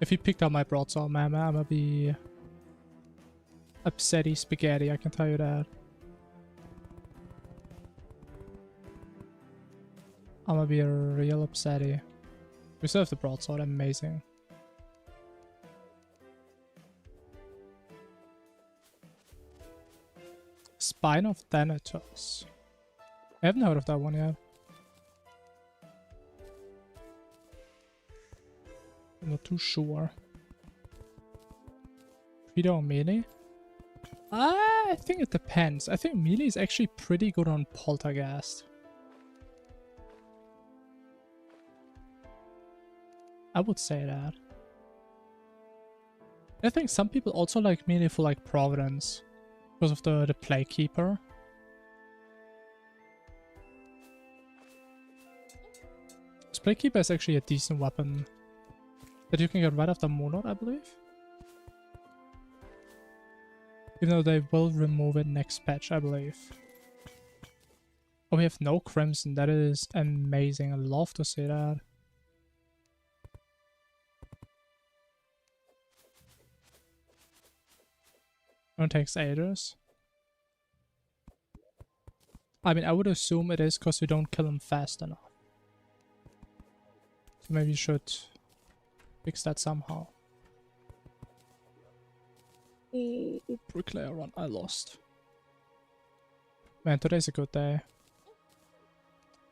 If he picked up my broadsword, man, I'm gonna be upsetty spaghetti, I can tell you that. I'm gonna be a real upsetty. We still have the broadsword, amazing. Spine of Thanatos. I haven't heard of that one yet. I'm not too sure. Peter or melee? I think it depends. I think melee is actually pretty good on Poltergeist. I would say that. I think some people also like melee for like Providence. Because of the Plague Keeper. This Plague Keeper is actually a decent weapon. That you can get right after Moonlord, I believe. Even though they will remove it next patch, I believe. Oh, we have no Crimson. That is amazing. I love to see that. One takes Aeders. I mean, I would assume it is because we don't kill him fast enough. So maybe you should fix that somehow. Oh, Bricklayer run. I lost. Man, today's a good day.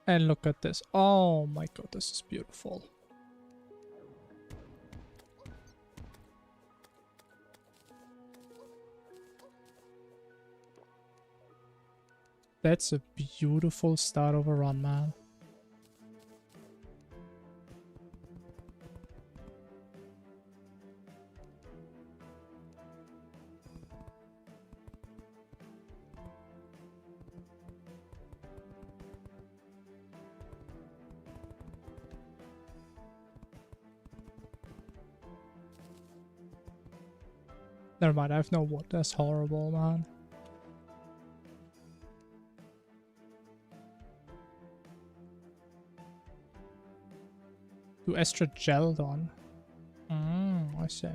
And look at this. Oh my god, this is beautiful. That's a beautiful start of a run, man. Never mind, I have no wood. That's horrible, man. Do Estrageldon. I see.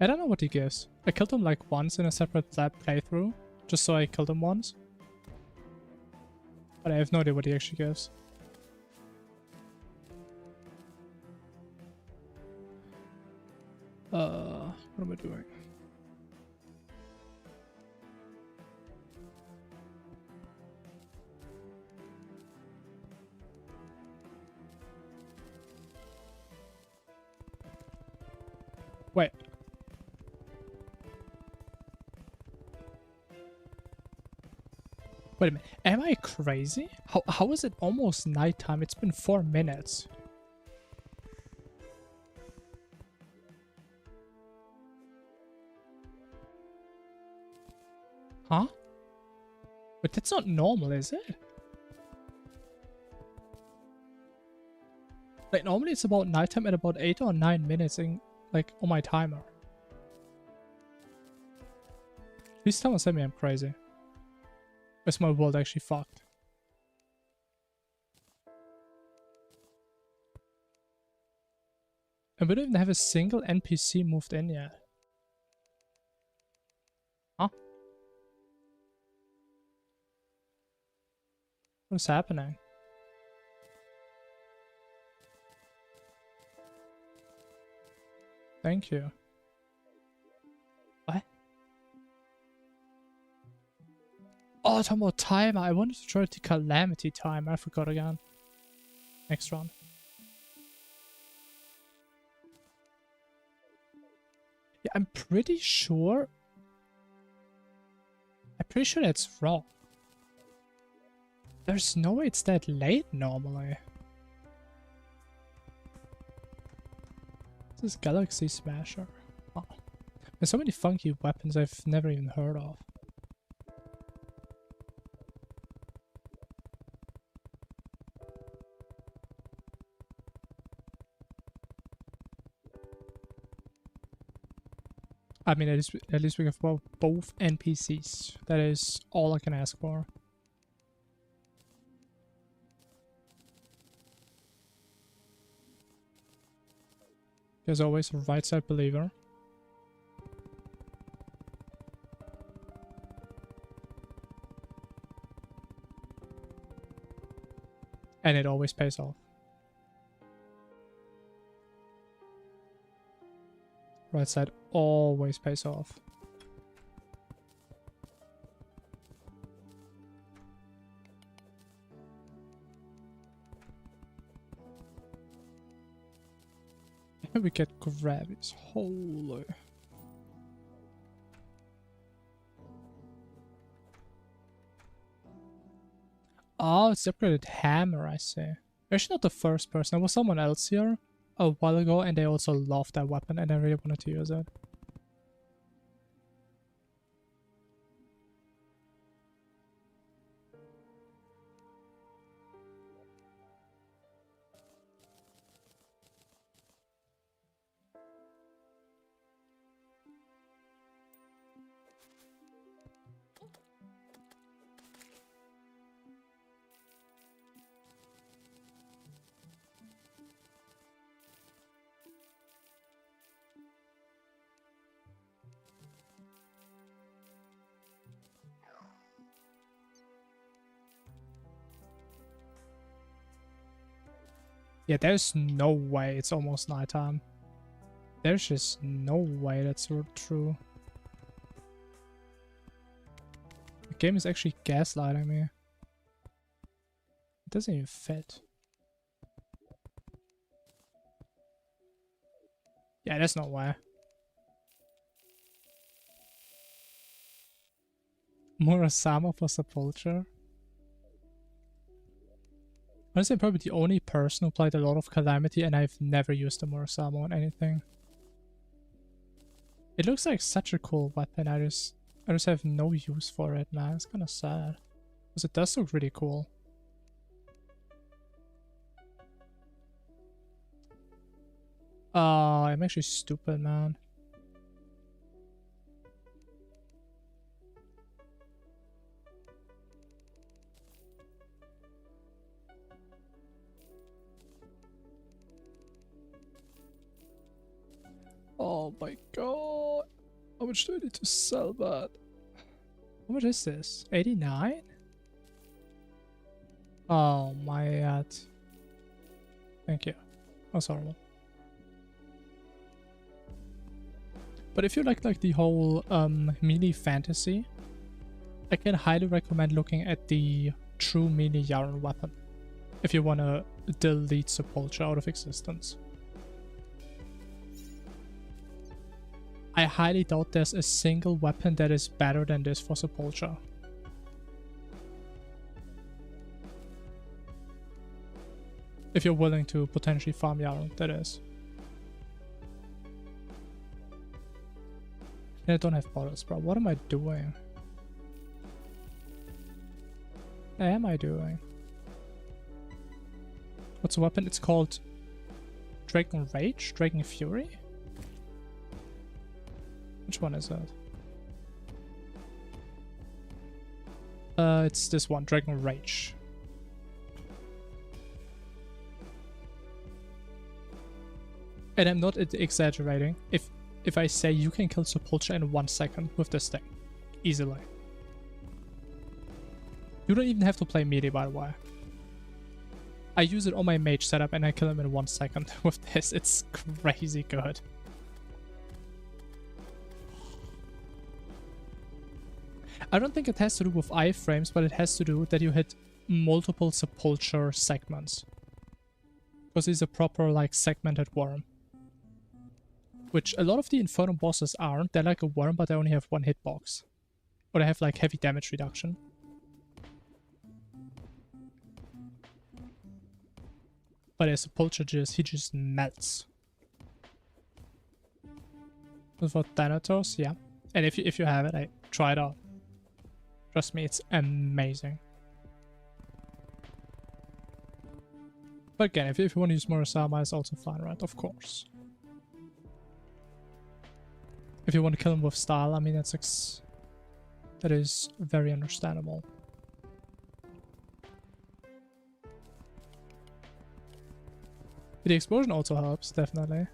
I don't know what he gives. I killed him like once in a separate playthrough. Just so I killed him once. But I have no idea what he actually gives. What am I doing? Wait. Wait a minute, am I crazy? How is it almost nighttime? It's been 4 minutes. Huh? But that's not normal, is it? Like, normally it's about nighttime at about 8 or 9 minutes in, like, on my timer. Please tell me I'm crazy. Is my world actually fucked? And we don't even have a single NPC moved in yet. Huh? What's happening? Thank you. What? Oh, talking about timer. I wanted to try the Calamity timer. I forgot again. Next round. Yeah, I'm pretty sure that's wrong. There's no way it's that late normally. This is Galaxy Smasher. Oh. There's so many funky weapons I've never even heard of. I mean, at least we have both NPCs. That is all I can ask for. There's always a right side believer. And it always pays off. Right side always pays off. We get grabbies. Holy. Oh, it's the upgraded hammer, I see. Actually not the first person. There was someone else here a while ago and they also loved that weapon and I really wanted to use it. Yeah, there's no way it's almost nighttime. There's just no way that's true. The game is actually gaslighting me. It doesn't even fit. Yeah, there's no way. Murasama for Sepulture? Honestly, I'm probably the only person who played a lot of Calamity and I've never used the Murasama on anything. It looks like such a cool weapon, I just have no use for it, man. It's kinda sad. Because it does look really cool. I'm actually stupid, man. Oh my god. How much do I need to sell that? How much is this? 89? Oh my god. Thank you. That's horrible. But if you like the whole melee fantasy, I can highly recommend looking at the true melee Yaren weapon. If you wanna delete Sepulture out of existence. I highly doubt there's a single weapon that is better than this for Sepulture. If you're willing to potentially farm Yarrow, that is. And I don't have bottles, bro. What am I doing? What am I doing? What's the weapon? It's called Dragon Rage? Dragon Fury? Which one is that? It's this one, Dragon Rage. And I'm not exaggerating if I say you can kill Sepultura in 1 second with this thing. Easily. You don't even have to play melee, by the way. I use it on my mage setup and I kill him in 1 second with this. It's crazy good. I don't think it has to do with iframes, but it has to do that you hit multiple Sepulture segments. Because he's a proper, like, segmented worm. Which a lot of the Infernum bosses aren't. They're like a worm, but they only have 1 hitbox. Or they have, like, heavy damage reduction. But as Sepulture, he just melts. For Thanatos, yeah. And if you have it, try it out. Trust me, it's amazing. But again, if you want to use Murasama, it's also fine, right? Of course. If you want to kill him with style, I mean, that is very understandable. The explosion also helps, definitely.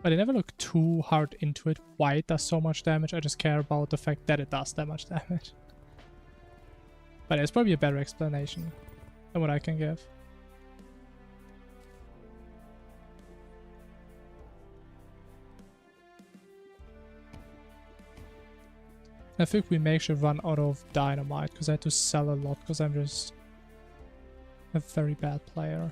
But I never look too hard into it, why it does so much damage. I just care about the fact that it does that much damage. But it's probably a better explanation than what I can give. I think we may actually run out of dynamite because I had to sell a lot because I'm just a very bad player.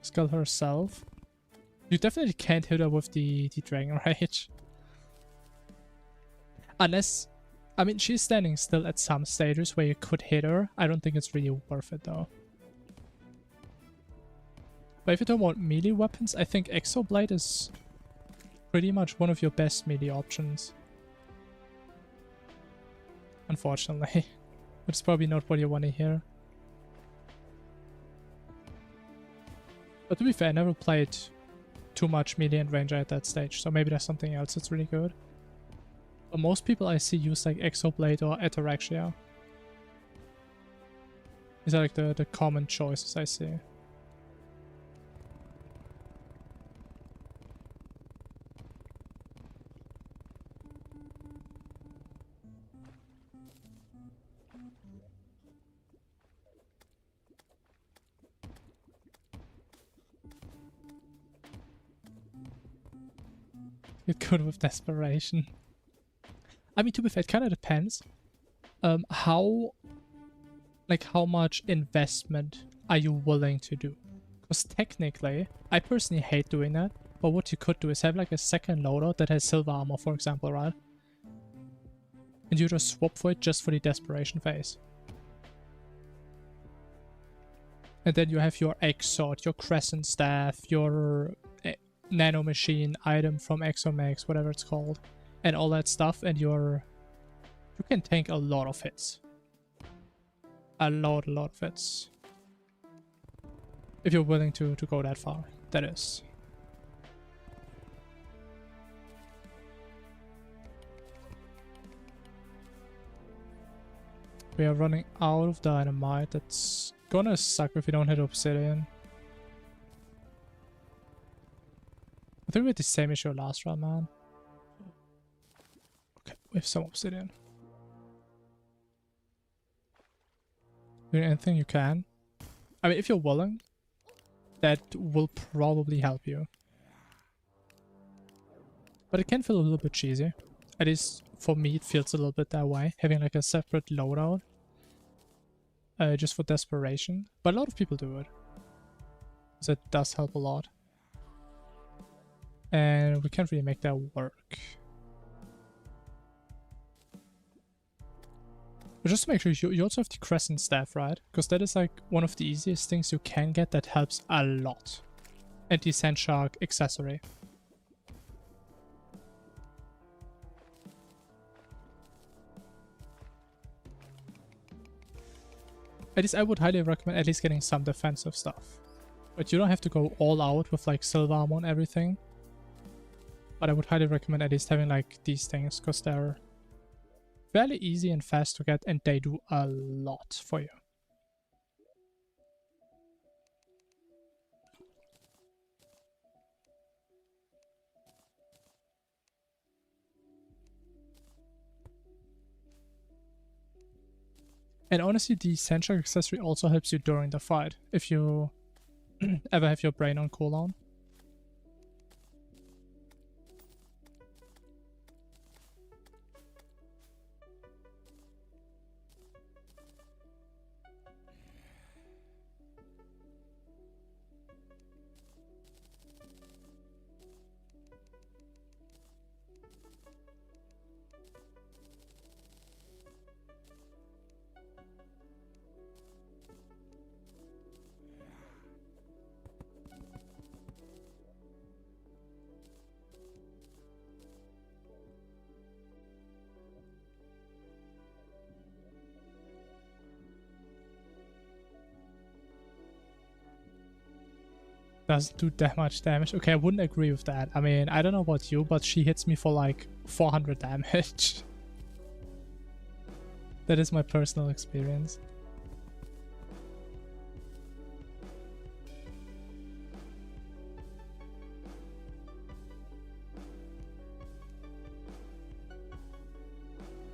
Skull herself. You definitely can't hit her with the Dragon Rage. Unless, I mean, she's standing still at some stages where you could hit her. I don't think it's really worth it though. But if you don't want melee weapons, I think Exoblade is pretty much one of your best melee options. Unfortunately. It's probably not what you want to hear. But to be fair, I never played too much melee and ranger at that stage, so maybe there's something else that's really good. But most people I see use like Exoblade or Ataraxia. These are like the common choices I see. Get good with desperation. I mean, to be fair, it kind of depends. How much investment are you willing to do? Because technically, I personally hate doing that. But what you could do is have like a second loadout that has silver armor, for example, right? And you just swap for it just for the desperation phase. And then you have your Exort, your Crescent Staff, your Nano Machine item from Exomax, whatever it's called, and all that stuff, and you can tank a lot of hits. A lot of hits. If you're willing to go that far, that is. We are running out of dynamite. That's gonna suck if we don't hit obsidian. I think we had the same issue last round, man. Okay, we have some obsidian. Do anything you can. I mean, if you're willing, that will probably help you. But it can feel a little bit cheesy. At least for me, it feels a little bit that way. Having like a separate loadout. Just for desperation. But a lot of people do it. So it does help a lot. And we can't really make that work. But just to make sure, you also have the crescent staff, right? Because that is like one of the easiest things you can get that helps a lot. And the sand shark accessory. At least I would highly recommend at least getting some defensive stuff. But you don't have to go all out with like silver armor and everything. But I would highly recommend at least having like these things because they're fairly easy and fast to get and they do a lot for you. And honestly, the sand shark accessory also helps you during the fight if you ever have your brain on cooldown. Doesn't do that much damage. Okay, I wouldn't agree with that. I mean, I don't know about you, but she hits me for like 400 damage. That is my personal experience.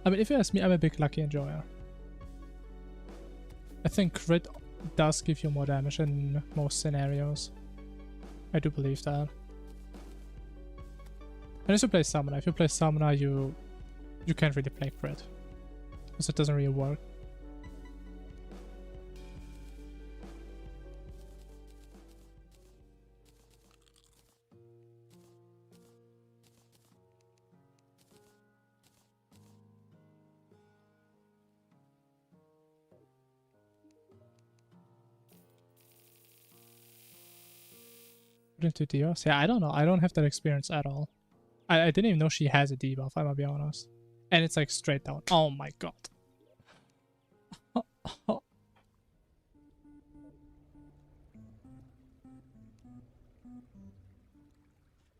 I mean, if you ask me, I'm a big lucky enjoyer. I think crit does give you more damage in most scenarios. I do believe that. Unless you play Summoner. If you play Summoner, you can't really play crit. Because it doesn't really work. Into debuffs? Yeah, I don't know. I don't have that experience at all. I didn't even know she has a debuff, I'm gonna be honest. And it's like straight down. Oh my god.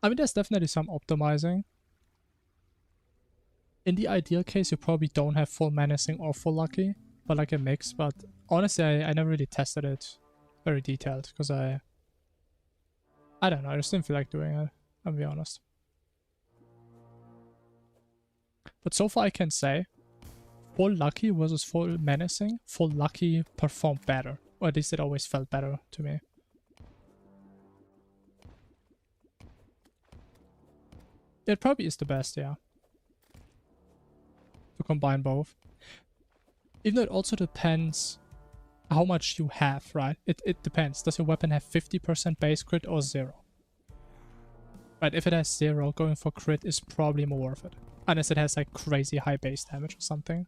I mean, there's definitely some optimizing. In the ideal case, you probably don't have full menacing or full lucky, but like a mix. But honestly, I never really tested it very detailed because I don't know, I just didn't feel like doing it, I'll be honest. But so far I can say, full lucky versus full menacing, full lucky performed better. Or at least it always felt better to me. It probably is the best, yeah. To combine both. Even though it also depends how much you have, right? It depends. Does your weapon have 50% base crit or 0? Right, if it has 0, going for crit is probably more worth it. Unless it has like crazy high base damage or something.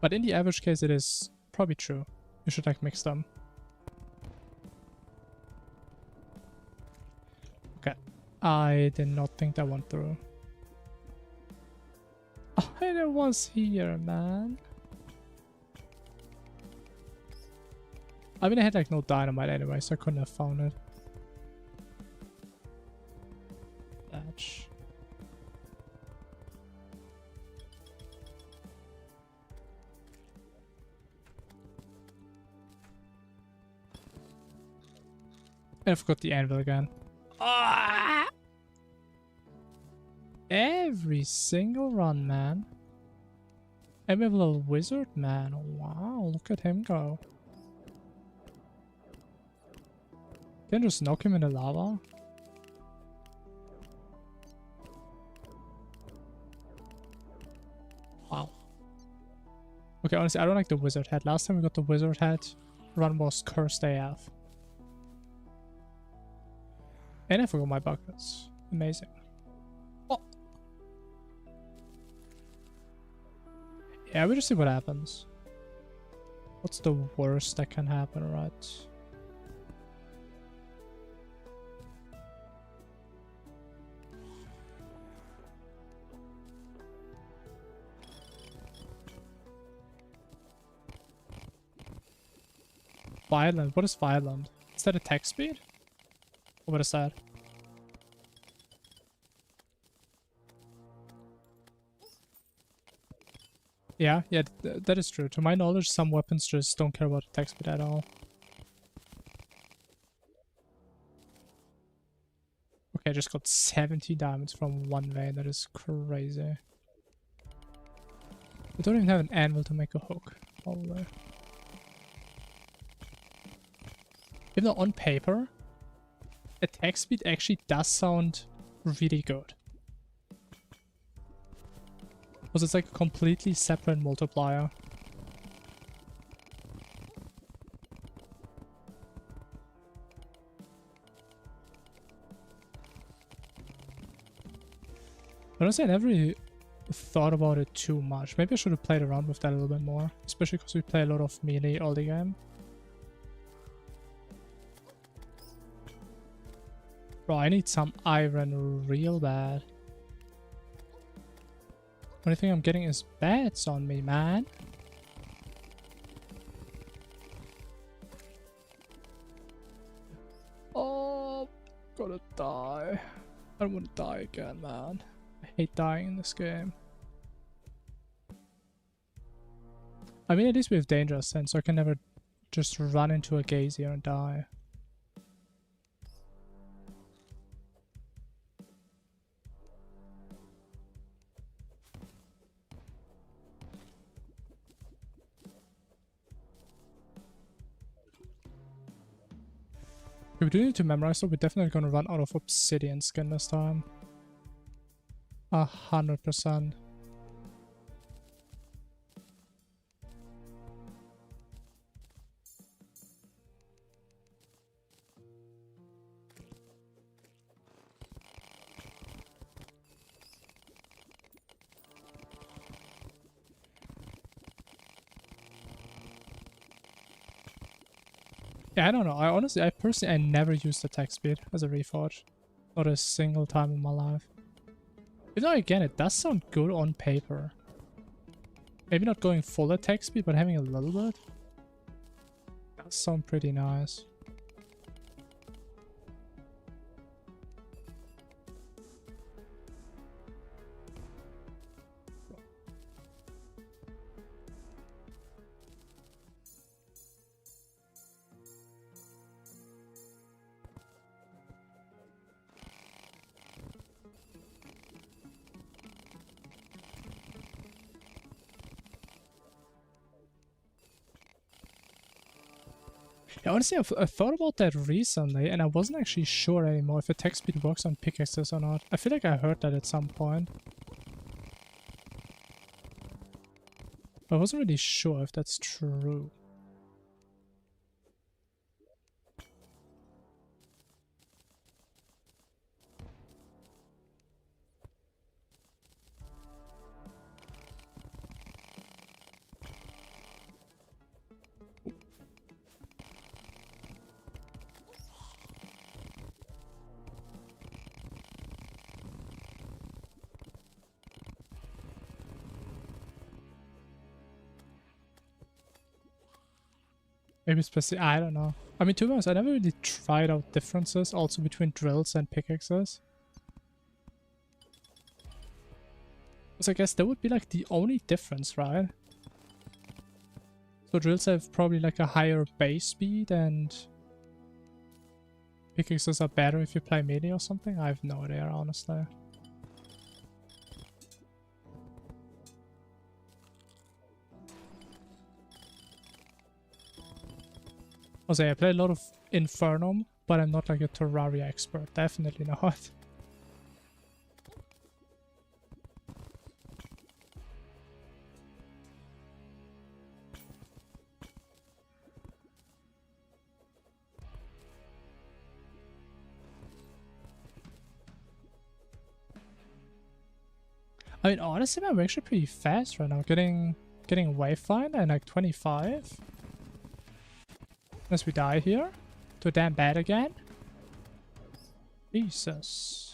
But in the average case it is probably true. You should like mix them. Okay. I did not think that went through. Oh, and it was here, man. I mean, I had like no dynamite anyway, so I couldn't have found it. Batch. And I forgot the anvil again. Ah! Every single run, man. And we have a little wizard, man. Wow, look at him go. Can I just knock him in the lava? Wow. Okay, honestly, I don't like the wizard head. Last time we got the wizard head, run was cursed AF. And I forgot my buckets. Amazing. Oh. Yeah, we'll just see what happens. What's the worst that can happen, right? Violent. What is violent? Is that attack speed? Or what is that? Yeah, that is true. To my knowledge, some weapons just don't care about attack speed at all. Okay, I just got 70 diamonds from one vein. That is crazy. I don't even have an anvil to make a hook. Probably. Even though on paper, attack speed actually does sound really good. Because it's like a completely separate multiplier. Honestly, I never really thought about it too much. Maybe I should have played around with that a little bit more. Especially because we play a lot of melee all the game. Bro, I need some iron real bad. Only thing I'm getting is bats on me, man. Oh, gotta die. I don't want to die again, man. I hate dying in this game. I mean, at least we have dangerous sense, so I can never just run into a gazier and die. If we do need to memorize it, we're definitely gonna run out of obsidian skin this time. 100%. Yeah, I don't know. I personally never used attack speed as a reforge. Not a single time in my life. Even though again, it does sound good on paper. Maybe not going full attack speed, but having a little bit. Does sound pretty nice. Yeah, honestly, I thought about that recently, and I wasn't actually sure anymore if attack speed works on pickaxes or not. I feel like I heard that at some point. But I wasn't really sure if that's true. Maybe specific. I don't know. I mean, to be honest, I never really tried out differences also between drills and pickaxes. Because I guess that would be like the only difference, right? So drills have probably like a higher base speed and pickaxes are better if you play melee or something. I have no idea, honestly. Also, I play a lot of Infernum, but I'm not like a Terraria expert. Definitely not. I mean, honestly, man, we're actually pretty fast right now. Getting Wayfinder and like 25. Unless we die here. Too damn bad again. Jesus.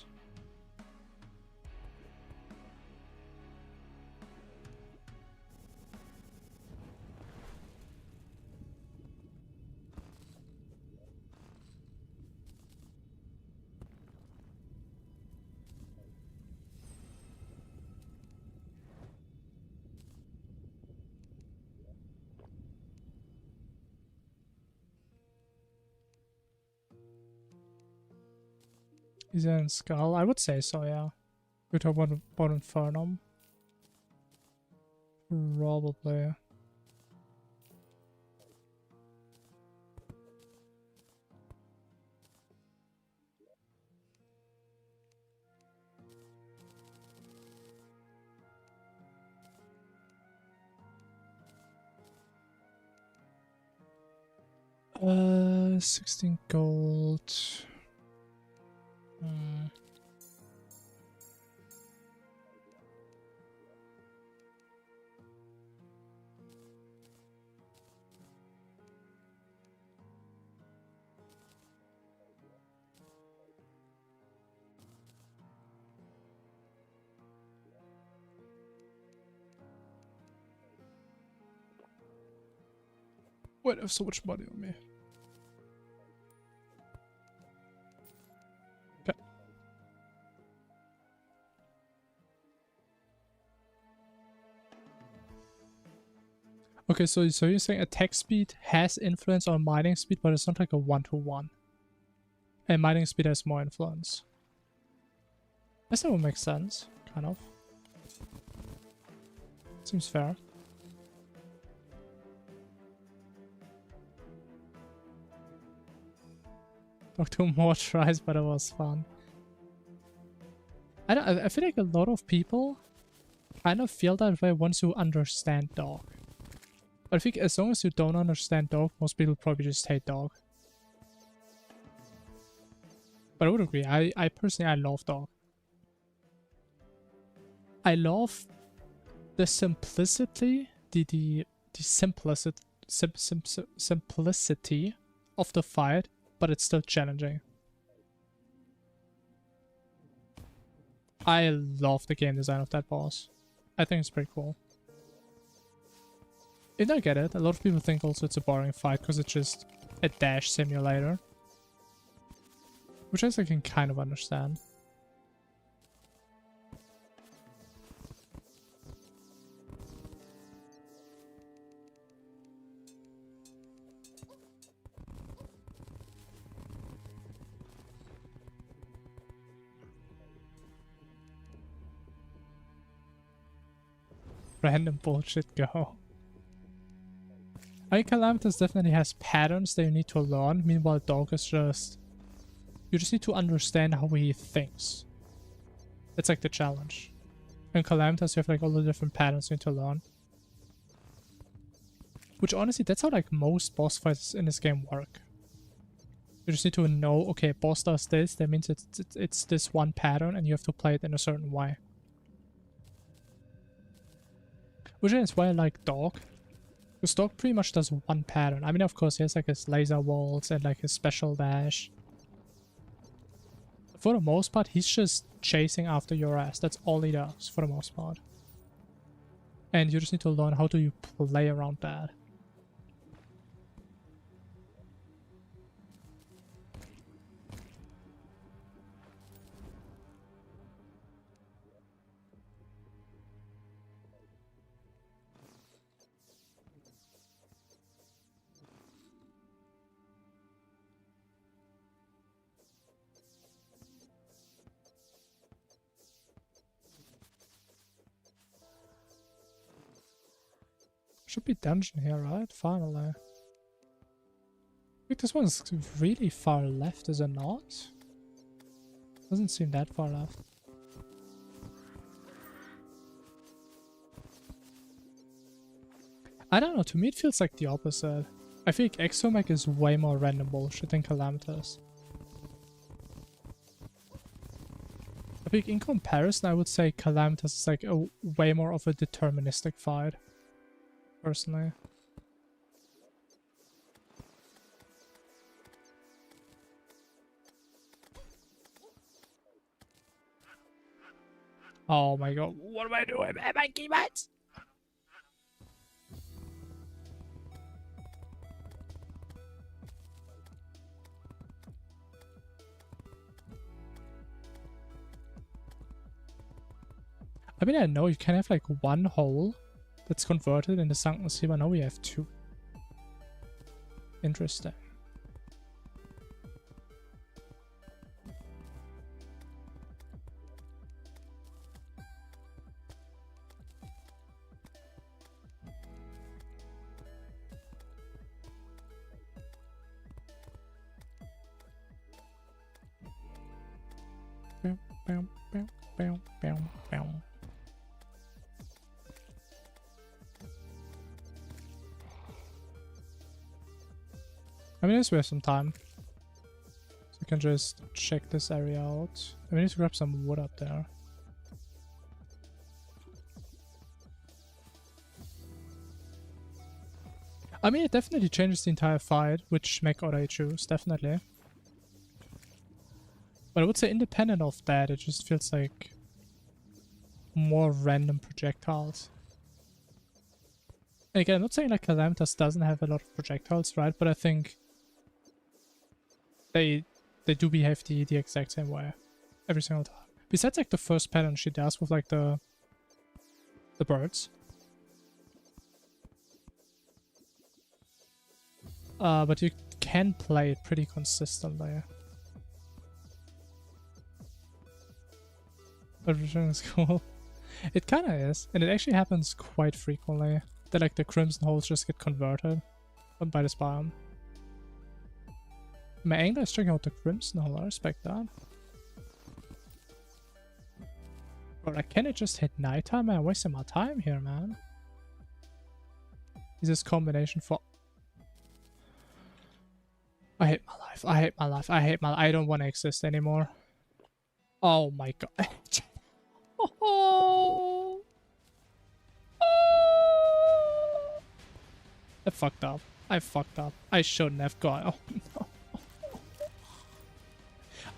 Is it in Skull? I would say so, yeah. We talk about Infernum. Probably. Uh, 16 gold. Hmm. Wait, I have so much money on me. Okay. Okay, so you're saying attack speed has influence on mining speed, but it's not like a 1-to-1. And mining speed has more influence. I guess that would make sense, kind of. Seems fair. Took 2 more tries, but it was fun. I feel like a lot of people kind of feel that way once you understand dog. But I think as long as you don't understand dog, most people probably just hate dog. But I would agree. I personally, I love dog. I love the simplicity, the simplicity of the fight, but it's still challenging. I love the game design of that boss. I think it's pretty cool. And I get it. A lot of people think also it's a boring fight because it's just a dash simulator. Which I can kind of understand. Random bullshit go. I mean, Calamitas definitely has patterns that you need to learn. Meanwhile, Dog is just... You just need to understand how he thinks. It's like the challenge. In Calamitas, you have like all the different patterns you need to learn. Which honestly, that's how like most boss fights in this game work. You just need to know, okay, boss does this, that means it's this one pattern and you have to play it in a certain way. Which is why I like Dog. Because Dog pretty much does one pattern. I mean, of course, he has like his laser walls and like his special dash. For the most part, he's just chasing after your ass. That's all he does, for the most part. And you just need to learn how do you play around that. Should be dungeon here, right? Finally. I think this one's really far left, is it not? Doesn't seem that far left. I don't know, to me it feels like the opposite. I feel like Exomech is way more random bullshit than Calamitas. I speak, in comparison, I would say Calamitas is like a way more of a deterministic fight, personally. Oh my god, what am I doing? Am I keyboards? I mean, I know you can have like one hole that's converted into Sunken Sea, but now we have two. Interesting. Bam, bam, bam, bam, bam, bam. I mean, let's waste some time. So we can just check this area out. I need to grab some wood up there. I mean, it definitely changes the entire fight, which mech order you choose, definitely. But I would say independent of that, it just feels like more random projectiles. And again, I'm not saying like Calamitas doesn't have a lot of projectiles, right? But I think they do behave the exact same way every single time. Besides like the first pattern she does with like the birds. But you can play it pretty consistently. Everything is cool. It kinda is, and it actually happens quite frequently. That like the crimson holes just get converted by this biome. My angler is checking out the crimson hole, I respect that. Bro, like, can it just hit nighttime? Man, I'm wasting my time here, man. Is this combination for... I hate my life, I hate my life, I hate my... I don't want to exist anymore. Oh my god. Oh. I fucked up. I fucked up. I shouldn't have gone. Oh no.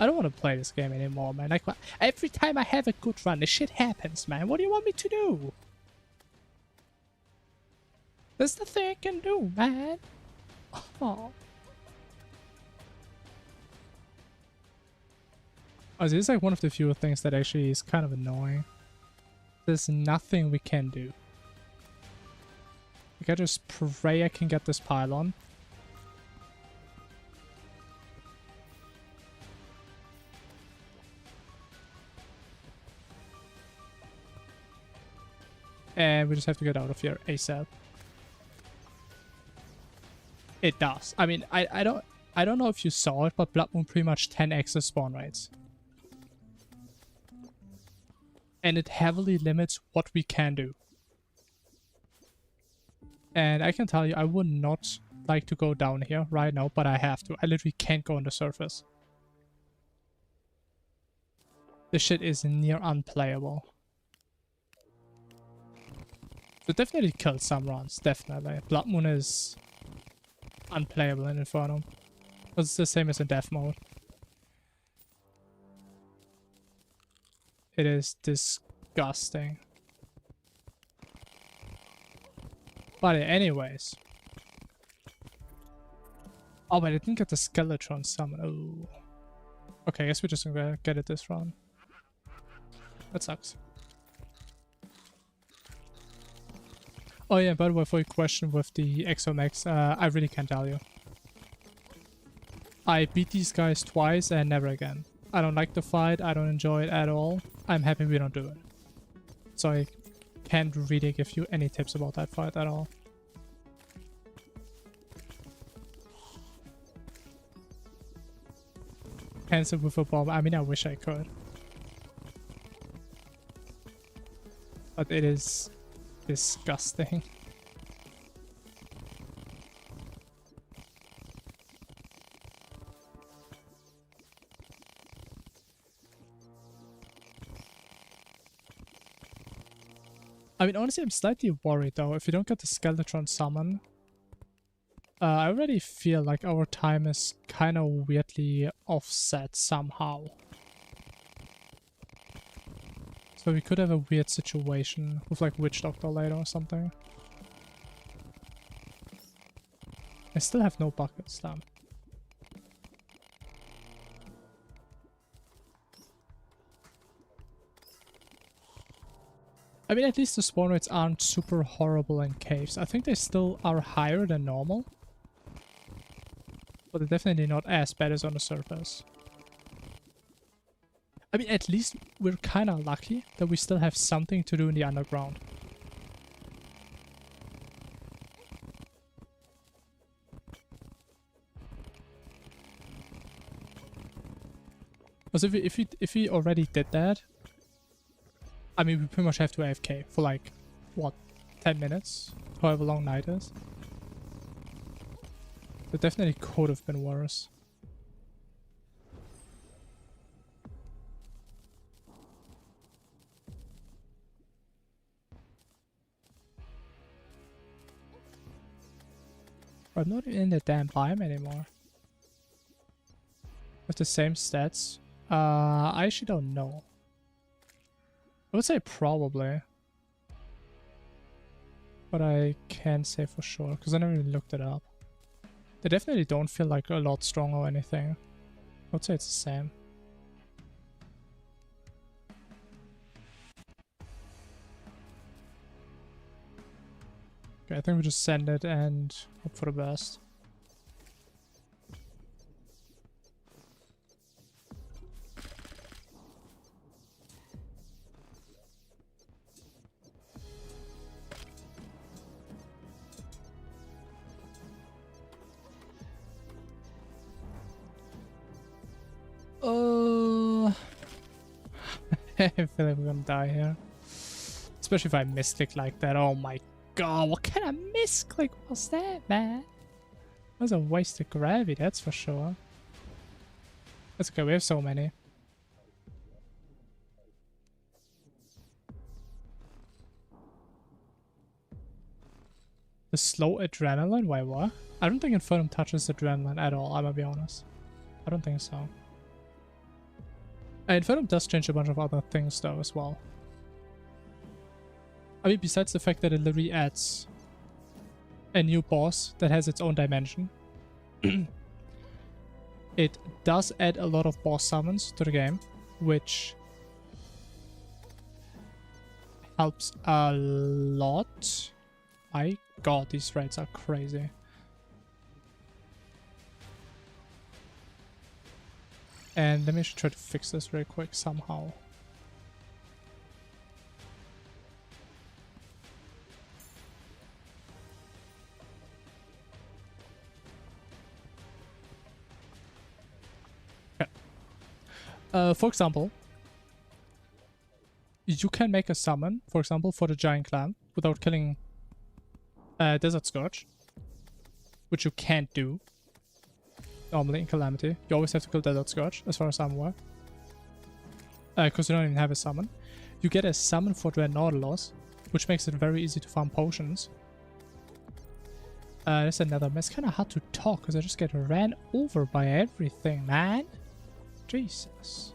I don't want to play this game anymore, man. Like, every time I have a good run, this shit happens, man. What do you want me to do? There's nothing I can do, man. Oh. Oh, this is like one of the few things that actually is kind of annoying. There's nothing we can do. Like, I just pray I can get this pylon. And we just have to get out of here ASAP. It does. I mean, I don't know if you saw it, but Blood Moon pretty much 10x the spawn rates. And it heavily limits what we can do. And I can tell you, I would not like to go down here right now, but I have to. I literally can't go on the surface. This shit is near unplayable. So definitely killed some runs, definitely. Blood Moon is unplayable in Infernum. It's the same as in Death Mode. It is disgusting. But anyways. Oh, but I didn't get the Skeleton summon. Oh. Okay, I guess we're just gonna get it this round. That sucks. Oh yeah, by the way, for your question with the Exomex, I really can't tell you. I beat these guys twice and never again. I don't like the fight, I don't enjoy it at all. I'm happy we don't do it. So I can't really give you any tips about that fight at all. Cancel with a bomb. I mean, I wish I could. But it is disgusting. I mean, honestly, I'm slightly worried though. If we don't get the Skeletron summon, I already feel like our time is kind of weirdly offset somehow. So we could have a weird situation with like Witch Doctor later or something. I still have no buckets, damn. I mean, at least the spawn rates aren't super horrible in caves. I think they still are higher than normal. But they're definitely not as bad as on the surface. I mean, at least we're kind of lucky that we still have something to do in the underground. Because if we already did that, I mean, we pretty much have to AFK for like, what, 10 minutes? However long night is. It definitely could have been worse. I'm not in the damn biome anymore. With the same stats? I actually don't know. I would say probably. But I can't say for sure, because I never even looked it up. They definitely don't feel like a lot strong or anything. I would say it's the same. Okay, I think we just send it and hope for the best. I feel like we're gonna die here. Especially if I misclick like that. Oh my god, what kind of misclick was that, man? That was a waste of gravity, that's for sure. That's okay, we have so many. The slow adrenaline? Wait, what? I don't think Infernum touches adrenaline at all, I'm gonna be honest. I don't think so. Infernum does change a bunch of other things though as well. I mean, besides the fact that it literally adds a new boss that has its own dimension. It does add a lot of boss summons to the game, which helps a lot. My god, these raids are crazy. And let me just try to fix this real quick somehow. Okay. For example, you can make a summon, for example, for the Giant Clan without killing Desert Scourge, which you can't do normally in Calamity. You always have to kill Desert Scourge, as far as I'm aware. Because you don't even have a summon. You get a summon for Dread Nautilus, which makes it very easy to farm potions. There's another mess. It's kind of hard to talk because I just get ran over by everything, man. Jesus.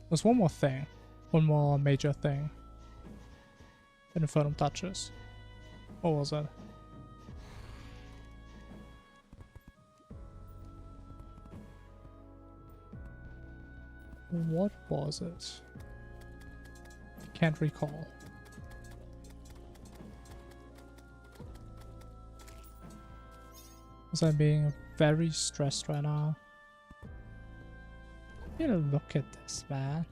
There's one more thing. One more major thing. That Infernum touches. What was it? What was it? I can't recall. Because I'm being very stressed right now. You know, look at this, man.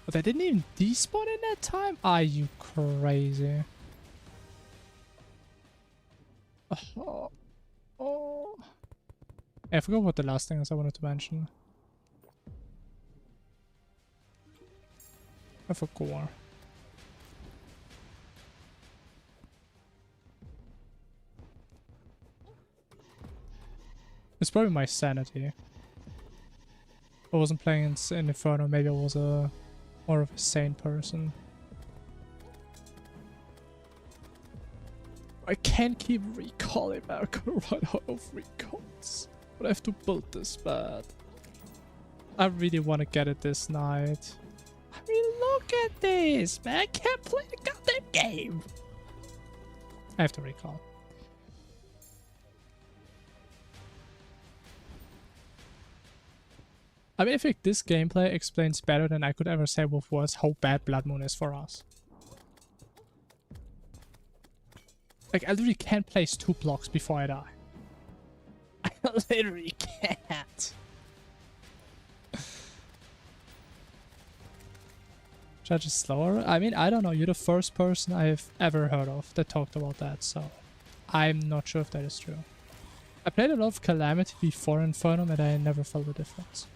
But I didn't even despawn in that time? Are you crazy? Oh. Oh. I forgot what the last thing is I wanted to mention. I forgot. It's probably my sanity. I wasn't playing in Inferno, maybe I was a more of a sane person. I can't keep recalling, man. I'm gonna run out of recalls. But I have to build this bad. I really want to get it this night. I mean, look at this, man. I can't play the goddamn game. I have to recall. I mean, I think this gameplay explains better than I could ever say with words how bad Blood Moon is for us. Like, I literally can't place 2 blocks before I die. I literally can't. Judge is slower? I mean, I don't know. You're the first person I've ever heard of that talked about that, so I'm not sure if that is true. I played a lot of Calamity before Infernum and I never felt the difference.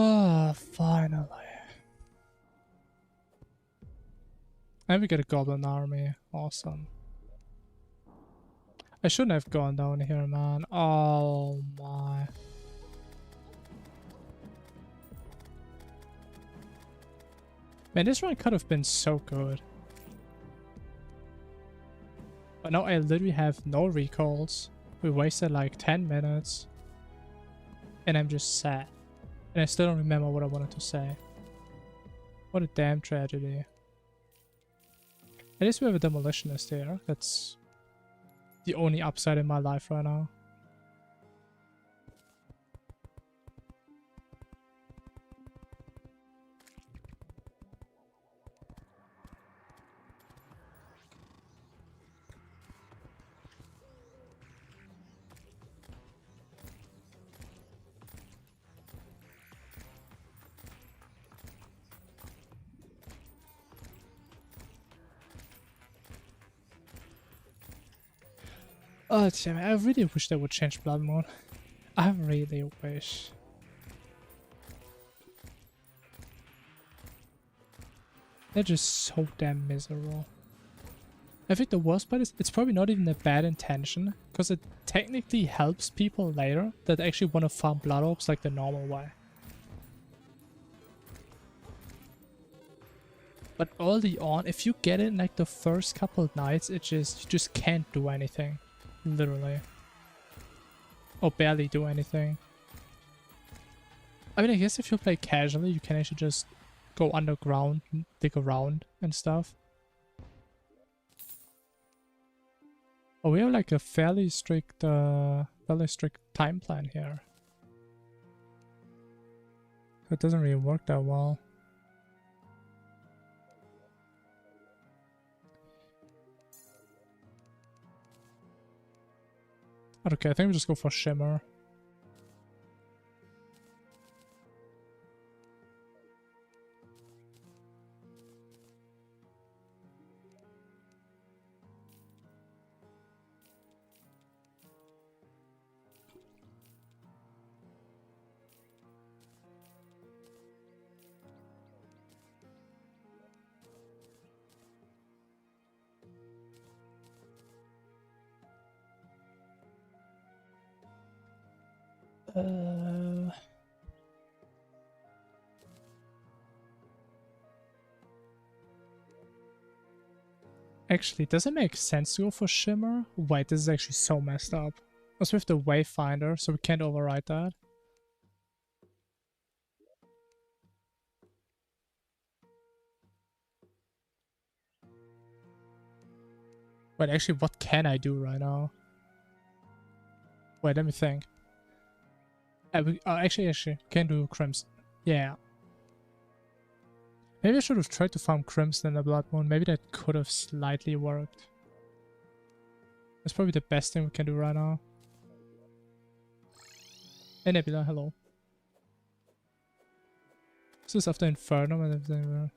Ah, finally. And we get a goblin army. Awesome. I shouldn't have gone down here, man. Oh my. Man, this run could have been so good. But now I literally have no recalls. We wasted like 10 minutes. And I'm just sad. And I still don't remember what I wanted to say. What a damn tragedy. At least we have a demolitionist here. That's the only upside in my life right now. Oh damn it, I really wish they would change Blood Moon. I really wish. They're just so damn miserable. I think the worst part is it's probably not even a bad intention, because it technically helps people later that actually want to farm blood orbs like the normal way. But early on, if you get it in like the first couple of nights, you just can't do anything. Literally. Or barely do anything. I mean, I guess if you play casually, you can actually just go underground, dig around and stuff. Oh, we have like a fairly strict time plan here. It doesn't really work that well. Okay, I think we just go for Shimmer. Actually, does it make sense to go for Shimmer? Wait, this is actually so messed up. Also with the Wayfinder, so we can't override that. Wait, actually, what can I do right now? Wait, let me think. Actually, can do Crimson. Yeah. Maybe I should have tried to farm Crimson in the Blood Moon. Maybe that could have slightly worked. That's probably the best thing we can do right now. Hey Nebula, hello. This is after Infernum and everything.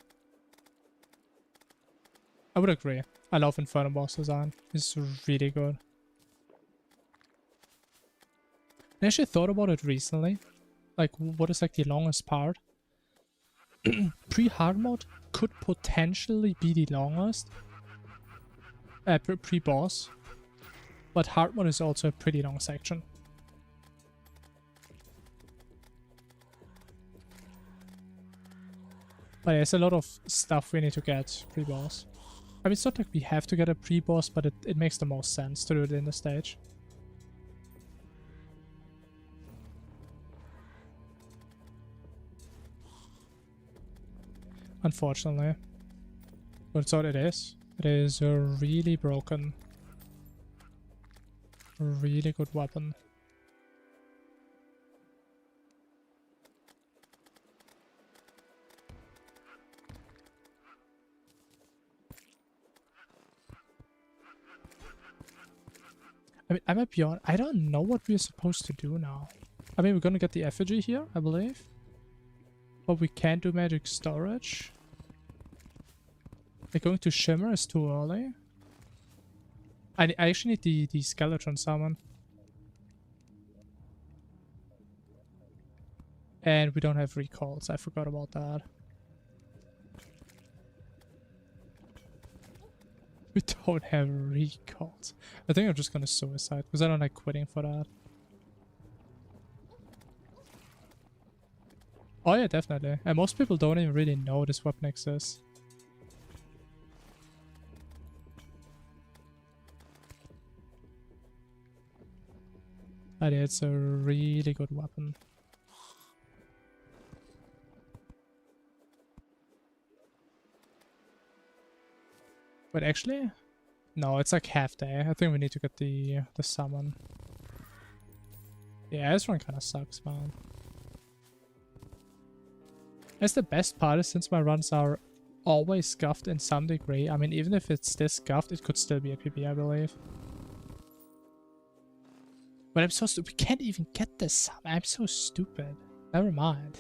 I would agree. I love Infernum boss design. It's really good. I actually thought about it recently. Like, what is like the longest part? Pre-hard mode could potentially be the longest. Pre-boss. But hard mode is also a pretty long section. But there's a lot of stuff we need to get pre-boss. I mean, it's not like we have to get a pre-boss, but it makes the most sense to do it in the stage. Unfortunately. But it's what it is. It is a really broken. Really good weapon. I mean, I might be honest, I don't know what we're supposed to do now. I mean, we're gonna get the effigy here, I believe. But we can't do magic storage. Like, going to Shimmer is too early. I actually need the skeleton summon. And we don't have recalls, I forgot about that. We don't have recalls. I think I'm just gonna suicide, because I don't like quitting for that. Oh yeah, definitely. And most people don't even really know this weapon exists. But it's a really good weapon. But actually, no, it's like half day. I think we need to get the summon. Yeah, this one kind of sucks, man. That's the best part is since my runs are always scuffed in some degree. I mean, even if it's this scuffed, it could still be a PB, I believe. But I'm so stupid. We can't even get this summon. I'm so stupid. Never mind.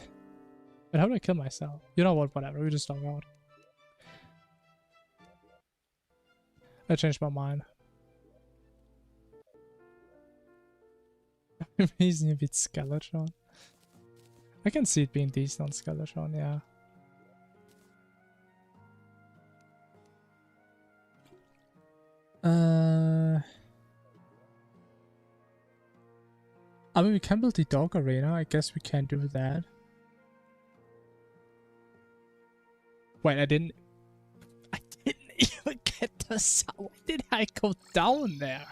But how do I kill myself? You know what? Whatever. We just log out. I changed my mind. Amazing if it's Skeletron. I can see it being decent on Skeletron, yeah. I mean, we can build the dog arena. I guess we can do that. Wait, I didn't even get the sound. Why did I go down there?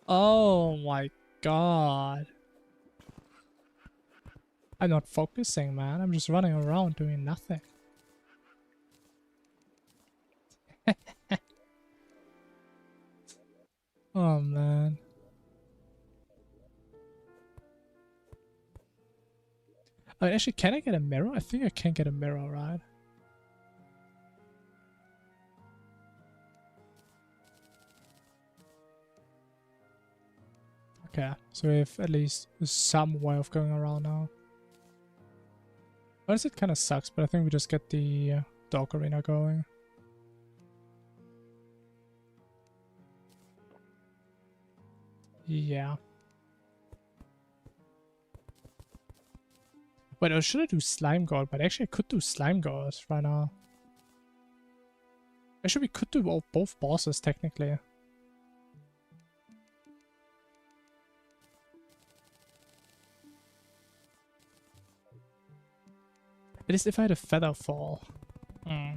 Oh my god. I'm not focusing, man. I'm just running around doing nothing. Oh man. Actually, can I get a mirror? I think I can get a mirror, right? Okay, so we have at least some way of going around now. Honestly, it kind of sucks, but I think we just get the dog arena going. Yeah. Wait, or should I do Slime God? But actually, I could do Slime God right now. Actually, we could do both bosses, technically. It is if I had a feather fall. Hmm.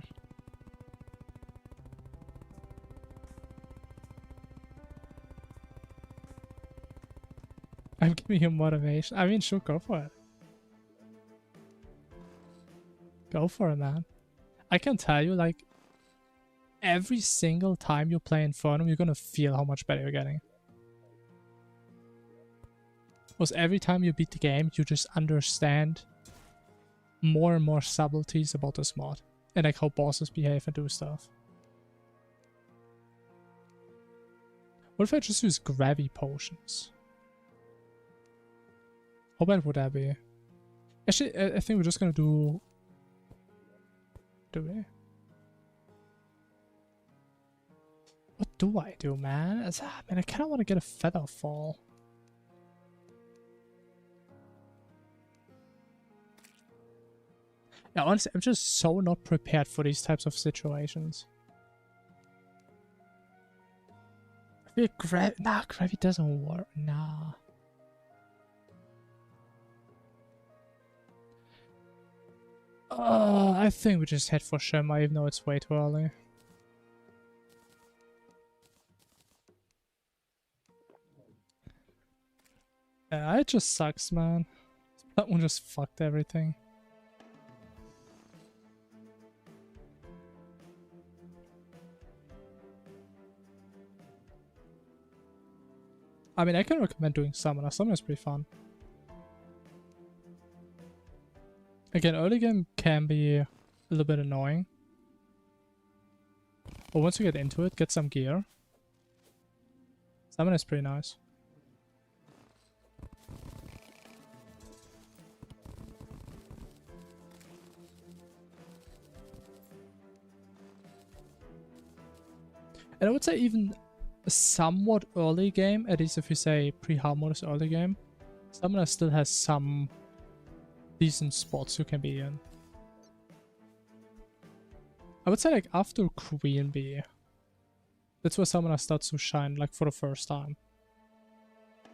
I'm giving you motivation. I mean, sure, go for it. Go for it, man. I can tell you, like, every single time you play Infernum, you're gonna feel how much better you're getting. Because every time you beat the game, you just understand more and more subtleties about this mod. And like how bosses behave and do stuff. What if I just use gravity potions? How bad would that be? Actually, I think we're just gonna do... Do we? What do I do, man? Man, I kinda wanna get a feather fall. Yeah, honestly, I'm just so not prepared for these types of situations. I feel gravity doesn't work. Nah. I think we just head for Shema, even though it's way too early. Yeah, it just sucks, man. That one just fucked everything. I mean, I can recommend doing Summoner. Summoner is pretty fun. Again, early game can be a little bit annoying. But once you get into it, get some gear. Summoner is pretty nice. And I would say even a somewhat early game, at least if you say pre-harmonious early game, Summoner still has some decent spots you can be in. I would say like after Queen Bee, that's where Summoner starts to shine, like for the first time.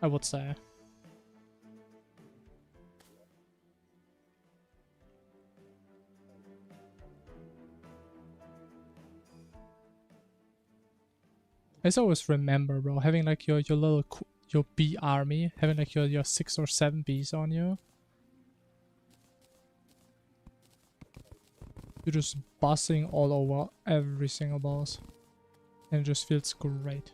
I would say. I just always remember, bro, having like your little your bee army, having like your 6 or 7 bees on you. You're just bossing all over every single boss. And it just feels great.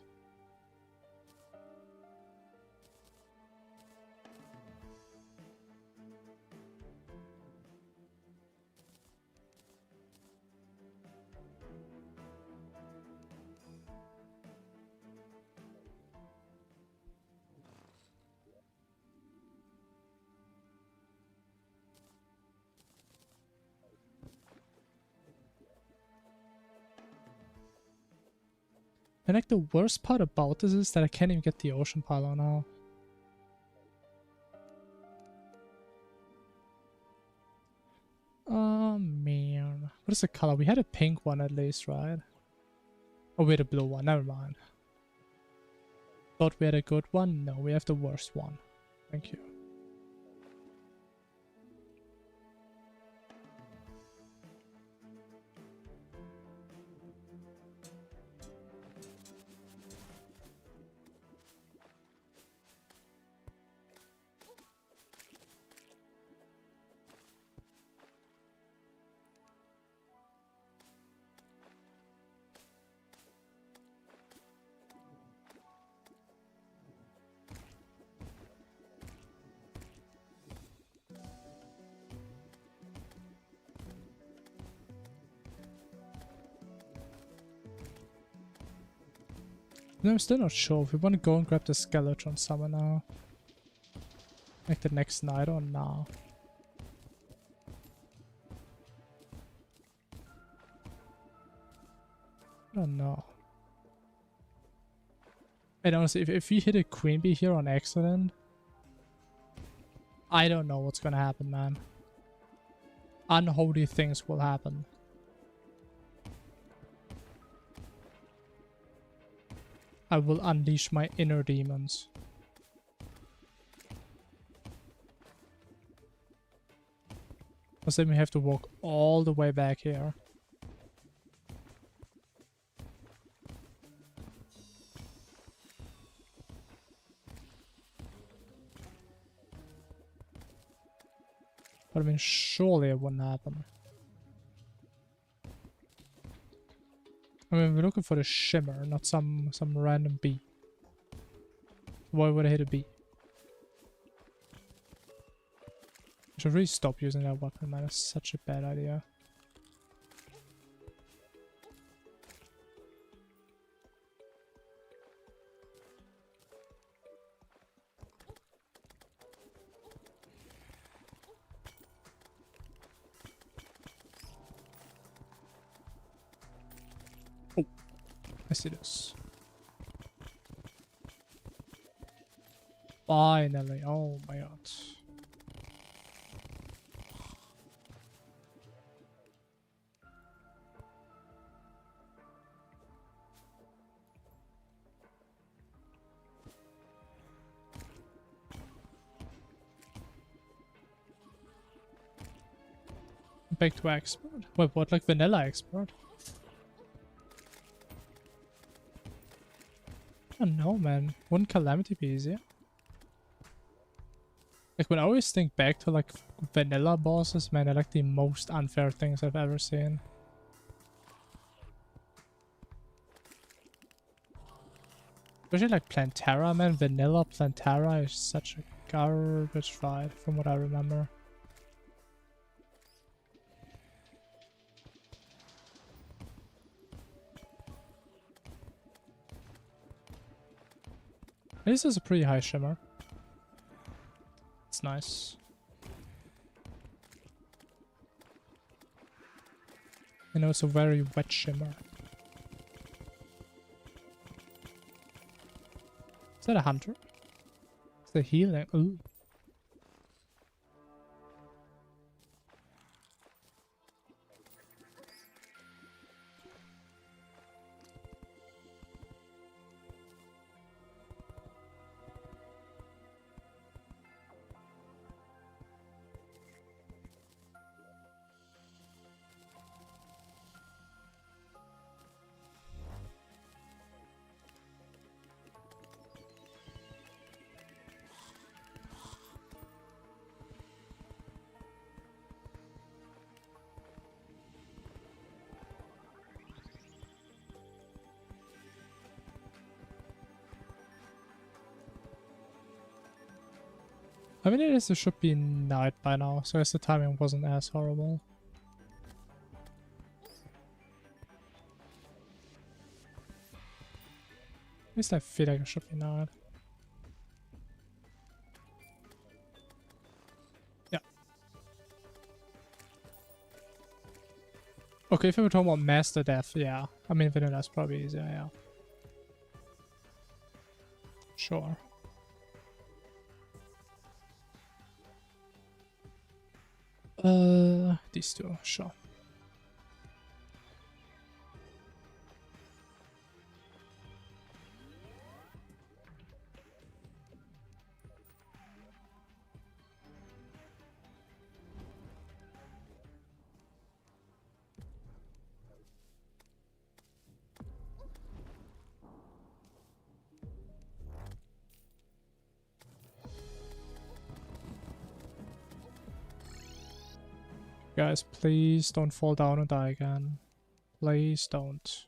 And like the worst part about this is that I can't even get the ocean pylon now. Oh man. What is the color? We had a pink one at least, right? Oh, we had a blue one. Never mind. Thought we had a good one? No, we have the worst one. Thank you. No, I'm still not sure if we want to go and grab the skeleton summer now. Like the next night or now. I don't know. And honestly, if we hit a queen bee here on accident, I don't know what's gonna happen, man. Unholy things will happen. I will unleash my inner demons. Because then we have to walk all the way back here. But I mean, surely it wouldn't happen. I mean, we're looking for the shimmer, not some random bee. Why would I hit a bee? I should really stop using that weapon, man. That's such a bad idea. Oh, I see this. Finally, oh my god. back to expert? Wait, what, like vanilla expert? I don't know, man. Wouldn't Calamity be easier? Like, when I always think back to, like, vanilla bosses, man, they're, like, the most unfair things I've ever seen. Especially, like, Plantera, man. Vanilla Plantera is such a garbage fight, from what I remember. This is a pretty high shimmer. It's nice. You know, it's a very wet shimmer. Is that a hunter? It's the healing. Ooh. I mean, it should be night by now, so I guess the timing wasn't as horrible. At least I feel like it should be night. Yeah. Okay, if we were talking about Master Death, yeah. I mean, Vanilla's probably easier, yeah. Sure. These two, sure. Guys, please don't fall down and die again. Please don't.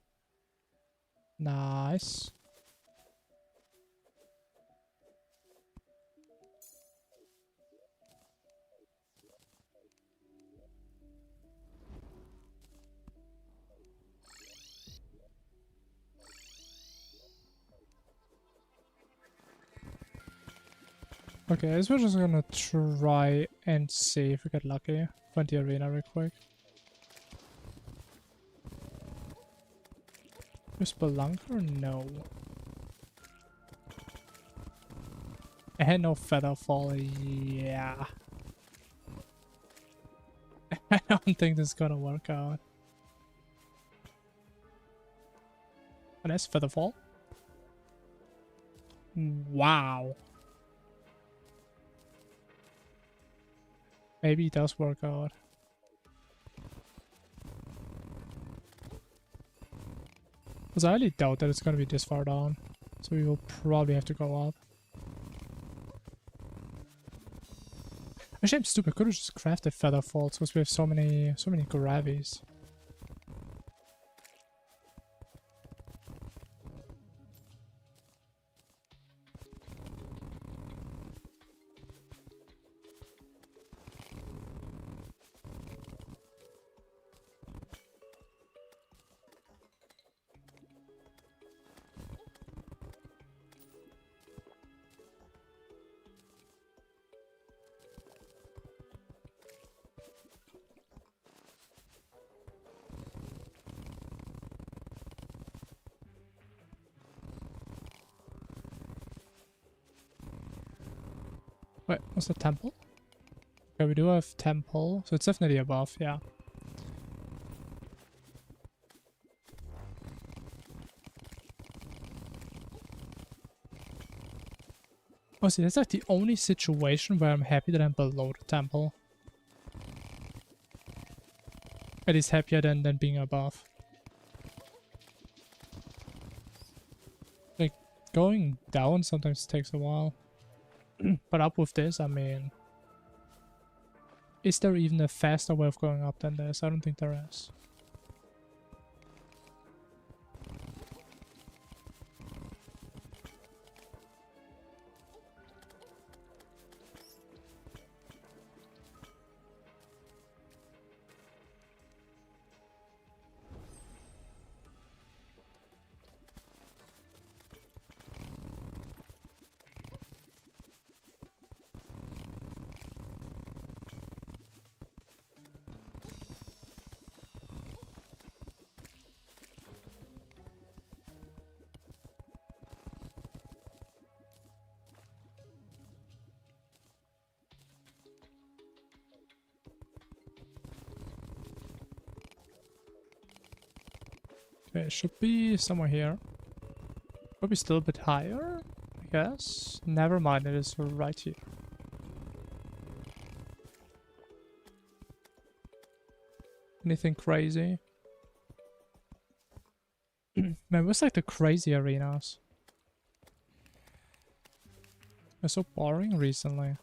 Nice. Okay, I guess we're just gonna try and see if we get lucky. Find the arena real quick. Is Spelunker? No. I had no Featherfall. Yeah. I don't think this is gonna work out. And that's Featherfall. Wow. Maybe it does work out. Because I highly doubt that it's going to be this far down. So we will probably have to go up. Actually, I'm stupid. I could have just crafted Featherfalls because we have so many gravies. Wait, what's the temple? Okay, we do have temple, so it's definitely above, yeah. Oh, see, that's like the only situation where I'm happy that I'm below the temple. at least happier than being above. Like, going down sometimes takes a while. But up with this, I mean... Is there even a faster way of going up than this? I don't think there is. Okay, it should be somewhere here. Probably still a bit higher, I guess. Never mind, it is right here. Anything crazy? Man, what's like the crazy arenas? They're so boring recently.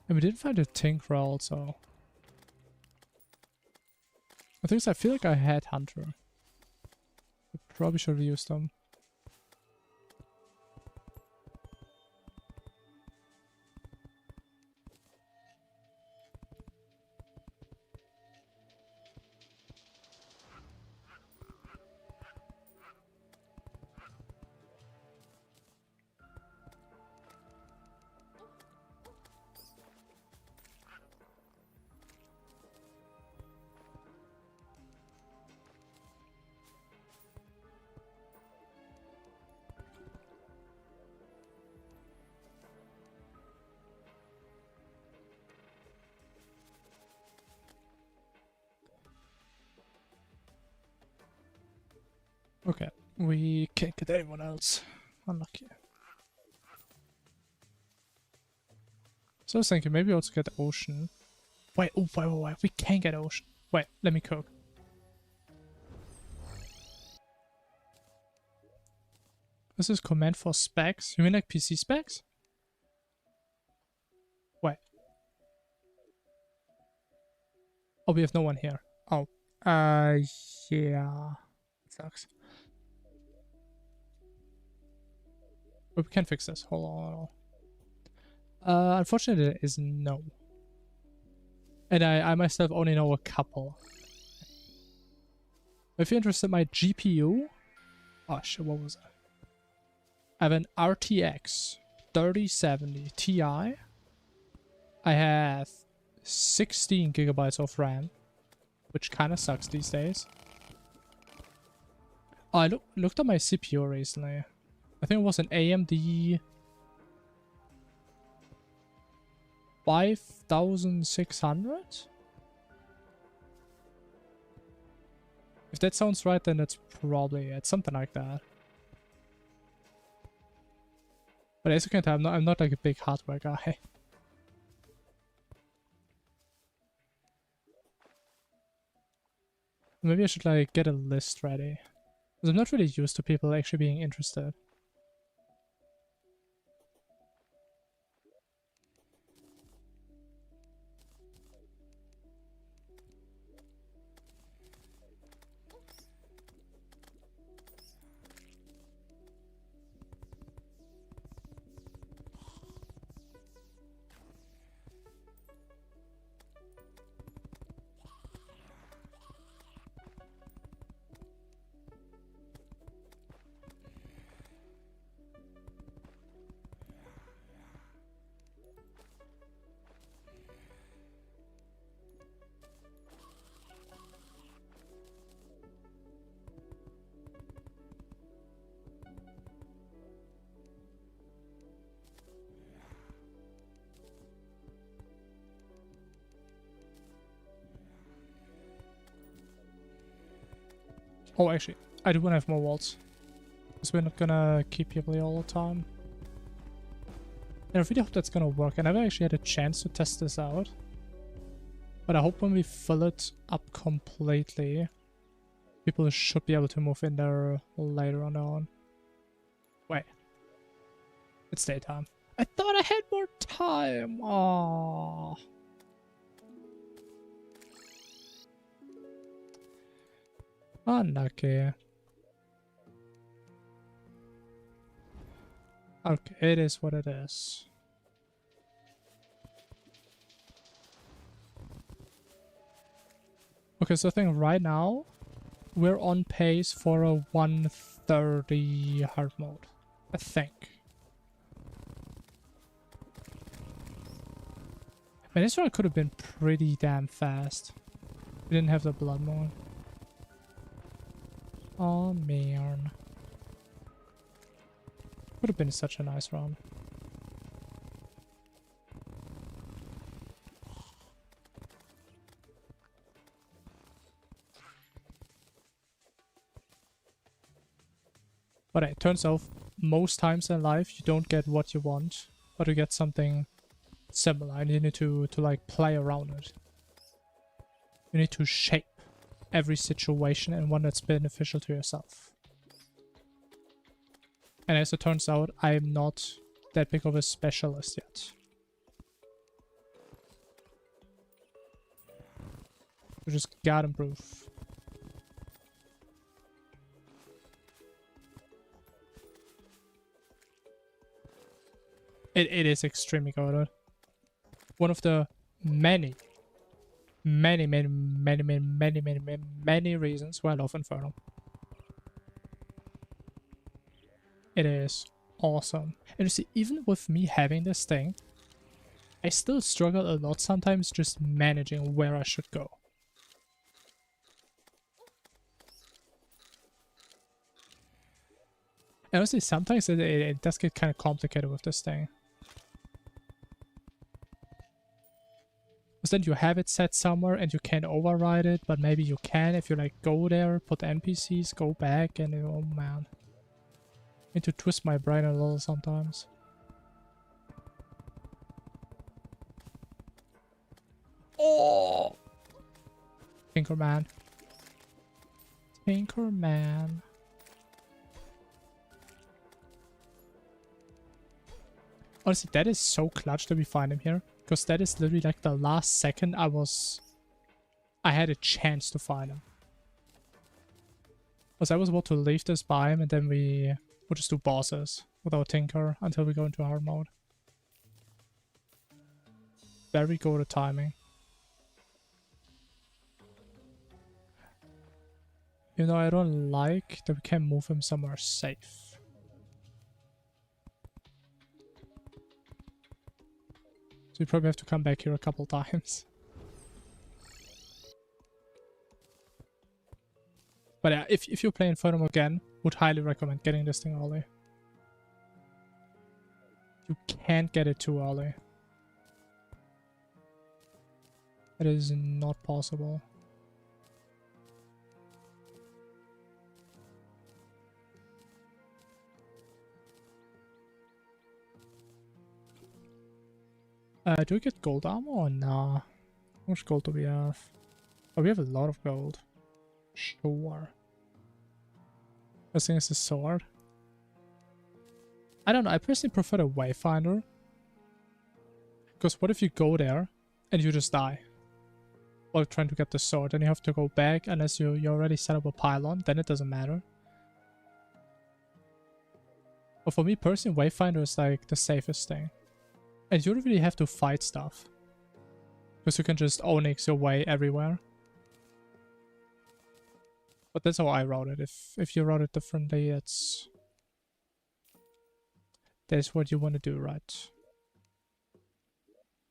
And we didn't find a Tinkerer also. I feel like I had Hunter. I probably should have used them. Okay, we can't get anyone else. Unlucky. So I was thinking maybe also get Ocean. Wait, oh, wait, we can get Ocean. Wait, let me cook. This is command for specs. You mean like PC specs? Wait. Oh, we have no one here. Oh. Yeah. It sucks. But we can fix this. Hold on. Unfortunately, there is no. And I myself only know a couple. If you're interested in my GPU... Oh shit, what was that? I have an RTX 3070 Ti. I have 16 gigabytes of RAM, which kind of sucks these days. Oh, I looked at my CPU recently. I think it was an AMD 5600? If that sounds right, then that's probably it. Something like that. But as you can tell, I'm not like a big hardware guy. Maybe I should like get a list ready. Because I'm not really used to people actually being interested. Oh, actually, I do want to have more walls. Because we're not gonna keep people here all the time. And I really hope that's gonna work. I never actually had a chance to test this out. But I hope when we fill it up completely, people should be able to move in there later on. Wait. It's daytime. I thought I had more time. Aww. Unlucky. Okay, it is what it is. Okay, so I think right now we're on pace for a 130 hard mode. I think. Man, this one could have been pretty damn fast. We didn't have the blood moon. Oh man. Would have been such a nice run. But it turns out most times in life you don't get what you want, but you get something similar, and you need to like play around it. You need to shape every situation in one that's beneficial to yourself. And as it turns out, I am not that big of a specialist yet. You just gotta improve. It is extremely good. One of the many reasons why I love Infernum. It is awesome. And you see, even with me having this thing, I still struggle a lot sometimes just managing where I should go. And honestly, sometimes it does get kind of complicated with this thing. Because then you have it set somewhere and you can't override it, but maybe you can if you like go there, put NPCs, go back, and oh man. I need to twist my brain a little sometimes. Oh! Tinkerman. Tinkerman. Honestly, that is so clutch that we find him here. Because that is literally like the last second I had a chance to find him. Because I was about to leave this biome and then we'll just do bosses without Tinker until we go into hard mode. Very good at timing. You know, I don't like that we can move him somewhere safe. So you probably have to come back here a couple times. But yeah, if you're playing Infernum again, would highly recommend getting this thing early. You can't get it too early. It is not possible. Do we get gold armor or nah? How much gold do we have? Oh, we have a lot of gold. Sure. First thing is the sword. I don't know, I personally prefer the Wayfinder. Because what if you go there and you just die? While trying to get the sword, then you have to go back unless you already set up a pylon, then it doesn't matter. But for me personally, Wayfinder is like the safest thing. And you don't really have to fight stuff. Because you can just Onyx your way everywhere. But that's how I route it. If you route it differently, that's what you want to do, right?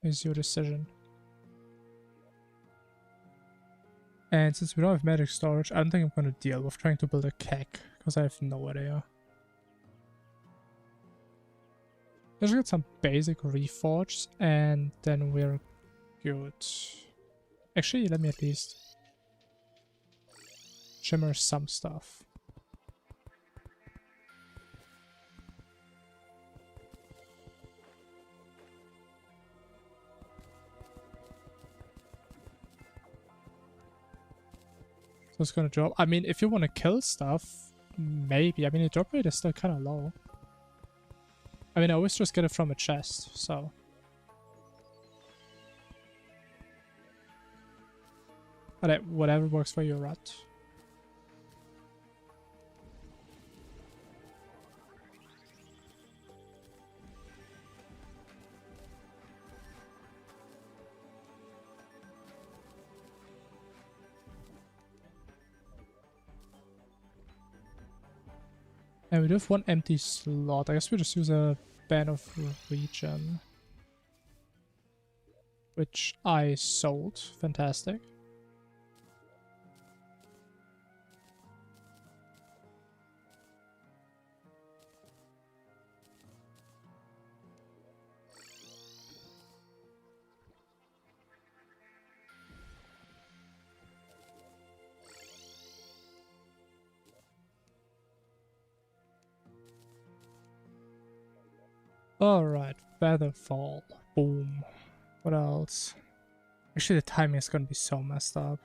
It's your decision. And since we don't have magic storage, I don't think I'm going to deal with trying to build a keg. Because I have no idea. Let's get some basic reforged and then we're good. Actually, let me at least shimmer some stuff. So it's gonna drop. I mean, if you want to kill stuff, maybe. I mean, the drop rate is still kind of low. I mean, I always just get it from a chest, so. But whatever works for you, Rat. And we do have one empty slot. I guess we just use a Band of Regen. Which I sold. Fantastic. Alright, Featherfall. Boom. What else? Actually, the timing is gonna be so messed up.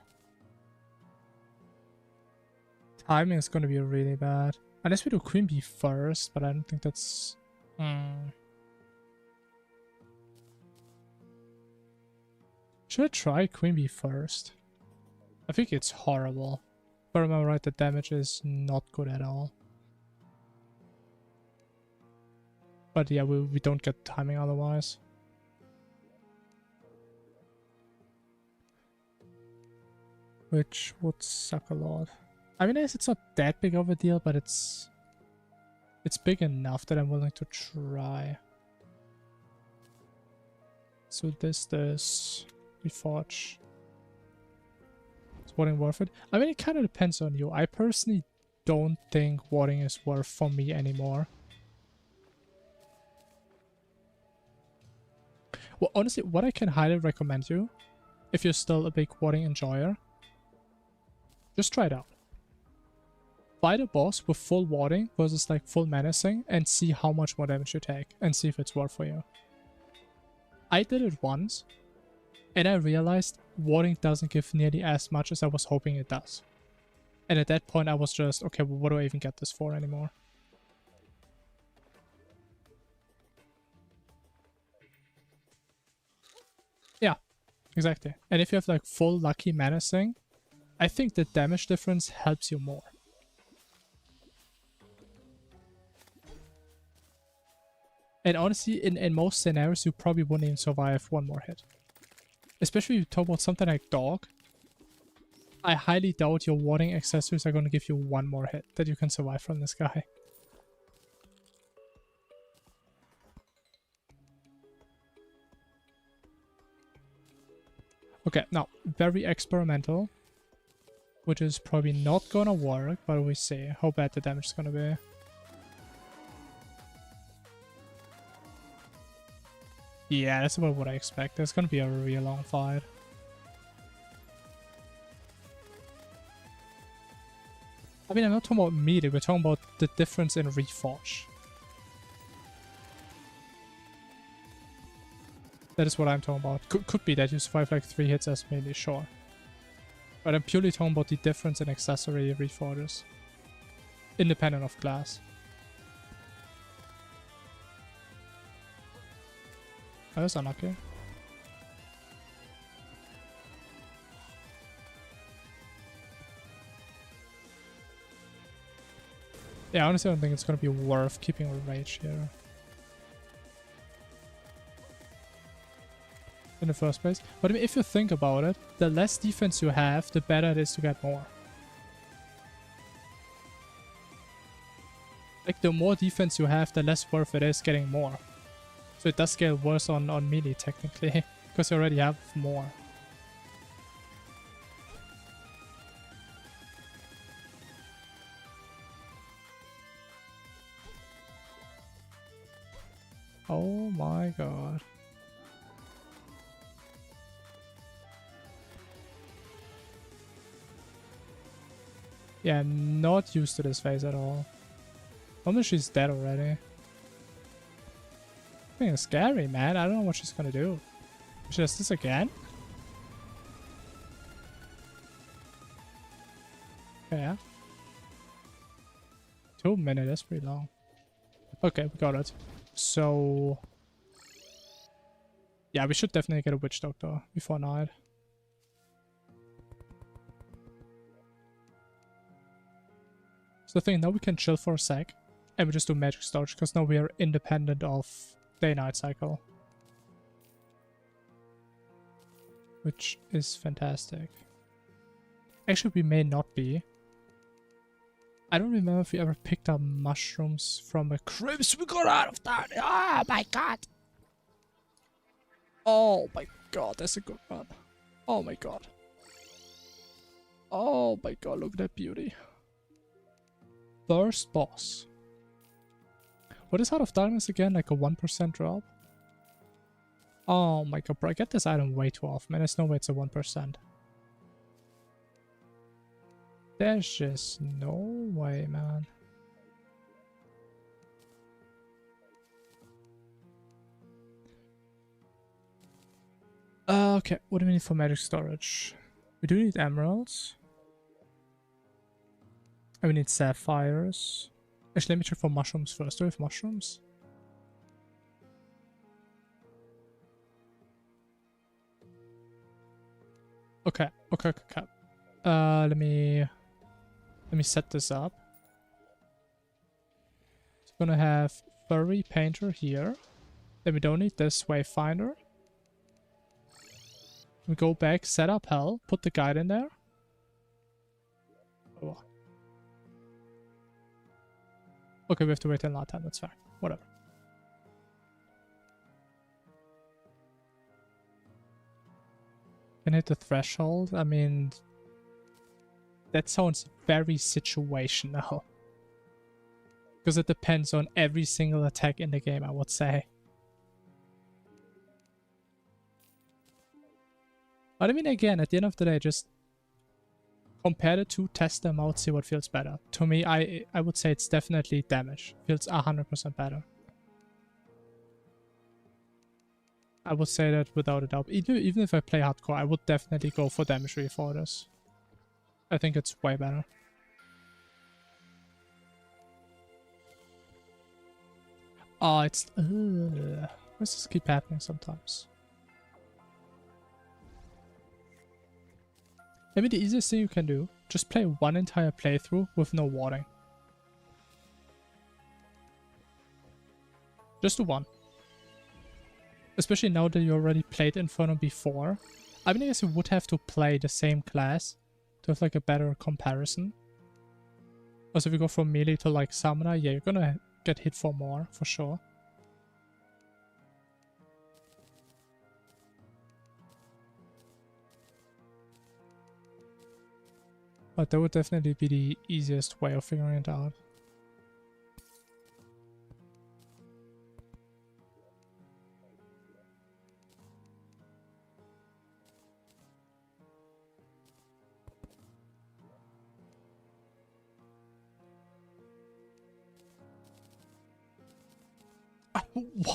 Timing is gonna be really bad. Unless we do Queen Bee first, but I don't think that's... Should I try Queen Bee first? I think it's horrible. If I remember right, the damage is not good at all. But yeah, we don't get timing otherwise. Which would suck a lot. I mean, it's not that big of a deal, but it's big enough that I'm willing to try. So this Reforge. Is warding worth it? I mean, it kind of depends on you. I personally don't think warding is worth for me anymore. Well, honestly, what I can highly recommend you, if you're still a big warding enjoyer, just try it out. Fight a boss with full warding versus like full menacing and see how much more damage you take and see if it's worth for you. I did it once and I realized warding doesn't give nearly as much as I was hoping it does. And at that point I was just, okay, well, what do I even get this for anymore? Yeah, exactly. And if you have like full lucky menacing, I think the damage difference helps you more. And honestly, in most scenarios, you probably wouldn't even survive one more hit. Especially if you talk about something like Dog. I highly doubt your warding accessories are going to give you one more hit that you can survive from this guy. Okay, now, very experimental. Which is probably not gonna work, but we see how bad the damage is gonna be. Yeah, that's about what I expect. It's gonna be a real long fight. I mean, I'm not talking about melee, we're talking about the difference in Reforge. That is what I'm talking about. Could be that you survive like 3 hits as melee, sure. But I'm purely talking about the difference in accessory Reforges. Independent of class. Oh, that's unlucky. Yeah, honestly I don't think it's gonna be worth keeping a rage here. In the first place. But I mean, if you think about it, the less defense you have, the better it is to get more. Like, the more defense you have, the less worth it is getting more. So it does get worse on melee, technically, because you already have more. Oh my god. Yeah, not used to this phase at all. Almost she's dead already. I think it's scary, man. I don't know what she's gonna do. She does this again? Yeah. 2 minutes, that's pretty long. Okay, we got it. So... yeah, we should definitely get a witch doctor before night. So the thing, now we can chill for a sec. And we just do magic storage, because now we are independent of day-night cycle. Which is fantastic. Actually, we may not be. I don't remember if we ever picked up mushrooms from a crypt. We got out of that. Oh my god. Oh my god, that's a good one. Oh my god. Oh my god, look at that beauty. First boss. What is Heart of Darkness again? Like a 1% drop? Oh my god, bro. I get this item way too often, man. There's no way it's a 1%. There's just no way, man. Okay, what do we need for magic storage? We do need emeralds. And we need sapphires. Actually, let me check for mushrooms first. Do we have mushrooms? Okay. Let me set this up. So we're gonna have furry painter here. Then we don't need this wayfinder. We go back, set up hell, put the guide in there. Oh. Okay, we have to wait till night time, that's fine. Whatever. Can hit the threshold? I mean... that sounds very situational. Because it depends on every single attack in the game, I would say. But I mean, again, at the end of the day, just compare the two, test them out, see what feels better. To me, I would say it's definitely damage. Feels 100% better. I would say that without a doubt. Even if I play hardcore, I would definitely go for damage for this. I think it's way better. Oh, it's... why does this keep happening sometimes? Maybe the easiest thing you can do, just play one entire playthrough with no warding. Just do one. Especially now that you already played Infernum before. I mean, I guess you would have to play the same class to have like a better comparison. Also, if you go from melee to like summoner, yeah, you're gonna get hit for more, for sure. But that would definitely be the easiest way of figuring it out.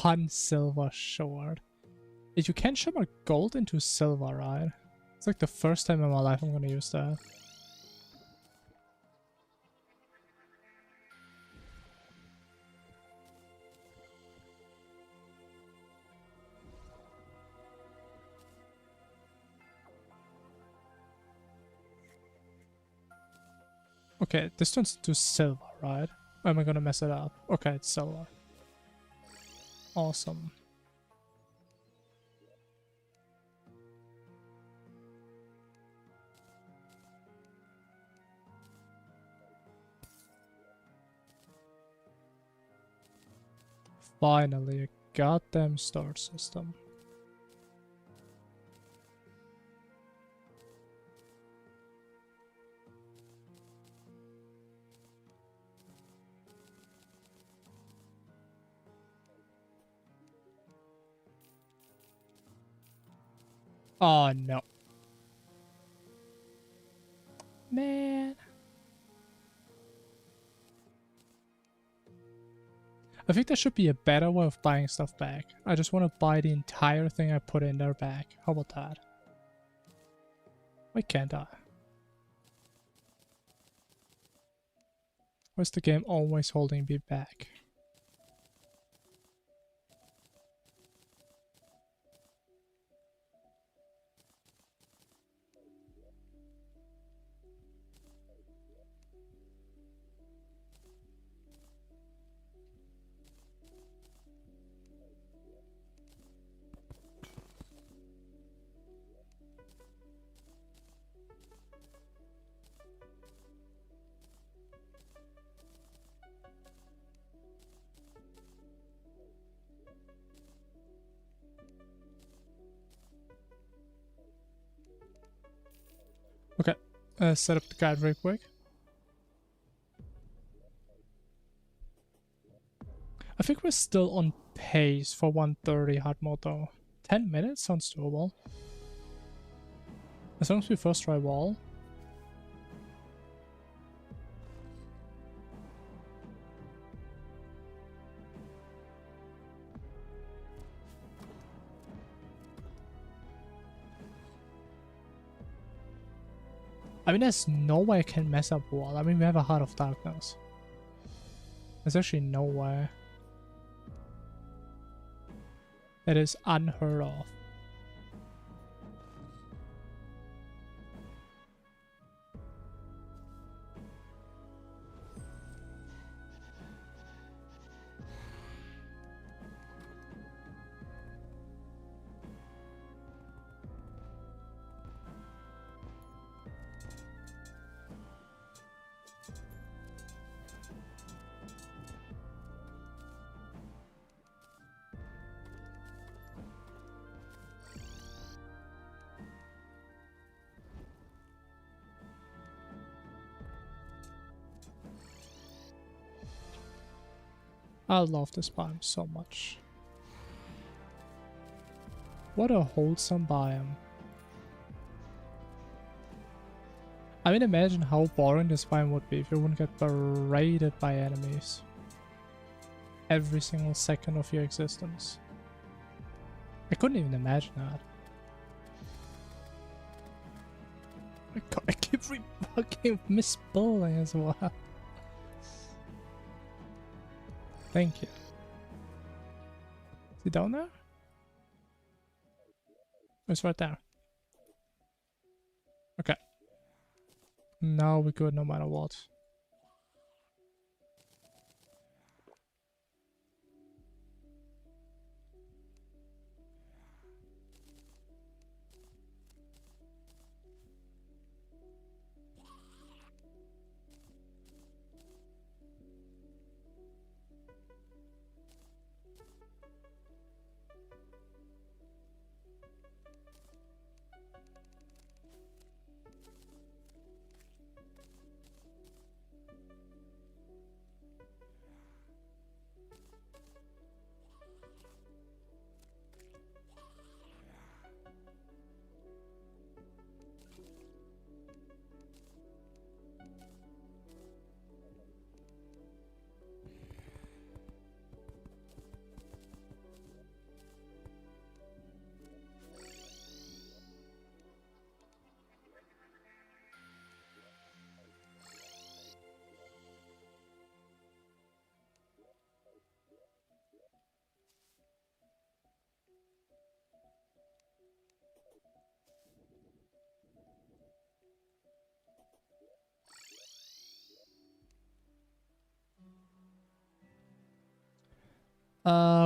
One silver shard. You can shimmer gold into silver, right? It's like the first time in my life I'm gonna use that. Okay, this turns into silver, right? Or am I gonna mess it up? Okay, it's silver. Awesome. Finally, a goddamn star system. Oh no. Man. I think there should be a better way of buying stuff back. I just want to buy the entire thing I put in there back. How about that? Why can't I? Why is the game always holding me back? Okay, set up the guide real quick. I think we're still on pace for 130 hard mode though. 10 minutes sounds doable. As long as we first try wall. I mean, there's no way I can mess up wall. I mean, we have a Heart of Darkness. There's actually no way. That is unheard of. I love this biome so much. What a wholesome biome. I mean, imagine how boring this biome would be if you wouldn't get berated by enemies every single second of your existence. I couldn't even imagine that. I keep fucking misspelling as well. Thank you. Is he down there? Oh, it's right there. Okay. Now we're good no matter what.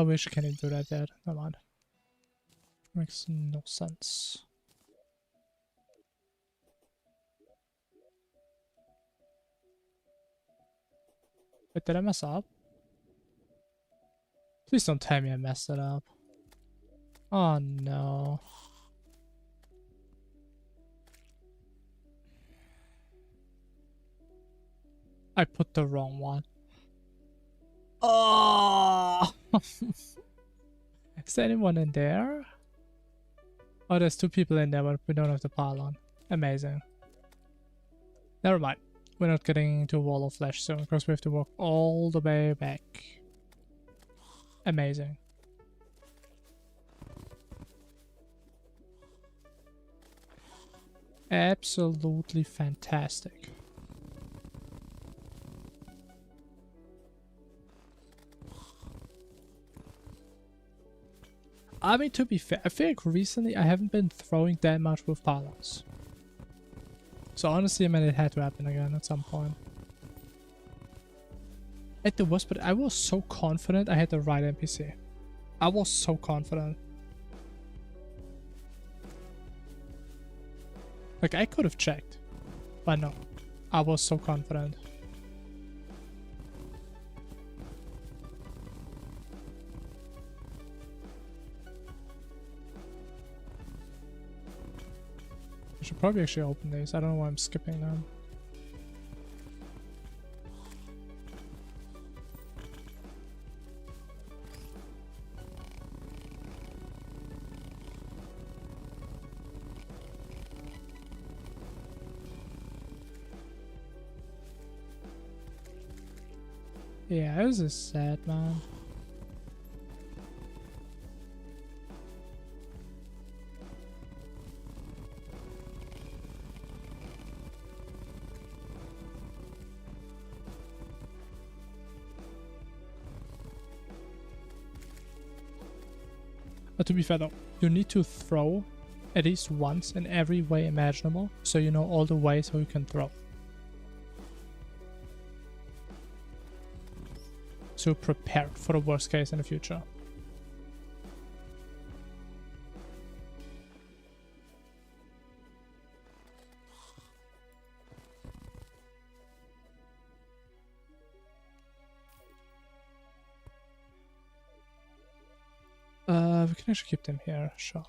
Wish I can't do that yet. Never mind. Makes no sense. Wait, did I mess up? Please don't tell me I messed it up. Oh no. I put the wrong one. Oh! Is there anyone in there? Oh, there's two people in there, but we don't have the pylon. Amazing. Never mind. We're not getting into a wall of flesh soon because we have to walk all the way back. Amazing. Absolutely fantastic. I mean, to be fair, I feel like recently I haven't been throwing that much with pylons. So honestly, I mean, it had to happen again at some point. At the worst, but I was so confident I had the right NPC. I was so confident. Like, I could have checked. But no. I was so confident. I should probably actually open these. I don't know why I'm skipping them. Yeah, this is sad, man. But to be fair though, you need to throw at least once in every way imaginable, so you know all the ways how you can throw. So prepare for the worst case in the future. We can actually keep them here, sure.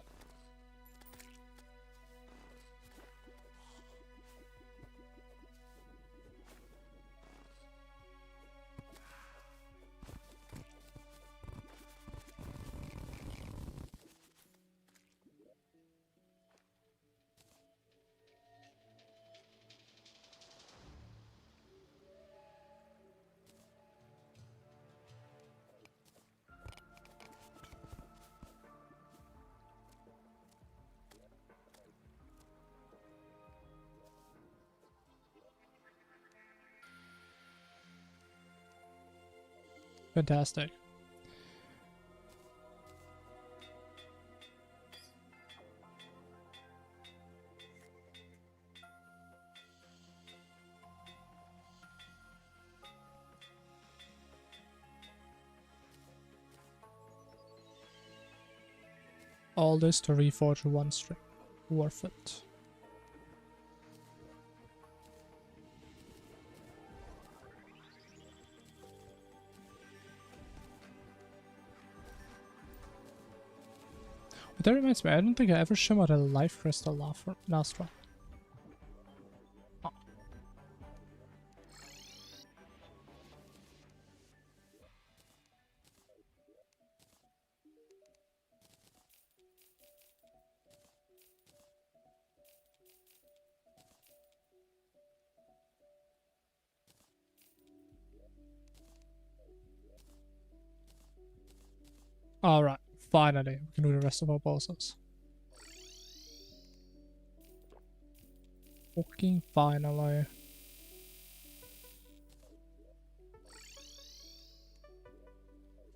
Fantastic. All this to reforge one string. Worth it. But that reminds me, I don't think I ever shimmered a life crystal last run. Oh. Alright, finally, we can do the rest of our bosses. Fucking finally.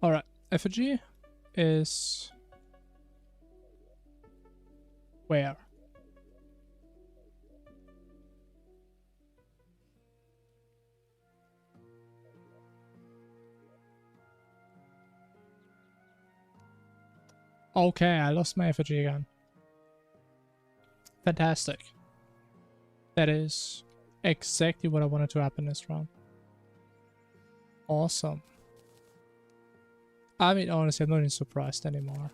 Alright, effigy is... where? Okay, I lost my effigy again. Fantastic. That is exactly what I wanted to happen this round. Awesome. I mean, honestly, I'm not even surprised anymore.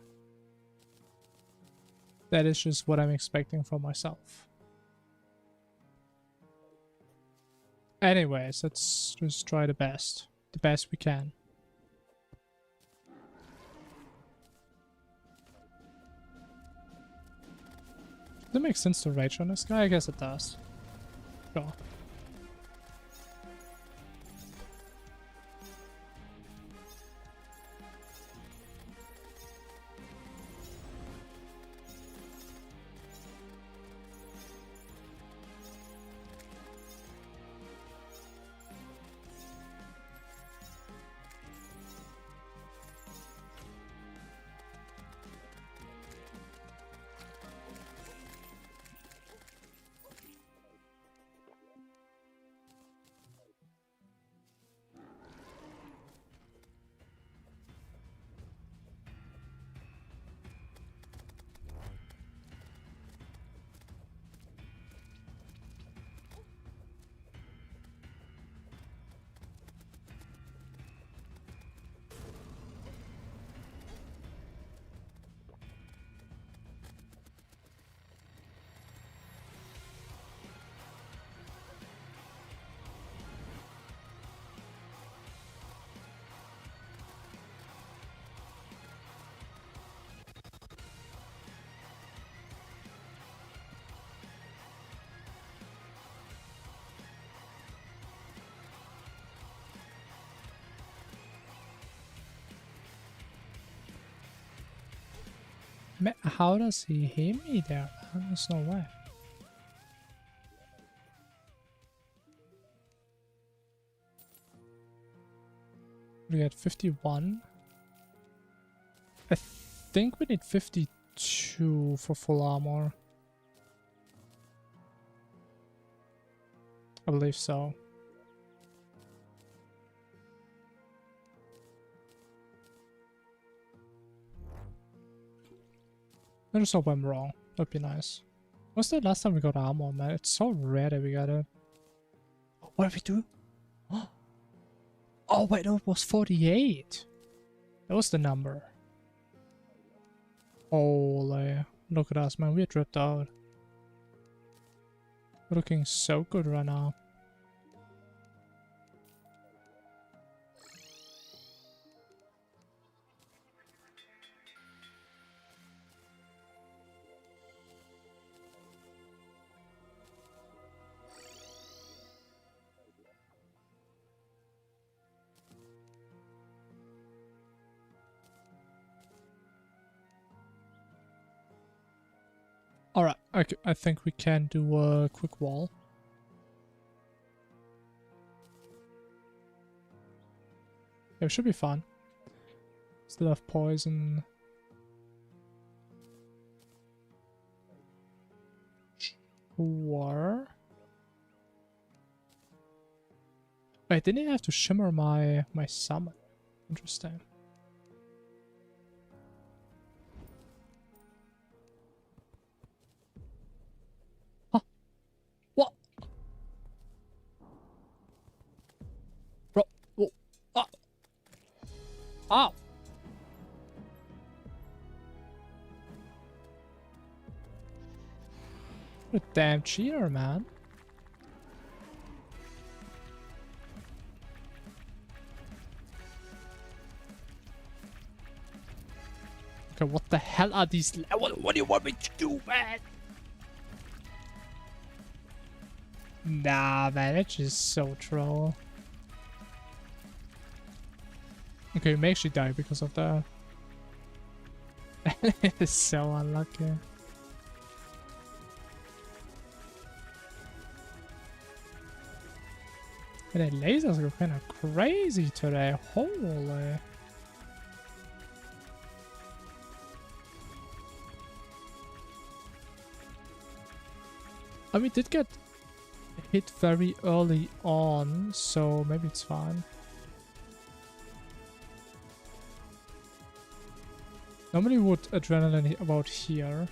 That is just what I'm expecting from myself. Anyways, let's just try the best. The best we can. Does it make sense to rage on this guy? I guess it does. Sure. How does he hit me there, man? There's no way. We get 51. I think we need 52 for full armor. I believe so. I just hope I'm wrong. That'd be nice. What's the last time we got armor, man? It's so rare that we got it. What did we do? Oh wait, no, it was 48. That was the number. Holy, look at us, man. We're dripped out. We're looking so good right now. Alright, I think we can do a quick wall. Yeah, it should be fun. Still have poison. Sure. Wait, didn't I have to shimmer my summon? Interesting. Huh? What? Bro, oh, ah. Ow! What a damn cheater, man. Okay, what the hell are these? What do you want me to do, man? Nah, man, it's just so troll. Okay, we may actually die because of that. It's so unlucky. And the lasers go kind of crazy today. Holy. I mean, we did get hit very early on, so maybe it's fine. Normally would adrenaline about here.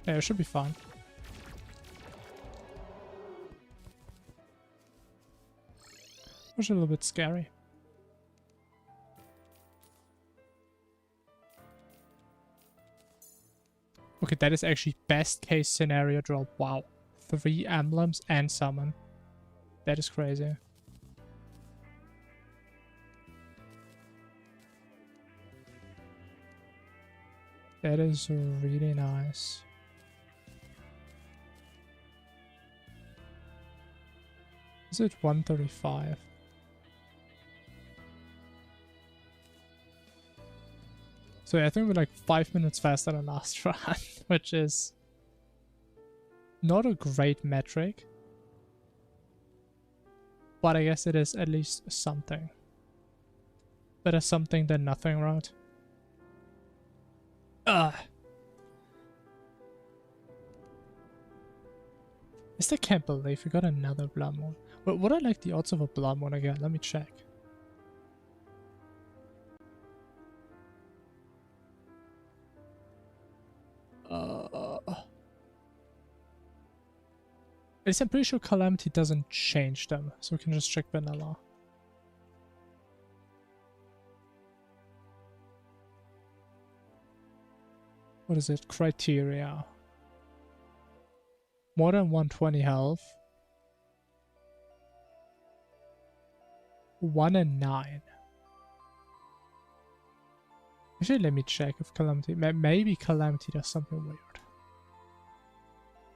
Yeah, it should be fine. It's a little bit scary. Okay, that is actually best case scenario drop. Wow. 3 emblems and summon. That is crazy. That is really nice. Is it 135? So yeah, I think we're like 5 minutes faster than last run, which is not a great metric. But I guess it is at least something. Better something than nothing, right? Ugh. I still can't believe we got another Blood Moon. But what are like the odds of a Blood Moon again? Let me check. At least I'm pretty sure Calamity doesn't change them, so we can just check vanilla. What is it? Criteria. More than 120 health. 1 and 9. Actually, let me check if Calamity... Maybe Calamity does something weird.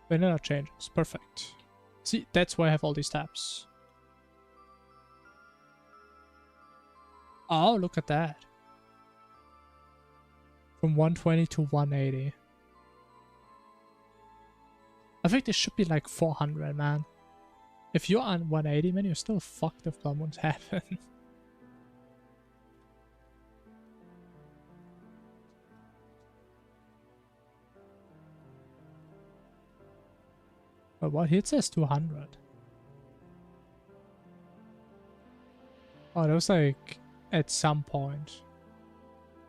Vanilla changes. Perfect. See, that's why I have all these tabs. Oh, look at that. From 120 to 180. I think this should be like 400, man. If you're on 180, man, you're still fucked if blood moons happen. But what? Here it says 200. Oh, that was like at some point.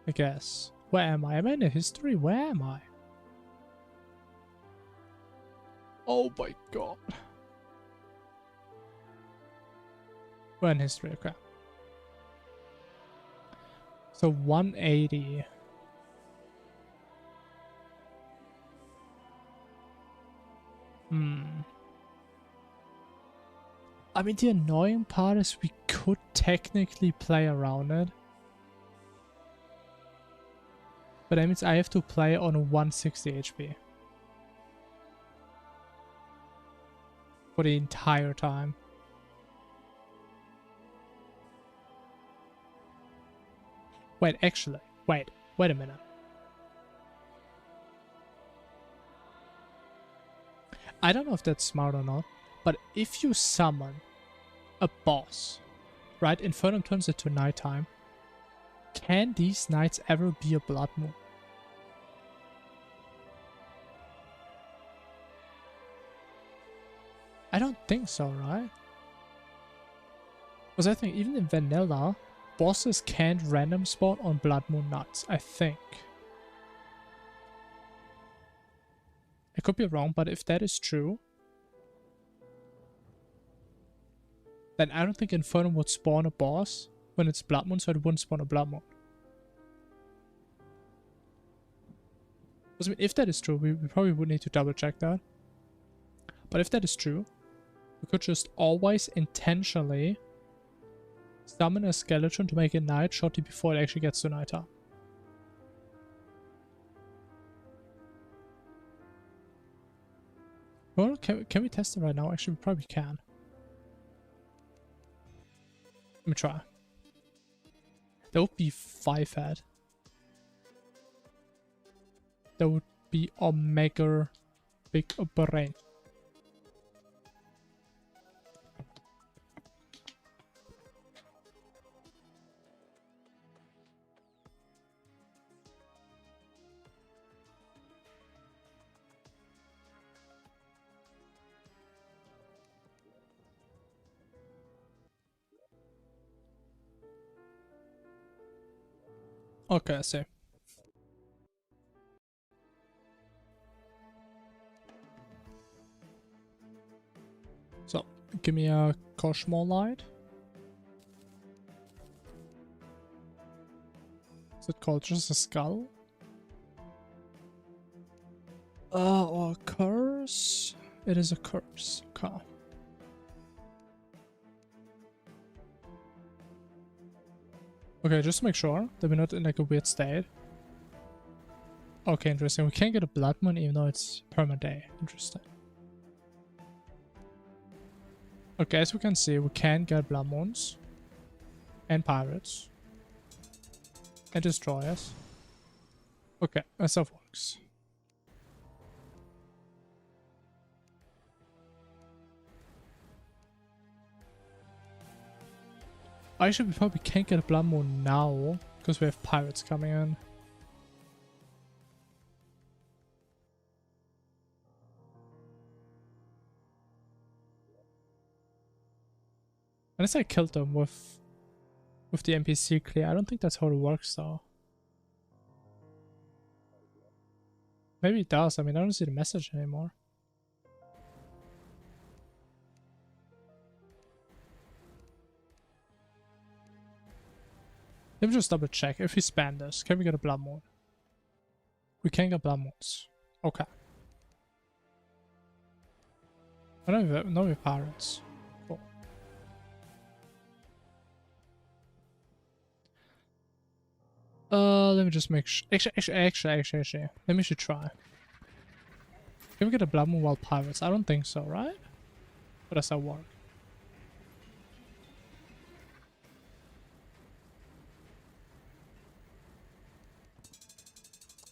I guess. Where am I? Am I in the history? Where am I? Oh my god. We're in history, okay. So 180. I mean, the annoying part is we could technically play around it. But that means I have to play on a 160 HP. For the entire time. Wait, actually, wait a minute. I don't know if that's smart or not, but if you summon a boss, right, Infernum turns it to nighttime, can these nights ever be a blood moon? I don't think so, right? Because I think even in vanilla, bosses can't random spawn on blood moon nights, I think. I could be wrong, but if that is true, then I don't think Infernum would spawn a boss when it's blood moon, so it wouldn't spawn a blood moon. Because I mean, if that is true, we probably would need to double check that. But if that is true, we could just always intentionally summon a skeleton to make it night shortly before it actually gets to nighttime. Well, can we test it right now? Actually, we probably can. Let me try. That would be 5 head. That would be Omega Big Brain. Okay, I see. So, give me a Cosmo light. Is it called just a skull? Or a curse? It is a curse. Okay. Okay, just to make sure that we're not in like a weird state. Okay, interesting. We can't get a blood moon even though it's permaday. Interesting. Okay, as we can see, we can get blood moons. And pirates. And destroyers. Okay, that stuff works. Actually, we probably can't get a blood moon now because we have pirates coming in. Unless I killed them with the NPC clear. I don't think that's how it works though. Maybe it does. I mean, I don't see the message anymore. Let me just double check. If we spam this, can we get a blood moon? We can get blood moons. Okay. I know we're pirates. Cool. Let me just make sure. Actually. Let me should try. Can we get a blood moon while pirates? I don't think so, right? Or does that work?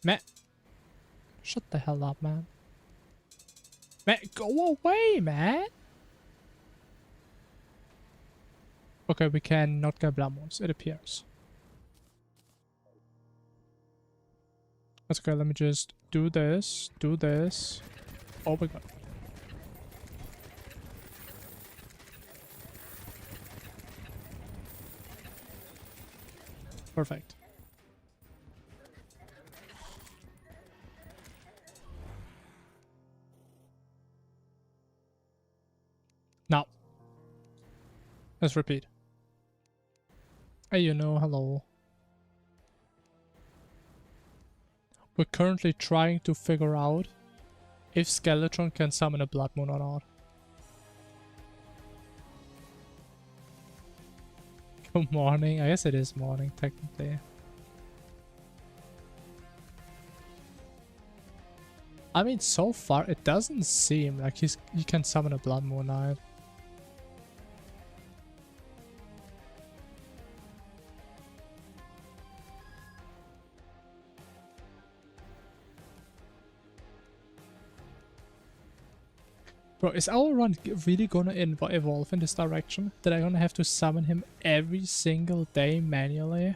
Man. Shut the hell up, man. Man, go away, man! Okay, we can not get blood moons, it appears. That's okay, let me just do this. Oh my god. Perfect. Now, let's repeat. Hey, you know, hello. We're currently trying to figure out if Skeletron can summon a blood moon or not. Good morning. I guess it is morning, technically. I mean, so far, it doesn't seem like he can summon a blood moon knight. Bro, is our run really gonna evolve in this direction? That I'm gonna have to summon him every single day manually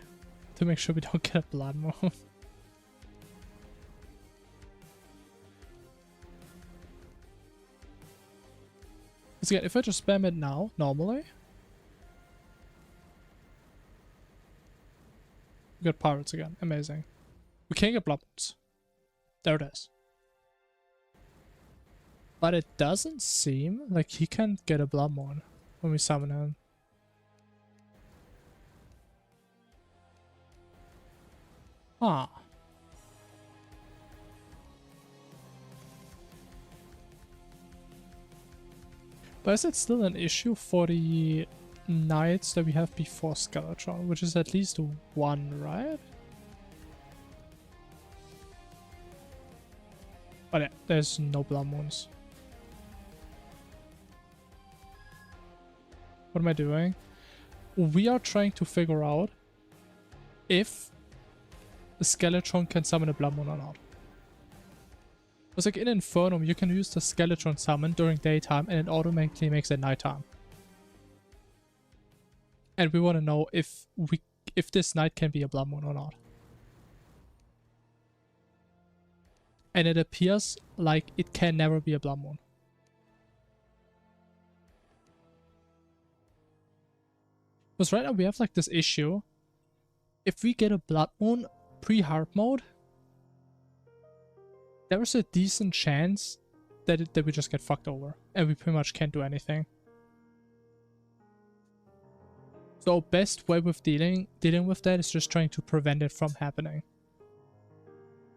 to make sure we don't get a blood moon? Because again, if I just spam it now, normally, we got pirates again. Amazing. We can't get blood moons. There it is. But it doesn't seem like he can get a blood moon when we summon him. Ah. But is it still an issue for the knights that we have before Skeletron, which is at least one, right? But yeah, there's no blood moons. What am I doing? We are trying to figure out if the Skeletron can summon a blood moon or not. Because like in Infernum, you can use the Skeletron summon during daytime and it automatically makes it nighttime. And we want to know if this night can be a blood moon or not. And it appears like it can never be a blood moon. Because right now we have like this issue. If we get a blood moon pre-hard mode, there is a decent chance that we just get fucked over and we pretty much can't do anything. So best way with dealing with that is just trying to prevent it from happening.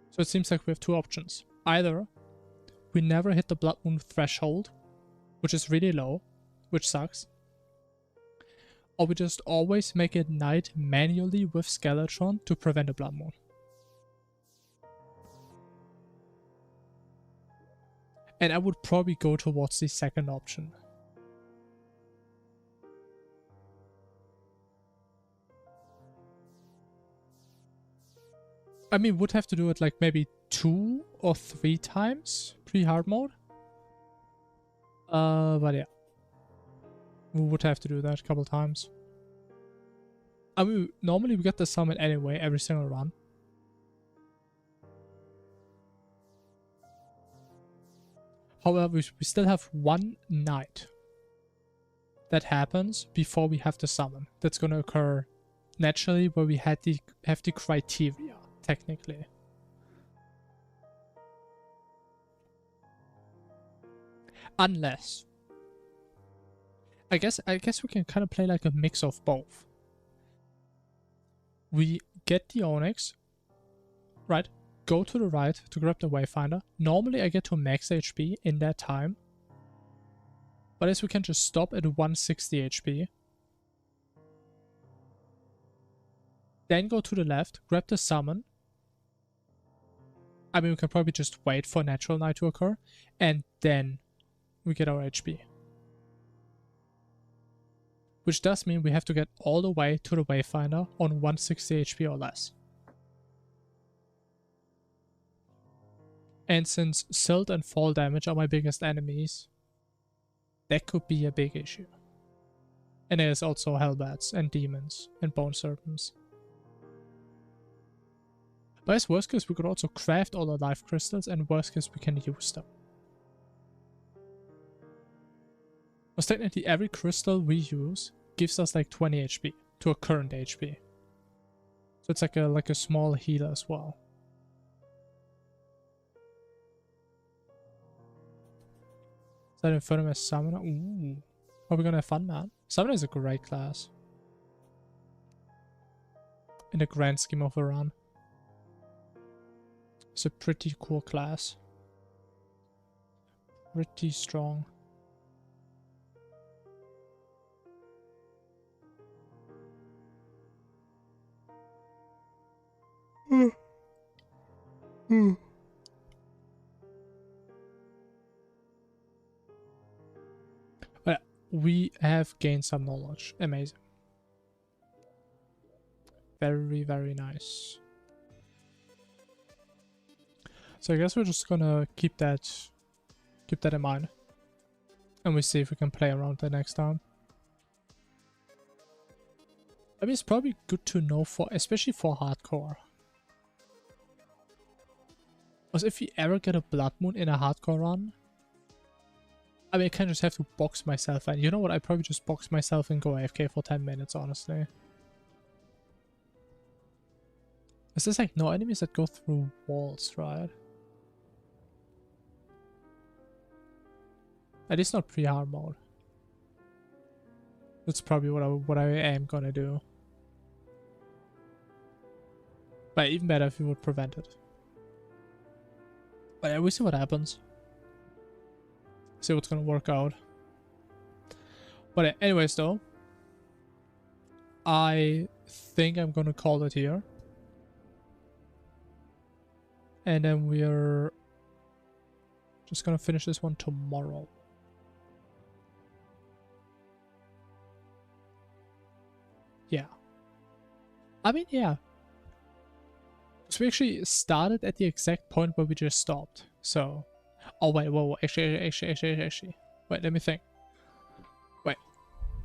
So it seems like we have two options. Either we never hit the blood moon threshold, which is really low, which sucks. Or we just always make it night manually with Skeletron to prevent a blood moon. And I would probably go towards the second option. I mean, would have to do it like maybe 2 or 3 times pre-hard mode. But yeah. We would have to do that a couple times. I mean, normally we get the summon anyway, every single run. However, we still have one night that happens before we have the summon. That's gonna occur naturally where we have the criteria, technically. Unless I guess we can kind of play like a mix of both. We get the Onyx, right? Go to the right to grab the Wayfinder. Normally I get to max HP in that time. But as we can just stop at 160 HP. Then go to the left, grab the summon. I mean, we can probably just wait for Natural Night to occur, and then we get our HP. Which does mean we have to get all the way to the Wayfinder on 160 HP or less. And since Silt and Fall damage are my biggest enemies, that could be a big issue. And there's also Hellbats and Demons and Bone Serpents. But as worst case, we could also craft all the life crystals, and worst case, we can use them. Because technically every crystal we use gives us like 20 HP to a current HP. So it's like a small healer as well. Is that Infernum as Summoner? Ooh. Are we gonna have fun, man? Summoner is a great class. In the grand scheme of a run. It's a pretty cool class. Pretty strong. But we have gained some knowledge. Amazing. Very, very nice. So I guess we're just gonna keep that in mind. And we see if we can play around that next time. I mean, it's probably good to know especially for hardcore. Because if you ever get a Blood Moon in a hardcore run, I mean, I kind of just have to box myself in. You know what? I probably just box myself and go AFK for 10 minutes, honestly. Is this like no enemies that go through walls, right? At least not pre-hard mode. That's probably what I am gonna do. But even better if you would prevent it. But yeah, we'll see what happens. See what's gonna work out. But yeah, anyways though, I think I'm gonna call it here. And then we're just gonna finish this one tomorrow. Yeah. I mean, yeah. So we actually started at the exact point where we just stopped. So, oh wait, whoa, actually. Wait, let me think. Wait.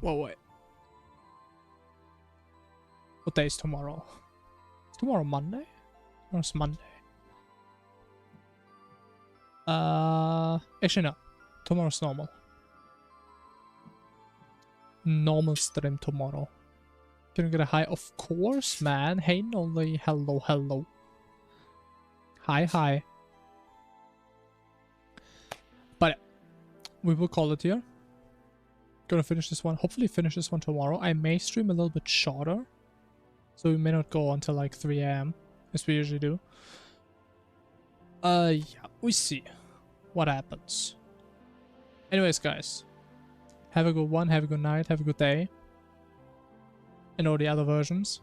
Wait. What day is tomorrow? Is tomorrow Monday? Tomorrow's Monday. Actually no. Tomorrow's normal. Normal stream tomorrow. Can we get a high? Of course, man. Hey, Nolly. Hello. Hi. But we will call it here. Gonna finish this one. Hopefully finish this one tomorrow. I may stream a little bit shorter. So we may not go until like 3 AM. As we usually do. Yeah. We see what happens. Anyways, guys. Have a good one. Have a good night. Have a good day. And all the other versions.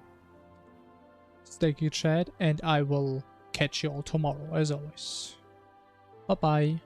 Stay good, chat, and I will catch you all tomorrow as always. Bye bye.